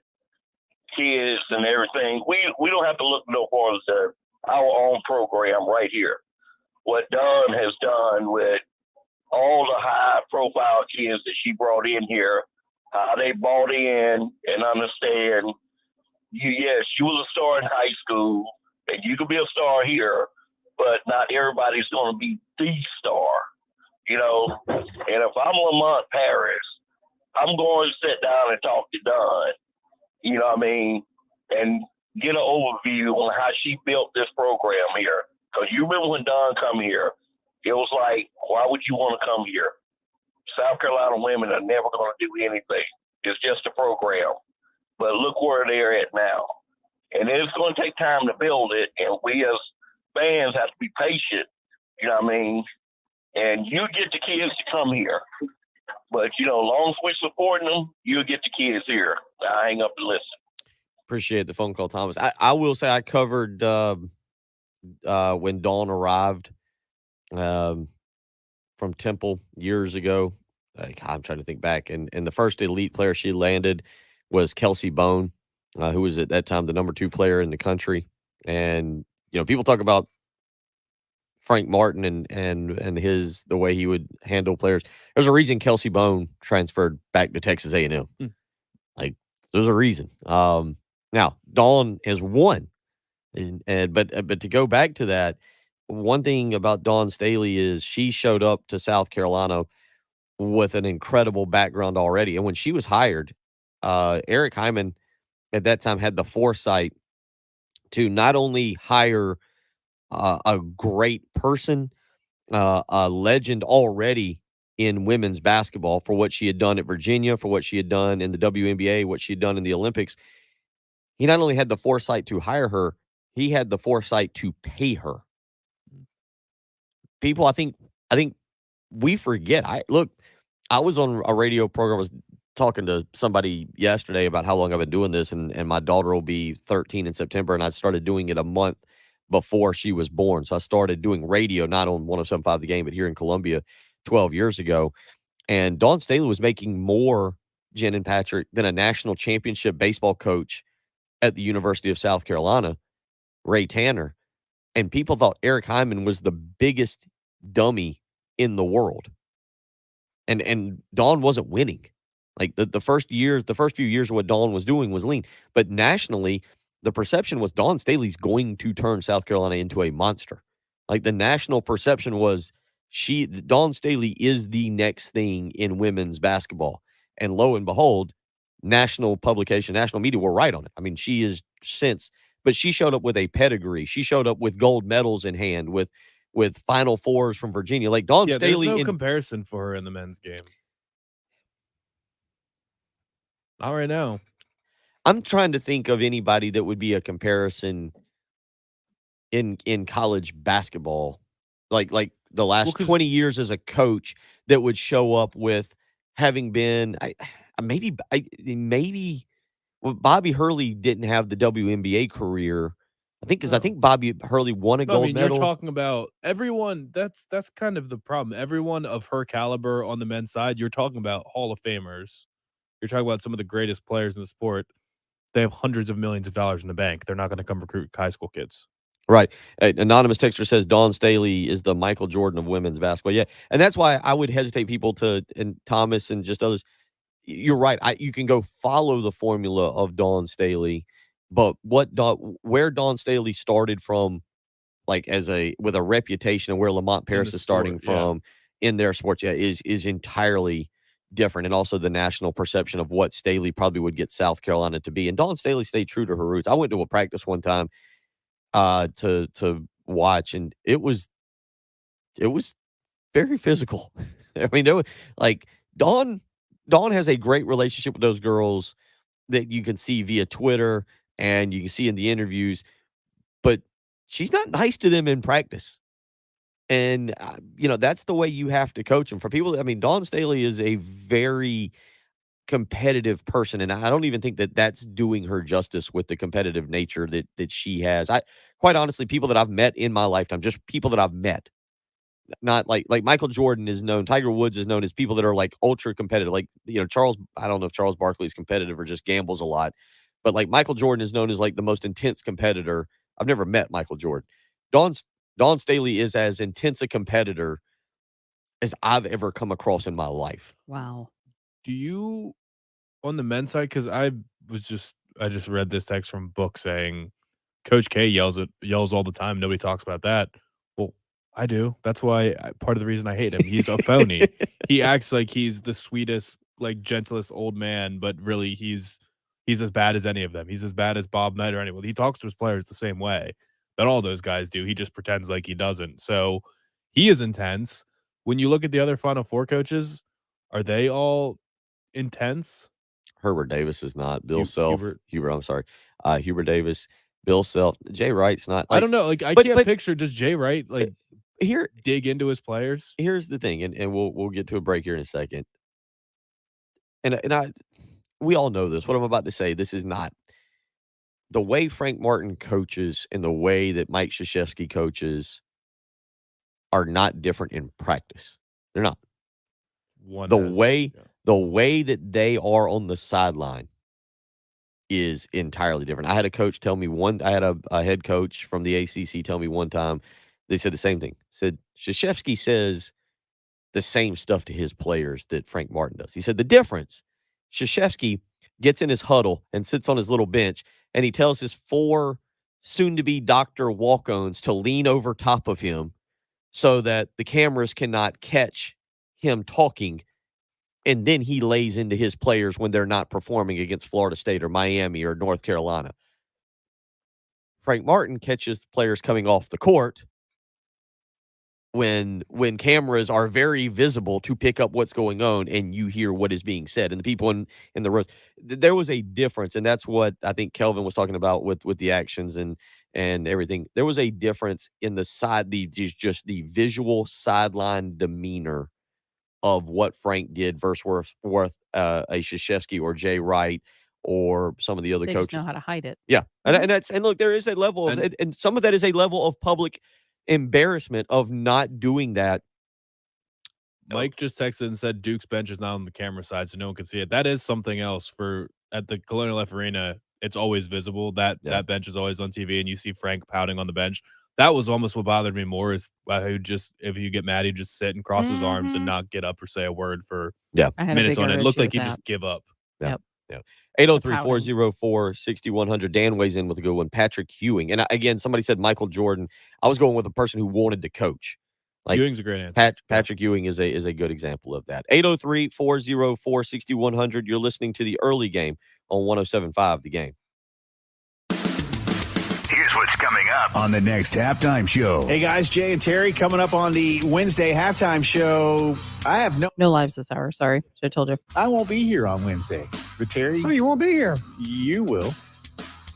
kids and everything, we don't have to look no farther than our own program right here. What Dawn has done with all the high-profile kids that she brought in here, how they bought in and understand, yes, you was a star in high school, and you could be a star here, but not everybody's going to be the star, you know. And if I'm Lamont Paris, I'm going to sit down and talk to Dawn, you know what I mean, and get an overview on how she built this program here. Because you remember when Dawn come here, it was like, why would you want to come here? South Carolina women are never going to do anything. It's just a program. But look where they're at now. And it's going to take time to build it, and we as fans have to be patient, you know what I mean? And you get the kids to come here. But, you know, as long as we're supporting them, you'll get the kids here. I hang up and listen. Appreciate the phone call, Thomas. I will say I covered when Dawn arrived from Temple years ago. I'm trying to think back. And the first elite player she landed was Kelsey Bone, who was at that time the number 2 player in the country. And, you know, people talk about Frank Martin and the way he would handle players. There's a reason Kelsey Bone transferred back to Texas A&M. Like, there's a reason. Now, Dawn has won. But to go back to that, one thing about Dawn Staley is she showed up to South Carolina with an incredible background already. And when she was hired, Eric Hyman at that time had the foresight to not only hire a great person, a legend already in women's basketball for what she had done at Virginia, for what she had done in the WNBA, what she had done in the Olympics. He not only had the foresight to hire her, he had the foresight to pay her. People, I think we forget. I was on a radio program. I was talking to somebody yesterday about how long I've been doing this, and my daughter will be 13 in September, and I started doing it a month before she was born. So I started doing radio, not on 107.5 The Game, but here in Columbia 12 years ago. And Dawn Staley was making more, Jen and Patrick, than a national championship baseball coach at the University of South Carolina, Ray Tanner. And people thought Eric Hyman was the biggest dummy in the world. And Dawn wasn't winning. Like the first few years of what Dawn was doing was lean. But nationally, the perception was Dawn Staley's going to turn South Carolina into a monster. Like the national perception was Dawn Staley is the next thing in women's basketball. And lo and behold, national publication, national media were right on it. I mean, she is but she showed up with a pedigree. She showed up with gold medals in hand, with Final Fours from Virginia. Like Dawn Staley. There's no comparison for her in the men's game. Not right now. I'm trying to think of anybody that would be a comparison in college basketball, like the last 20 years as a coach that would show up with having been maybe Bobby Hurley didn't have the WNBA career. I think Bobby Hurley won a gold medal. You're talking about everyone. That's kind of the problem. Everyone of her caliber on the men's side, you're talking about Hall of Famers. You're talking about some of the greatest players in the sport. They have hundreds of millions of dollars in the bank. They're not going to come recruit high school kids. Right. Anonymous texter says Dawn Staley is the Michael Jordan of women's basketball. Yeah. And that's why I would hesitate people and Thomas and just others. You're right. You can go follow the formula of Dawn Staley, but where Dawn Staley started from, like with a reputation, and where Lamont Paris is starting from in their sports, is entirely different. And also the national perception of what Staley probably would get South Carolina to be. And Dawn Staley stayed true to her roots. I went to a practice one time to watch, and it was very physical. I mean, Dawn has a great relationship with those girls that you can see via Twitter and you can see in the interviews, but she's not nice to them in practice. And, that's the way you have to coach them. For people, I mean, Dawn Staley is a very competitive person, and I don't even think that that's doing her justice with the competitive nature that she has. Quite honestly, people that I've met in my lifetime, just people that I've met, not like Michael Jordan is known, Tiger Woods is known as people that are like ultra competitive. Like, I don't know if Charles Barkley is competitive or just gambles a lot, but like Michael Jordan is known as like the most intense competitor. I've never met Michael Jordan. Dawn Staley is as intense a competitor as I've ever come across in my life. Wow. Do you, on the men's side, because I just read this text from Book saying Coach K yells all the time. Nobody talks about that. Well, I do. That's why part of the reason I hate him. He's a phony. He acts like he's the sweetest, like gentlest old man, but really he's as bad as any of them. He's as bad as Bob Knight or anyone. He talks to his players the same way that all those guys do. He just pretends like he doesn't. So he is intense. When you look at the other Final Four coaches, are they all intense? Herbert Davis is not. Bill Self. Hubert, I'm sorry. Hubert Davis, Bill Self. Jay Wright's not. I don't know. Like, I can't picture, does Jay Wright dig into his players? Here's the thing, and we'll get to a break here in a second. And we all know this. What I'm about to say, this is not the way Frank Martin coaches and the way that Mike Krzyzewski coaches are not different in practice. They're not. The way that they are on the sideline is entirely different. I had a coach tell me I had a head coach from the ACC tell me one time, they said the same thing. Said Krzyzewski says the same stuff to his players that Frank Martin does. He said the difference, Krzyzewski gets in his huddle and sits on his little bench, and he tells his 4 soon-to-be doctor walk-ons to lean over top of him so that the cameras cannot catch him talking, and then he lays into his players when they're not performing against Florida State or Miami or North Carolina. Frank Martin catches players coming off the court when cameras are very visible to pick up what's going on and you hear what is being said. And the people in the room, there was a difference, and that's what I think Kelvin was talking about with the actions and everything. There was a difference in the visual sideline demeanor of what Frank did versus worth a Krzyzewski or Jay Wright or some of the other They coaches. just know how to hide it. Yeah, and look, there is a level of, and some of that is a level of public embarrassment of not doing that. Mike just texted and said Duke's bench is not on the camera side, so no one can see it. That is something else. At the Colonial F Arena, it's always visible. That bench is always on TV, and you see Frank pouting on the bench. That was almost what bothered me more, is if you get mad, he'd just sit and cross his arms and not get up or say a word for minutes on it. It looked like he just give up. Yeah. 803-404-6100. Dan weighs in with a good one. Patrick Ewing. And again, somebody said Michael Jordan. I was going with a person who wanted to coach. Ewing's a great answer. Patrick Ewing is a good example of that. 803-404-6100. You're listening to the early game on 107.5 The Game. Here's what's coming up on the next halftime show. Hey guys, Jay and Terry coming up on the Wednesday halftime show. I have no lives this hour. Sorry, should have told you. I won't be here on Wednesday. But Terry, you won't be here. You will.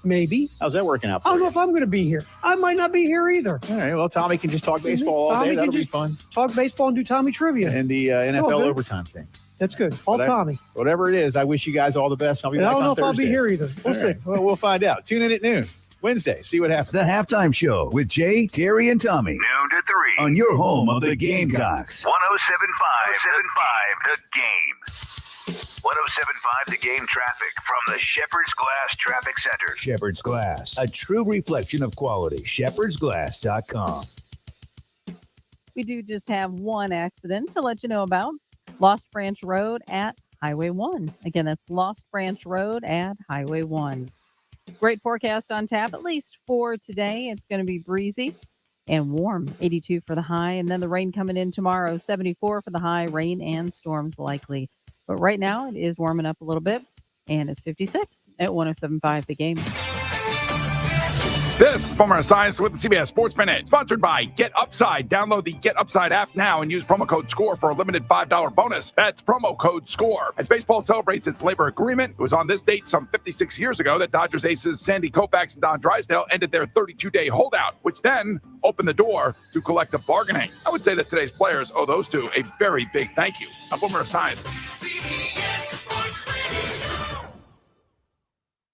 Maybe. How's that working out for I don't you? know if I'm going to be here. I might not be here either. All right. Well, Tommy can just talk baseball all day. That'll be fun. Talk baseball and do Tommy trivia. And the NFL overtime thing. That's good. All Tommy. Whatever it is, I wish you guys all the best. I'll be back on Thursday. I don't know if I'll be here either. We'll see. Well, we'll find out. Tune in at noon. Wednesday. See what happens. The halftime show with Jay, Terry, and Tommy. Noon to 3. On your home of the Gamecocks. 107.5 The Game. 107.5 The Game traffic from the Shepherd's Glass Traffic Center. Shepherd's Glass, a true reflection of quality. ShepherdsGlass.com. We do just have one accident to let you know about. Lost Branch Road at Highway 1. Again, that's Lost Branch Road at Highway 1. Great forecast on tap, at least for today. It's going to be breezy and warm, 82 for the high. And then the rain coming in tomorrow, 74 for the high, rain and storms likely. But right now it is warming up a little bit, and it's 56 at 107.5 The Game. This is Boomer Science with the CBS Sports Minute, sponsored by Get Upside. Download the Get Upside app now and use promo code SCORE for a limited $5 bonus. That's promo code SCORE. As baseball celebrates its labor agreement, it was on this date some 56 years ago that Dodgers aces Sandy Koufax and Don Drysdale ended their 32-day holdout, which then opened the door to collective bargaining. I would say that today's players owe those two a very big thank you. I'm Boomer Science.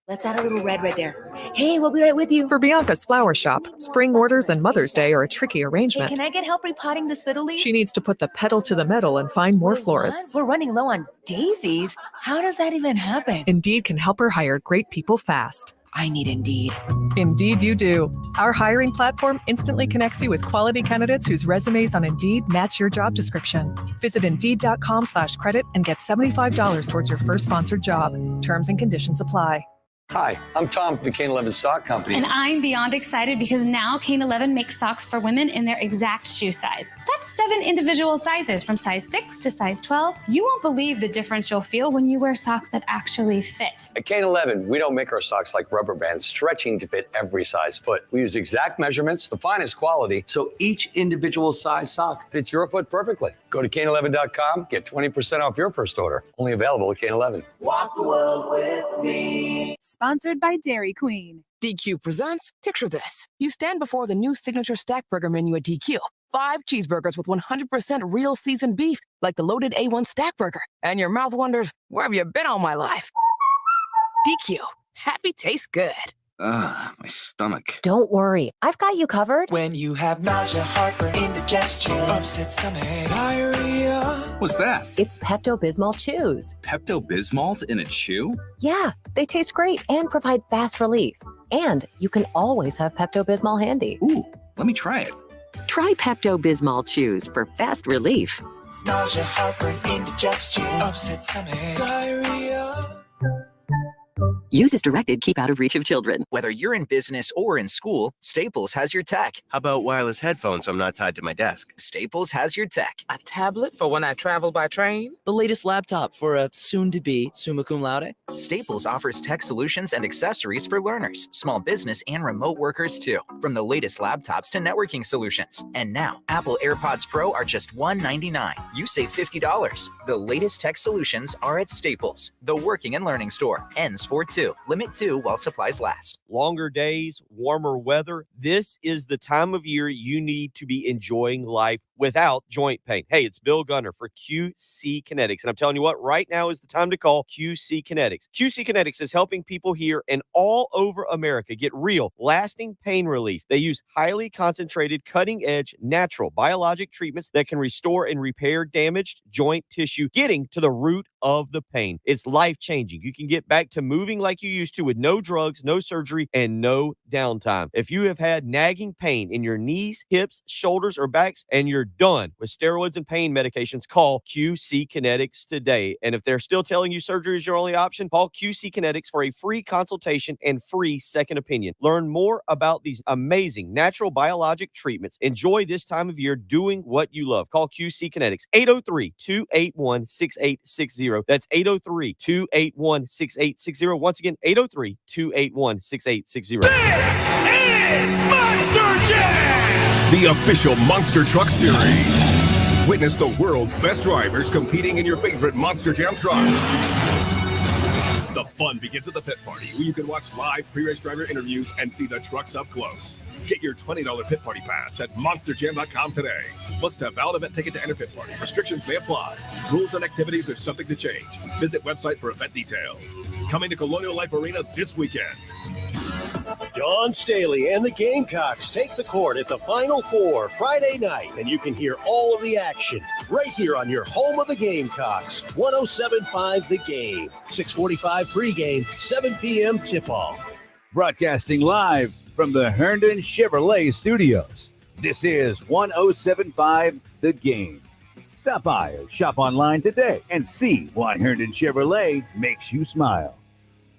Let's add a little red right there. Hey, we'll be right with you. For Bianca's flower shop, spring orders and Mother's Day are a tricky arrangement. Hey, can I get help repotting this fiddle leaf? She needs to put the pedal to the metal and find more florists. We're running low on daisies. How does that even happen? Indeed can help her hire great people fast. I need Indeed. Indeed you do. Our hiring platform instantly connects you with quality candidates whose resumes on Indeed match your job description. Visit Indeed.com/credit and get $75 towards your first sponsored job. Terms and conditions apply. Hi, I'm Tom from the Kane 11 Sock Company. And I'm beyond excited because now Kane 11 makes socks for women in their exact shoe size. That's 7 individual sizes from size 6 to size 12. You won't believe the difference you'll feel when you wear socks that actually fit. At Kane 11, we don't make our socks like rubber bands, stretching to fit every size foot. We use exact measurements, the finest quality, so each individual size sock fits your foot perfectly. Go to Kane11.com, get 20% off your first order. Only available at Kane 11. Walk the world with me. Sponsored by Dairy Queen. DQ presents, picture this. You stand before the new signature stack burger menu at DQ. 5 cheeseburgers with 100% real seasoned beef, like the loaded A1 stack burger. And your mouth wonders, where have you been all my life? DQ. Happy tastes good. Ugh, my stomach. Don't worry, I've got you covered. When you have nausea, heartburn, indigestion, upset stomach, diarrhea. What's that? It's Pepto-Bismol Chews. Pepto-Bismols in a chew? Yeah, they taste great and provide fast relief. And you can always have Pepto-Bismol handy. Ooh, let me try it. Try Pepto-Bismol Chews for fast relief. Nausea, heartburn, indigestion, upset stomach, diarrhea. Use as directed. Keep out of reach of children. Whether you're in business or in school, Staples has your tech. How about wireless headphones so I'm not tied to my desk? Staples has your tech. A tablet for when I travel by train? The latest laptop for a soon-to-be summa cum laude? Staples offers tech solutions and accessories for learners, small business, and remote workers too. From the latest laptops to networking solutions. And now, Apple AirPods Pro are just $199. You save $50. The latest tech solutions are at Staples, the working and learning store. Ends 4/2. Limit 2 while supplies last. Longer days, warmer weather. This is the time of year you need to be enjoying life without joint pain. Hey, it's Bill Gunner for QC Kinetics. And I'm telling you what, right now is the time to call QC Kinetics. QC Kinetics is helping people here and all over America get real, lasting pain relief. They use highly concentrated, cutting-edge, natural biologic treatments that can restore and repair damaged joint tissue, getting to the root of the pain. It's life-changing. You can get back to moving like you used to with no drugs, no surgery, and no downtime. If you have had nagging pain in your knees, hips, shoulders, or backs, and you're done with steroids and pain medications, call QC Kinetics today. And if they're still telling you surgery is your only option, call QC Kinetics for a free consultation and free second opinion. Learn more about these amazing natural biologic treatments. Enjoy this time of year doing what you love. Call QC Kinetics, 803-281-6860. That's 803-281-6860. Once again, 803-281-6860. This is Monster Jam, the official Monster Truck Series. Witness the world's best drivers competing in your favorite Monster Jam trucks. The fun begins at the pit party, where you can watch live pre-race driver interviews and see the trucks up close. Get your $20 pit party pass at monsterjam.com today. Must have valid event ticket to enter pit party. Restrictions may apply. Rules and activities are subject to change. Visit website for event details. Coming to Colonial Life Arena this weekend. Dawn Staley and the Gamecocks take the court at the Final Four Friday night, and you can hear all of the action right here on your home of the Gamecocks, 107.5 The Game, 6:45 pregame, 7 p.m. tip-off. Broadcasting live from the Herndon Chevrolet Studios. This is 107.5 The Game. Stop by or shop online today and see why Herndon Chevrolet makes you smile.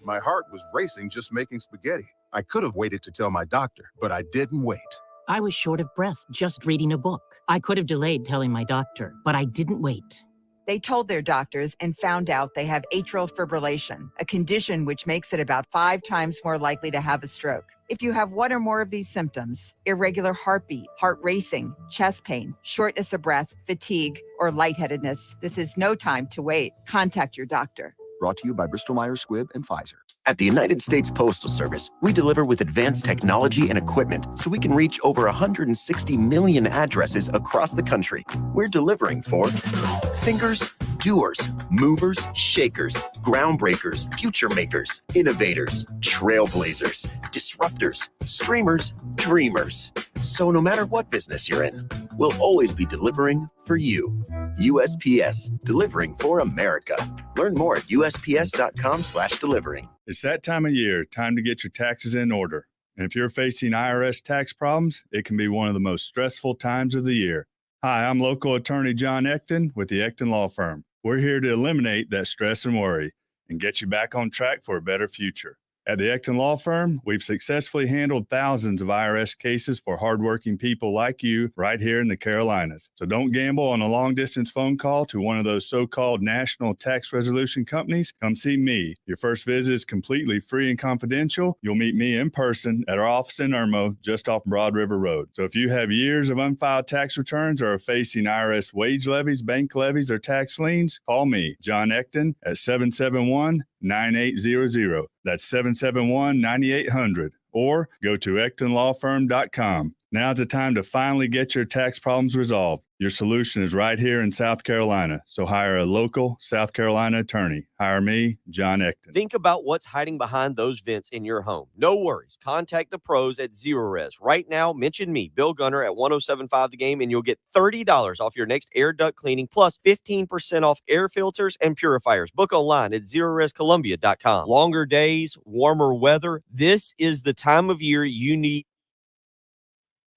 My heart was racing just making spaghetti. I could have waited to tell my doctor, but I didn't wait. I was short of breath just reading a book. I could have delayed telling my doctor, but I didn't wait. They told their doctors and found out they have atrial fibrillation, a condition which makes it about 5 times more likely to have a stroke. If you have one or more of these symptoms, irregular heartbeat, heart racing, chest pain, shortness of breath, fatigue, or lightheadedness, this is no time to wait. Contact your doctor. Brought to you by Bristol-Myers Squibb and Pfizer. At the United States Postal Service, we deliver with advanced technology and equipment so we can reach over 160 million addresses across the country. We're delivering for thinkers, doers, movers, shakers, groundbreakers, future makers, innovators, trailblazers, disruptors, streamers, dreamers. So no matter what business you're in, we'll always be delivering for you. USPS, delivering for America. Learn more at USPS.com/delivering. It's that time of year, time to get your taxes in order. And if you're facing IRS tax problems, it can be one of the most stressful times of the year. Hi, I'm local attorney John Ecton with the Ecton Law Firm. We're here to eliminate that stress and worry and get you back on track for a better future. At the Ecton Law Firm, we've successfully handled thousands of IRS cases for hardworking people like you right here in the Carolinas. So don't gamble on a long-distance phone call to one of those so-called national tax resolution companies. Come see me. Your first visit is completely free and confidential. You'll meet me in person at our office in Irmo, just off Broad River Road. So if you have years of unfiled tax returns or are facing IRS wage levies, bank levies, or tax liens, call me, John Ecton, at 771-9800. That's 771-9800. Or go to EctonLawFirm.com. Now's the time to finally get your tax problems resolved. Your solution is right here in South Carolina. So hire a local South Carolina attorney. Hire me, John Ecton. Think about what's hiding behind those vents in your home. No worries. Contact the pros at Zerorez. Right now, mention me, Bill Gunner, at 107.5 The Game, and you'll get $30 off your next air duct cleaning, plus 15% off air filters and purifiers. Book online at ZerorezColumbia.com. Longer days, warmer weather. This is the time of year you need.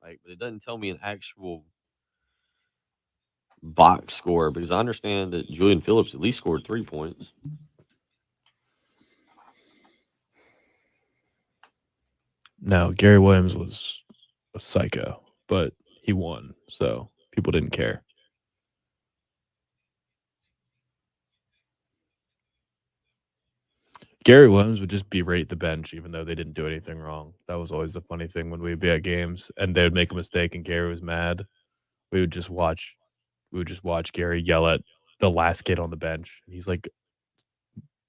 Right, but it doesn't tell me an actual box score, because I understand that Julian Phillips at least scored 3 points. No, Gary Williams was a psycho, but he won, so people didn't care. Gary Williams would just berate the bench even though they didn't do anything wrong. That was always the funny thing when we'd be at games and they would make a mistake and Gary was mad. We would just watch Gary yell at the last kid on the bench. He's like,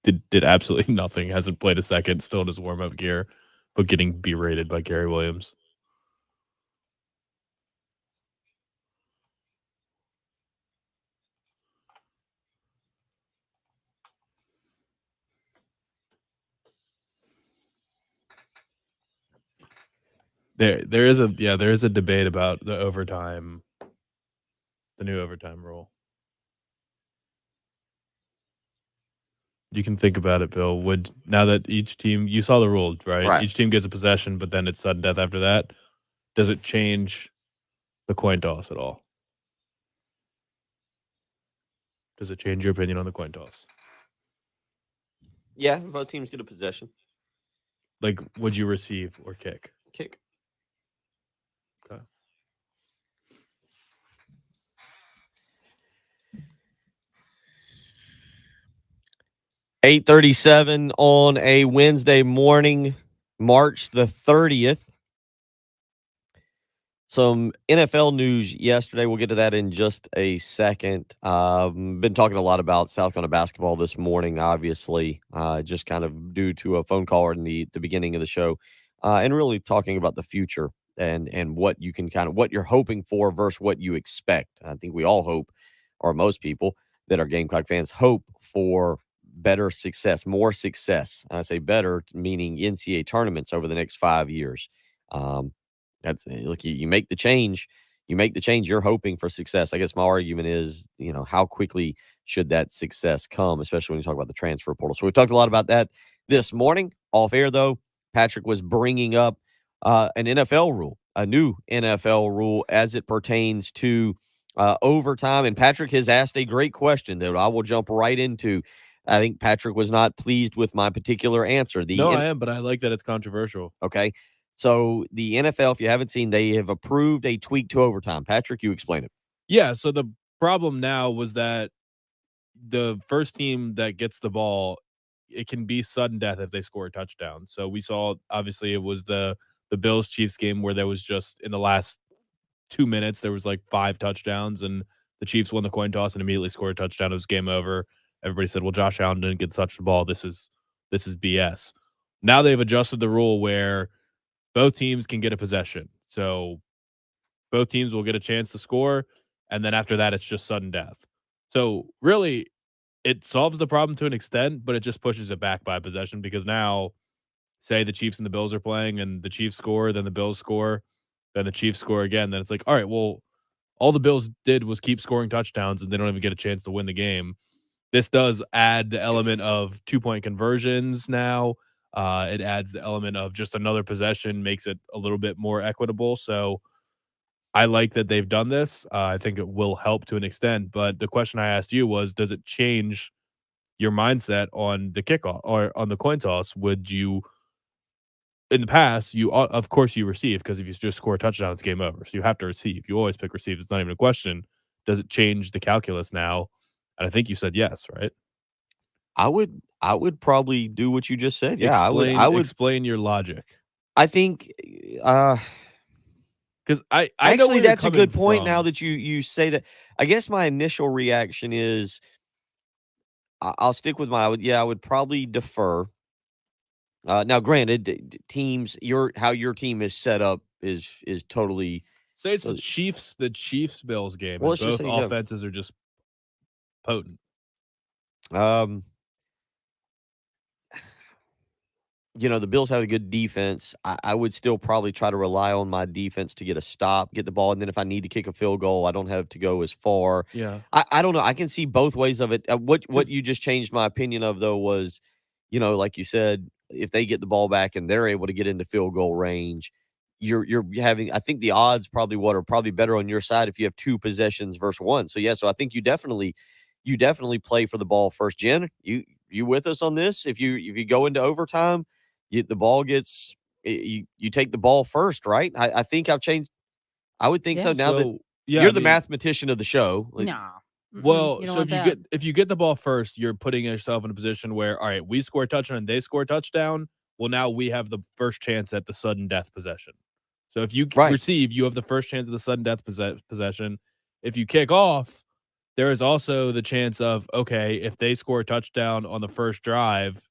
did absolutely nothing, hasn't played a second, still in his warm-up gear, but getting berated by Gary Williams. There is a debate about the new overtime rule. You can think about it, Bill. Now that each team, you saw the rules, right? Right. Each team gets a possession, but then it's sudden death after that. Does it change the coin toss at all? Does it change your opinion on the coin toss? Yeah, both teams get a possession. Like, would you receive or kick? Kick. Okay. $8:37 on a Wednesday morning, March the 30th. Some NFL news yesterday. We'll get to that in just a second. Been talking a lot about South Carolina basketball this morning, obviously, just kind of due to a phone call in the beginning of the show, and really talking about the future and what you can what you're hoping for versus what you expect. I think we all hope, or most people that are Gamecock fans hope for better success, more success. I say better, meaning NCAA tournaments over the next 5 years. That's look, you make the change. You make the change. You're hoping for success. I guess my argument is, how quickly should that success come, especially when you talk about the transfer portal. So we talked a lot about that this morning. Off air, though, Patrick was bringing up an NFL rule, a new NFL rule as it pertains to overtime. And Patrick has asked a great question that I will jump right into. I think Patrick was not pleased with my particular answer. I am, but I like that it's controversial. Okay. So the NFL, if you haven't seen, they have approved a tweak to overtime. Patrick, you explain it. Yeah, so the problem now was that the first team that gets the ball, it can be sudden death if they score a touchdown. So we saw, obviously, it was the Bills-Chiefs game where there was just, in the last 2 minutes, there was like 5 touchdowns, and the Chiefs won the coin toss and immediately scored a touchdown. It was game over. Everybody said, well, Josh Allen didn't get to touch the ball. This is BS. Now they've adjusted the rule where both teams can get a possession. So both teams will get a chance to score, and then after that, it's just sudden death. So really, it solves the problem to an extent, but it just pushes it back by possession because now, say the Chiefs and the Bills are playing and the Chiefs score, then the Bills score, then the Chiefs score again. Then it's like, all right, well, all the Bills did was keep scoring touchdowns, and they don't even get a chance to win the game. This does add the element of 2-point conversions now. It adds the element of just another possession, makes it a little bit more equitable. So I like that they've done this. I think it will help to an extent. But the question I asked you was, does it change your mindset on the kickoff or on the coin toss? Would you, in the past, of course you receive, because if you just score a touchdown, it's game over. So you have to receive. You always pick receive. It's not even a question. Does it change the calculus now? And I think you said yes, right? I would probably do what you just said. Yeah, I would explain your logic. I think because I actually know that's a good point. Now that you say that, I guess my initial reaction is I'll stick with I would probably defer. Now, granted, teams, how your team is set up is totally. Say it's the Chiefs Bills game. Well, and both offenses are just potent. The Bills have a good defense. I would still probably try to rely on my defense to get a stop, get the ball, and then if I need to kick a field goal, I don't have to go as far. Yeah, I don't know. I can see both ways of it. What you just changed my opinion of, though, was, like you said, if they get the ball back and they're able to get into field goal range, you're having. I think the odds are probably better on your side if you have 2 possessions versus 1. So yeah, so I think you definitely play for the ball first. Jen, you with us on this? If you go into overtime, the ball gets you take the ball first, right? I think I've changed. I would think so now that you're the mathematician of the show. No. Well, so if you get the ball first, you're putting yourself in a position where, all right, we score a touchdown and they score a touchdown. Well, now we have the first chance at the sudden death possession. So if you receive, you have the first chance of the sudden death possession. If you kick off, there is also the chance of, okay, if they score a touchdown on the first drive,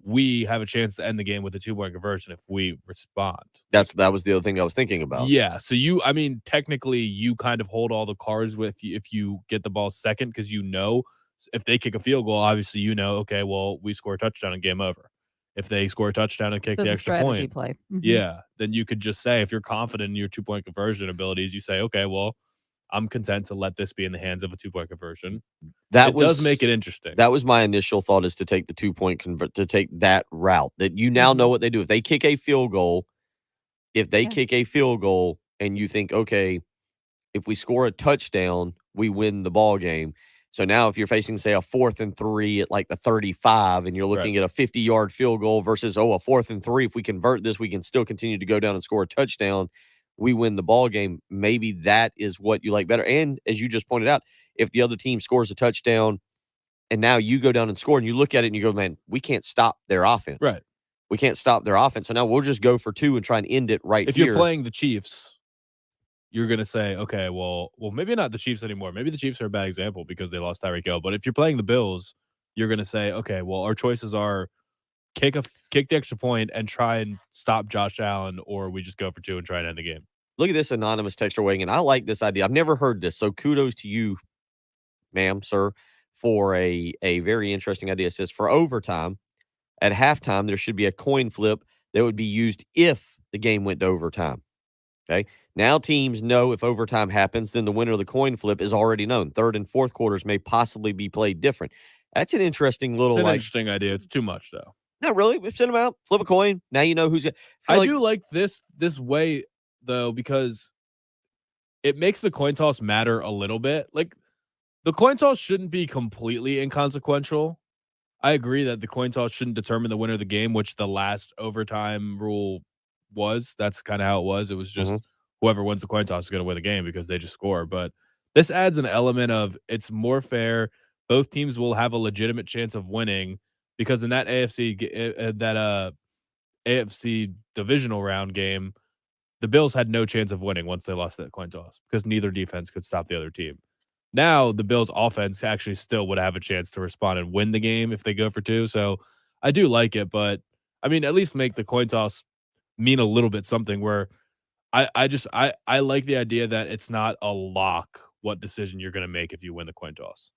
we have a chance to end the game with a 2-point conversion if we respond. That was the other thing I was thinking about. Yeah. So technically you kind of hold all the cards if you get the ball second, because if they kick a field goal, obviously okay, well, we score a touchdown and game over. if they score a touchdown and kick So the it's a extra strategy point, play. Mhm. yeah, then you could just say, if you're confident in your 2-point conversion abilities, you say, okay, well, I'm content to let this be in the hands of a 2-point conversion. It does make it interesting. That was my initial thought, is to take the 2-point to take that route, that you now know what they do. If they kick a field goal, and you think, okay, if we score a touchdown, we win the ball game. So now if you're facing, say, a 4th and 3 at like the 35, and you're looking at a 50-yard field goal versus, a 4th and 3, if we convert this, we can still continue to go down and score a touchdown, we win the ball game. Maybe that is what you like better. And as you just pointed out, if the other team scores a touchdown and now you go down and score, and you look at it and you go, man, we can't stop their offense. Right. We can't stop their offense. So now we'll just go for 2 and try and end it right If here. you're playing the Chiefs, you're going to say, okay, well, maybe not the Chiefs anymore. Maybe the Chiefs are a bad example because they lost Tyreek Hill. But if you're playing the Bills, you're going to say, okay, well, our choices are kick the extra point and try and stop Josh Allen, or we just go for 2 and try and end the game. Look at this anonymous texter weighing in. I like this idea. I've never heard this, so kudos to you, ma'am, sir, for a very interesting idea. It says, for overtime, at halftime, there should be a coin flip that would be used if the game went to overtime. Okay. Now teams know if overtime happens, then the winner of the coin flip is already known. Third and fourth quarters may possibly be played different. That's an interesting little. It's an interesting idea. It's too much, though. Not really. We've sent them out. Flip a coin. Now you know who's. I do like this way, though, because it makes the coin toss matter a little bit. Like, the coin toss shouldn't be completely inconsequential. I agree that the coin toss shouldn't determine the winner of the game, which the last overtime rule was. That's kind of how it was. It was just whoever wins the coin toss is going to win the game because they just score. But this adds an element of it's more fair. Both teams will have a legitimate chance of winning, because in that AFC divisional round game, the Bills had no chance of winning once they lost that coin toss because neither defense could stop the other team. Now the Bills offense actually still would have a chance to respond and win the game if they go for 2. So I do like it, but I mean, at least make the coin toss mean a little bit something where I like the idea that it's not a lock what decision you're going to make if you win the coin toss.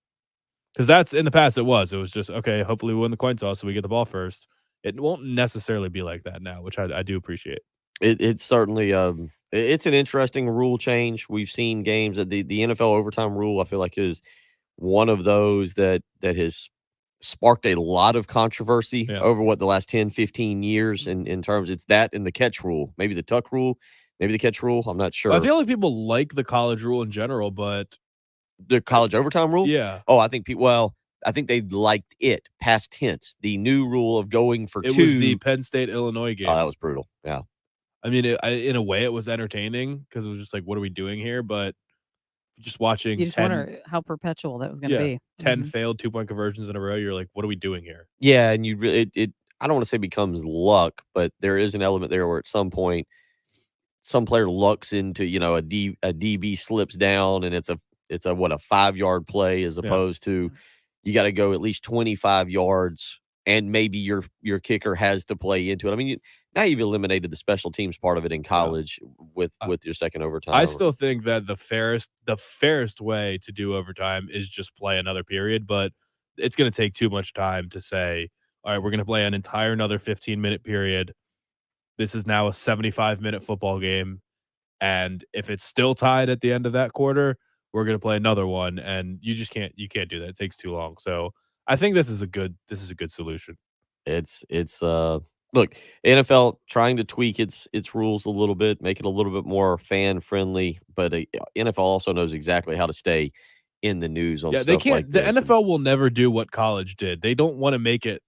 Because that's in the past, it was just, okay, hopefully we win the coin toss so we get the ball first. It won't necessarily be like that now, which I do appreciate. It's certainly it's an interesting rule change. We've seen games that the NFL overtime rule, I feel like, is one of those that has sparked a lot of controversy over the last 10, 15 years in terms. It's that and the catch rule, maybe the tuck rule, maybe the catch rule. I'm not sure. I feel like people like the college rule in general, but the college overtime rule? Yeah. Oh, I think they liked it, past tense. The new rule of going for 2. It was the Penn State-Illinois game. Oh, that was brutal. Yeah. I mean, in a way, it was entertaining because it was just like, what are we doing here? But just watching, you just wonder how perpetual that was going to be. 10 failed 2-point conversions in a row. You're like, what are we doing here? Yeah, and it I don't want to say becomes luck, but there is an element there where at some point some player lucks into, a DB slips down, and it's a 5-yard play as opposed to you got to go at least 25 yards, and maybe your kicker has to play into it. I mean, now you've eliminated the special teams part of it in college with your second overtime. I still think that the fairest way to do overtime is just play another period, but it's going to take too much time to say, all right, we're going to play an entire another 15-minute period. This is now a 75-minute football game, and if it's still tied at the end of that quarter, we're going to play another one, and you can't do that. It takes too long. So I think this is a good solution. It's look, NFL trying to tweak its rules a little bit, make it a little bit more fan friendly, but NFL also knows exactly how to stay in the news on stuff they can't. Like this. The NFL will never do what college did. They don't want to make it.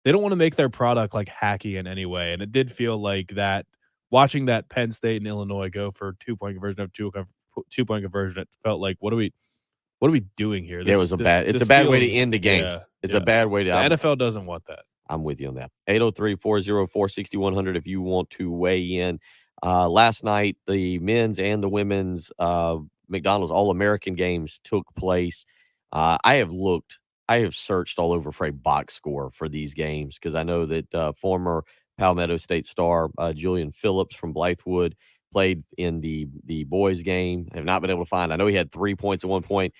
They don't want to make their product like hacky in any way, and it did feel like that watching that Penn State and Illinois go for 2-point conversion of 2-point conversion. It felt like what are we doing here? It's a bad way to end the game. It's a bad way to. The NFL doesn't want that. I'm with you on that. 803-404-6100 if you want to weigh in. Last night, the men's and the women's McDonald's All-American games took place. I have searched all over for a box score for these games because I know that former Palmetto State star Julian Phillips from Blythewood played in the boys game. Have not been able to find. I know he had 3 points at one point.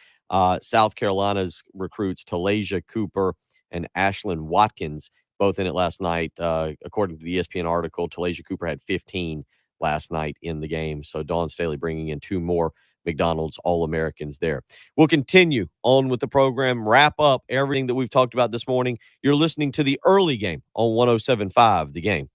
South Carolina's recruits Talasia Cooper and Ashlyn Watkins both in it last night. According to the ESPN article, Talasia Cooper had 15 last night in the game. So Dawn Staley bringing in 2 more McDonald's All-Americans there. We'll continue on with the program, wrap up everything that we've talked about this morning. You're listening to the early game on 107.5 The Game.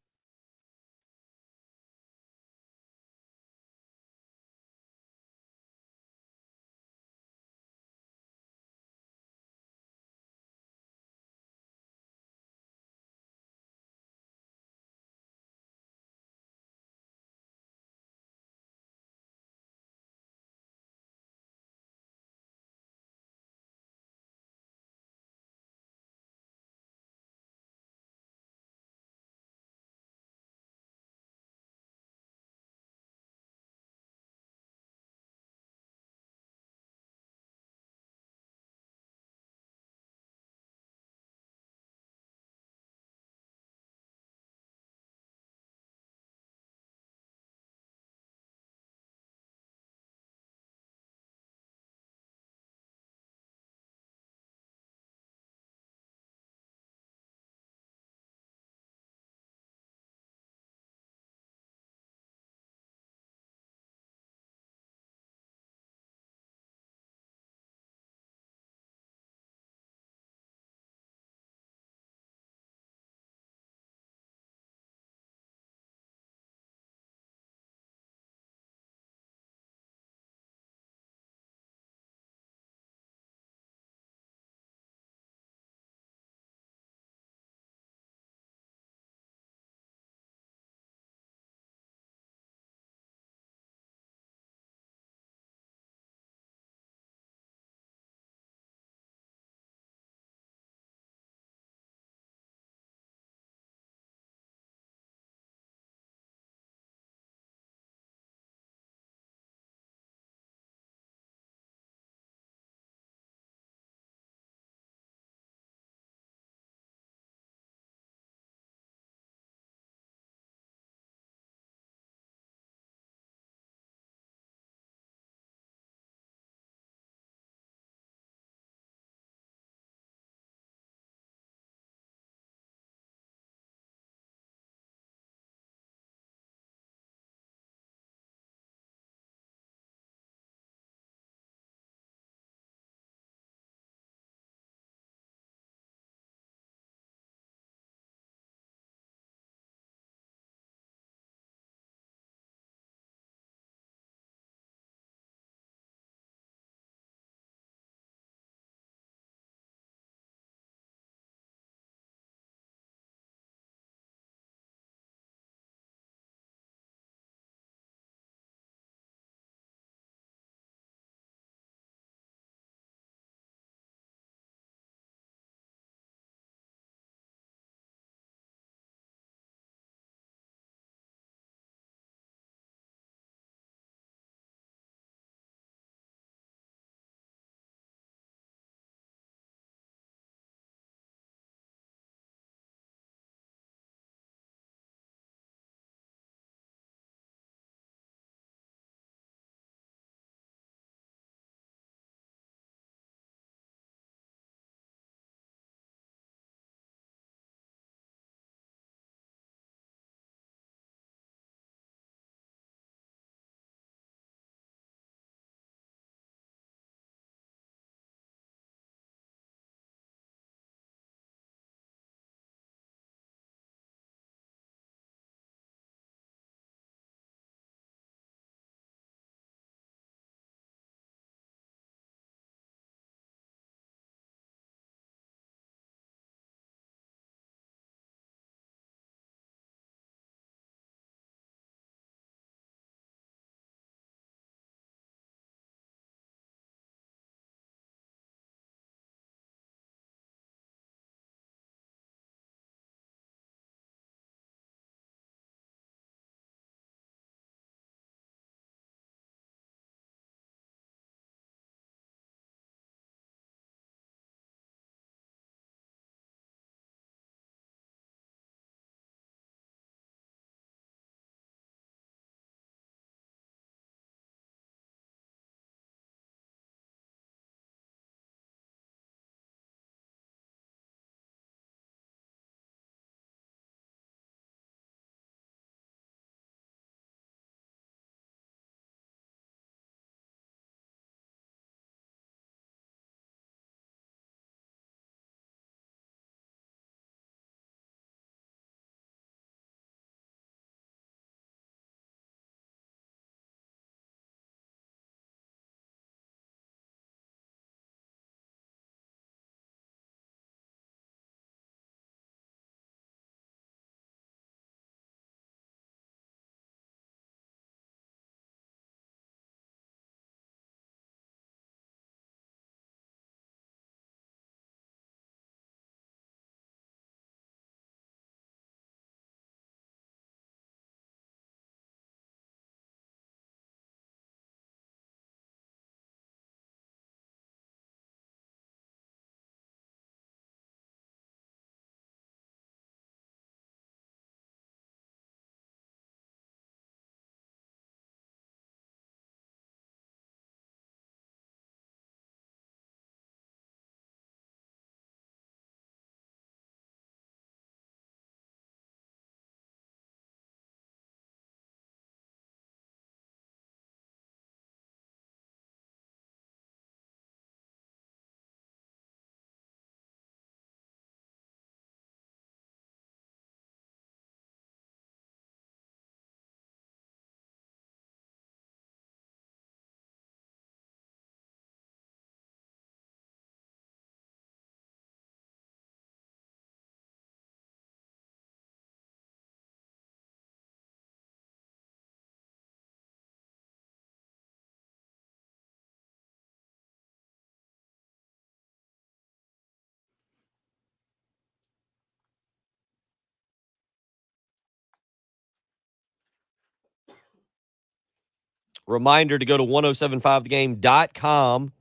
Reminder to go to 1075thegame.com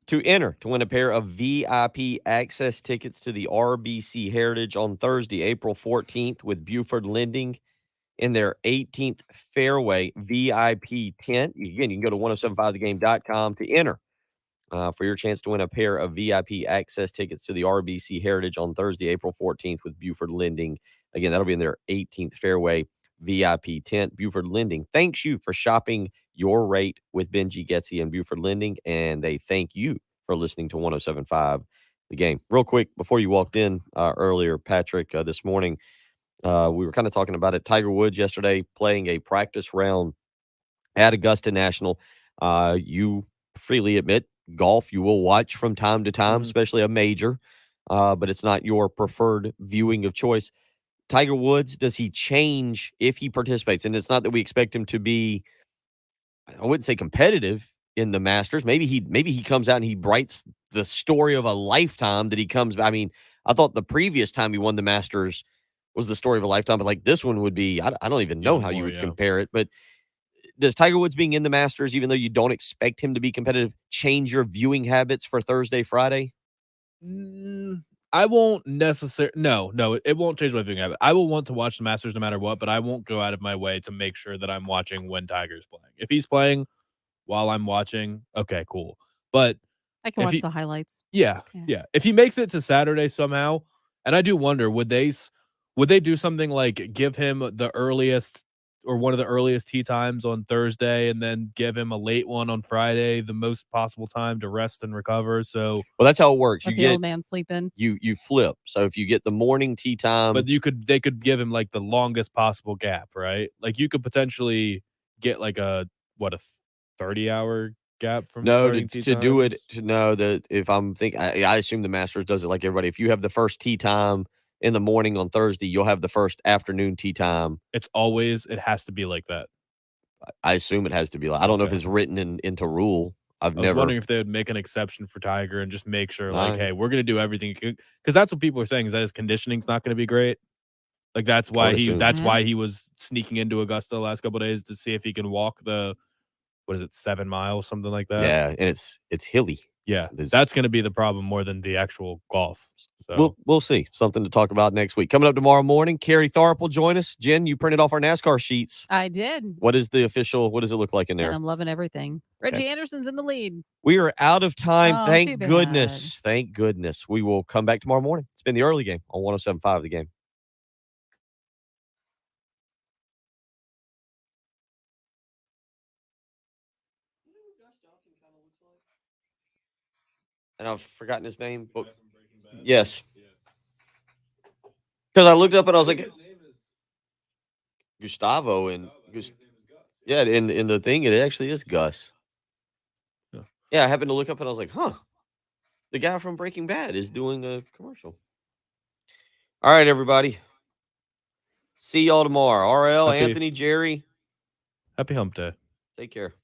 to enter to win a pair of VIP access tickets to the RBC Heritage on Thursday, April 14th with Buford Lending in their 18th Fairway VIP tent. Again, you can go to 1075thegame.com to enter for your chance to win a pair of VIP access tickets to the RBC Heritage on Thursday, April 14th with Buford Lending. Again, that'll be in their 18th Fairway VIP tent. Buford Lending thanks you for shopping your rate with Benji Getsy and Buford Lending, and they thank you for listening to 1075 The Game. Real quick, before you walked in earlier, Patrick, this morning, we were kind of talking about it. Tiger Woods yesterday playing a practice round at Augusta National. You freely admit golf you will watch from time to time, especially a major, but it's not your preferred viewing of choice. Tiger Woods, does he change if he participates? And it's not that we expect him to be, I wouldn't say competitive in the Masters. Maybe he comes out and he writes the story of a lifetime that he comes. I mean, I thought the previous time he won the Masters was the story of a lifetime, but like this one would be, I don't even know how you would compare it. But does Tiger Woods being in the Masters, even though you don't expect him to be competitive, change your viewing habits for Thursday, Friday? I won't necessarily. No, it won't change my viewing habit. I will want to watch the Masters no matter what, but I won't go out of my way to make sure that I'm watching when Tiger's playing. If he's playing while I'm watching, okay, cool. But I can watch the highlights. Yeah. If he makes it to Saturday somehow, and I do wonder, would they do something like give him the earliest or one of the earliest tee times on Thursday and then give him a late one on Friday, the most possible time to rest and recover? So, well, that's how it works. Let the old man sleep in. You flip. So if you get the morning tee time, but they could give him like the longest possible gap, right? Like you could potentially get like a 30-hour gap from to do it. To know that if I'm thinking, I assume the Masters does it like everybody. If you have the first tee time in the morning on Thursday, you'll have the first afternoon tee time. It has to be like that. I assume it has to be like. I don't know if it's written into rule. I was wondering if they would make an exception for Tiger and just make sure, like, hey, we're going to do everything, because that's what people are saying is that his conditioning's not going to be great. Like that's why he was sneaking into Augusta the last couple of days to see if he can walk the 7 miles, something like that. Yeah, and it's hilly. Yeah, that's going to be the problem more than the actual golf. So we'll see. Something to talk about next week. Coming up tomorrow morning, Carrie Tharp will join us. Jen, you printed off our NASCAR sheets. I did. What does it look like in there? And I'm loving everything. Reggie Anderson's in the lead. We are out of time. Oh, Thank goodness. Thank goodness. We will come back tomorrow morning. It's been the early game on 107.5 The Game. And I've forgotten his name. But yes. Because I looked up and I was like, Gustavo and yeah, in the thing, it actually is Gus. Yeah, I happened to look up and I was like, the guy from Breaking Bad is doing a commercial. All right, everybody. See y'all tomorrow. RL, Anthony, Jerry. Happy hump day. Take care.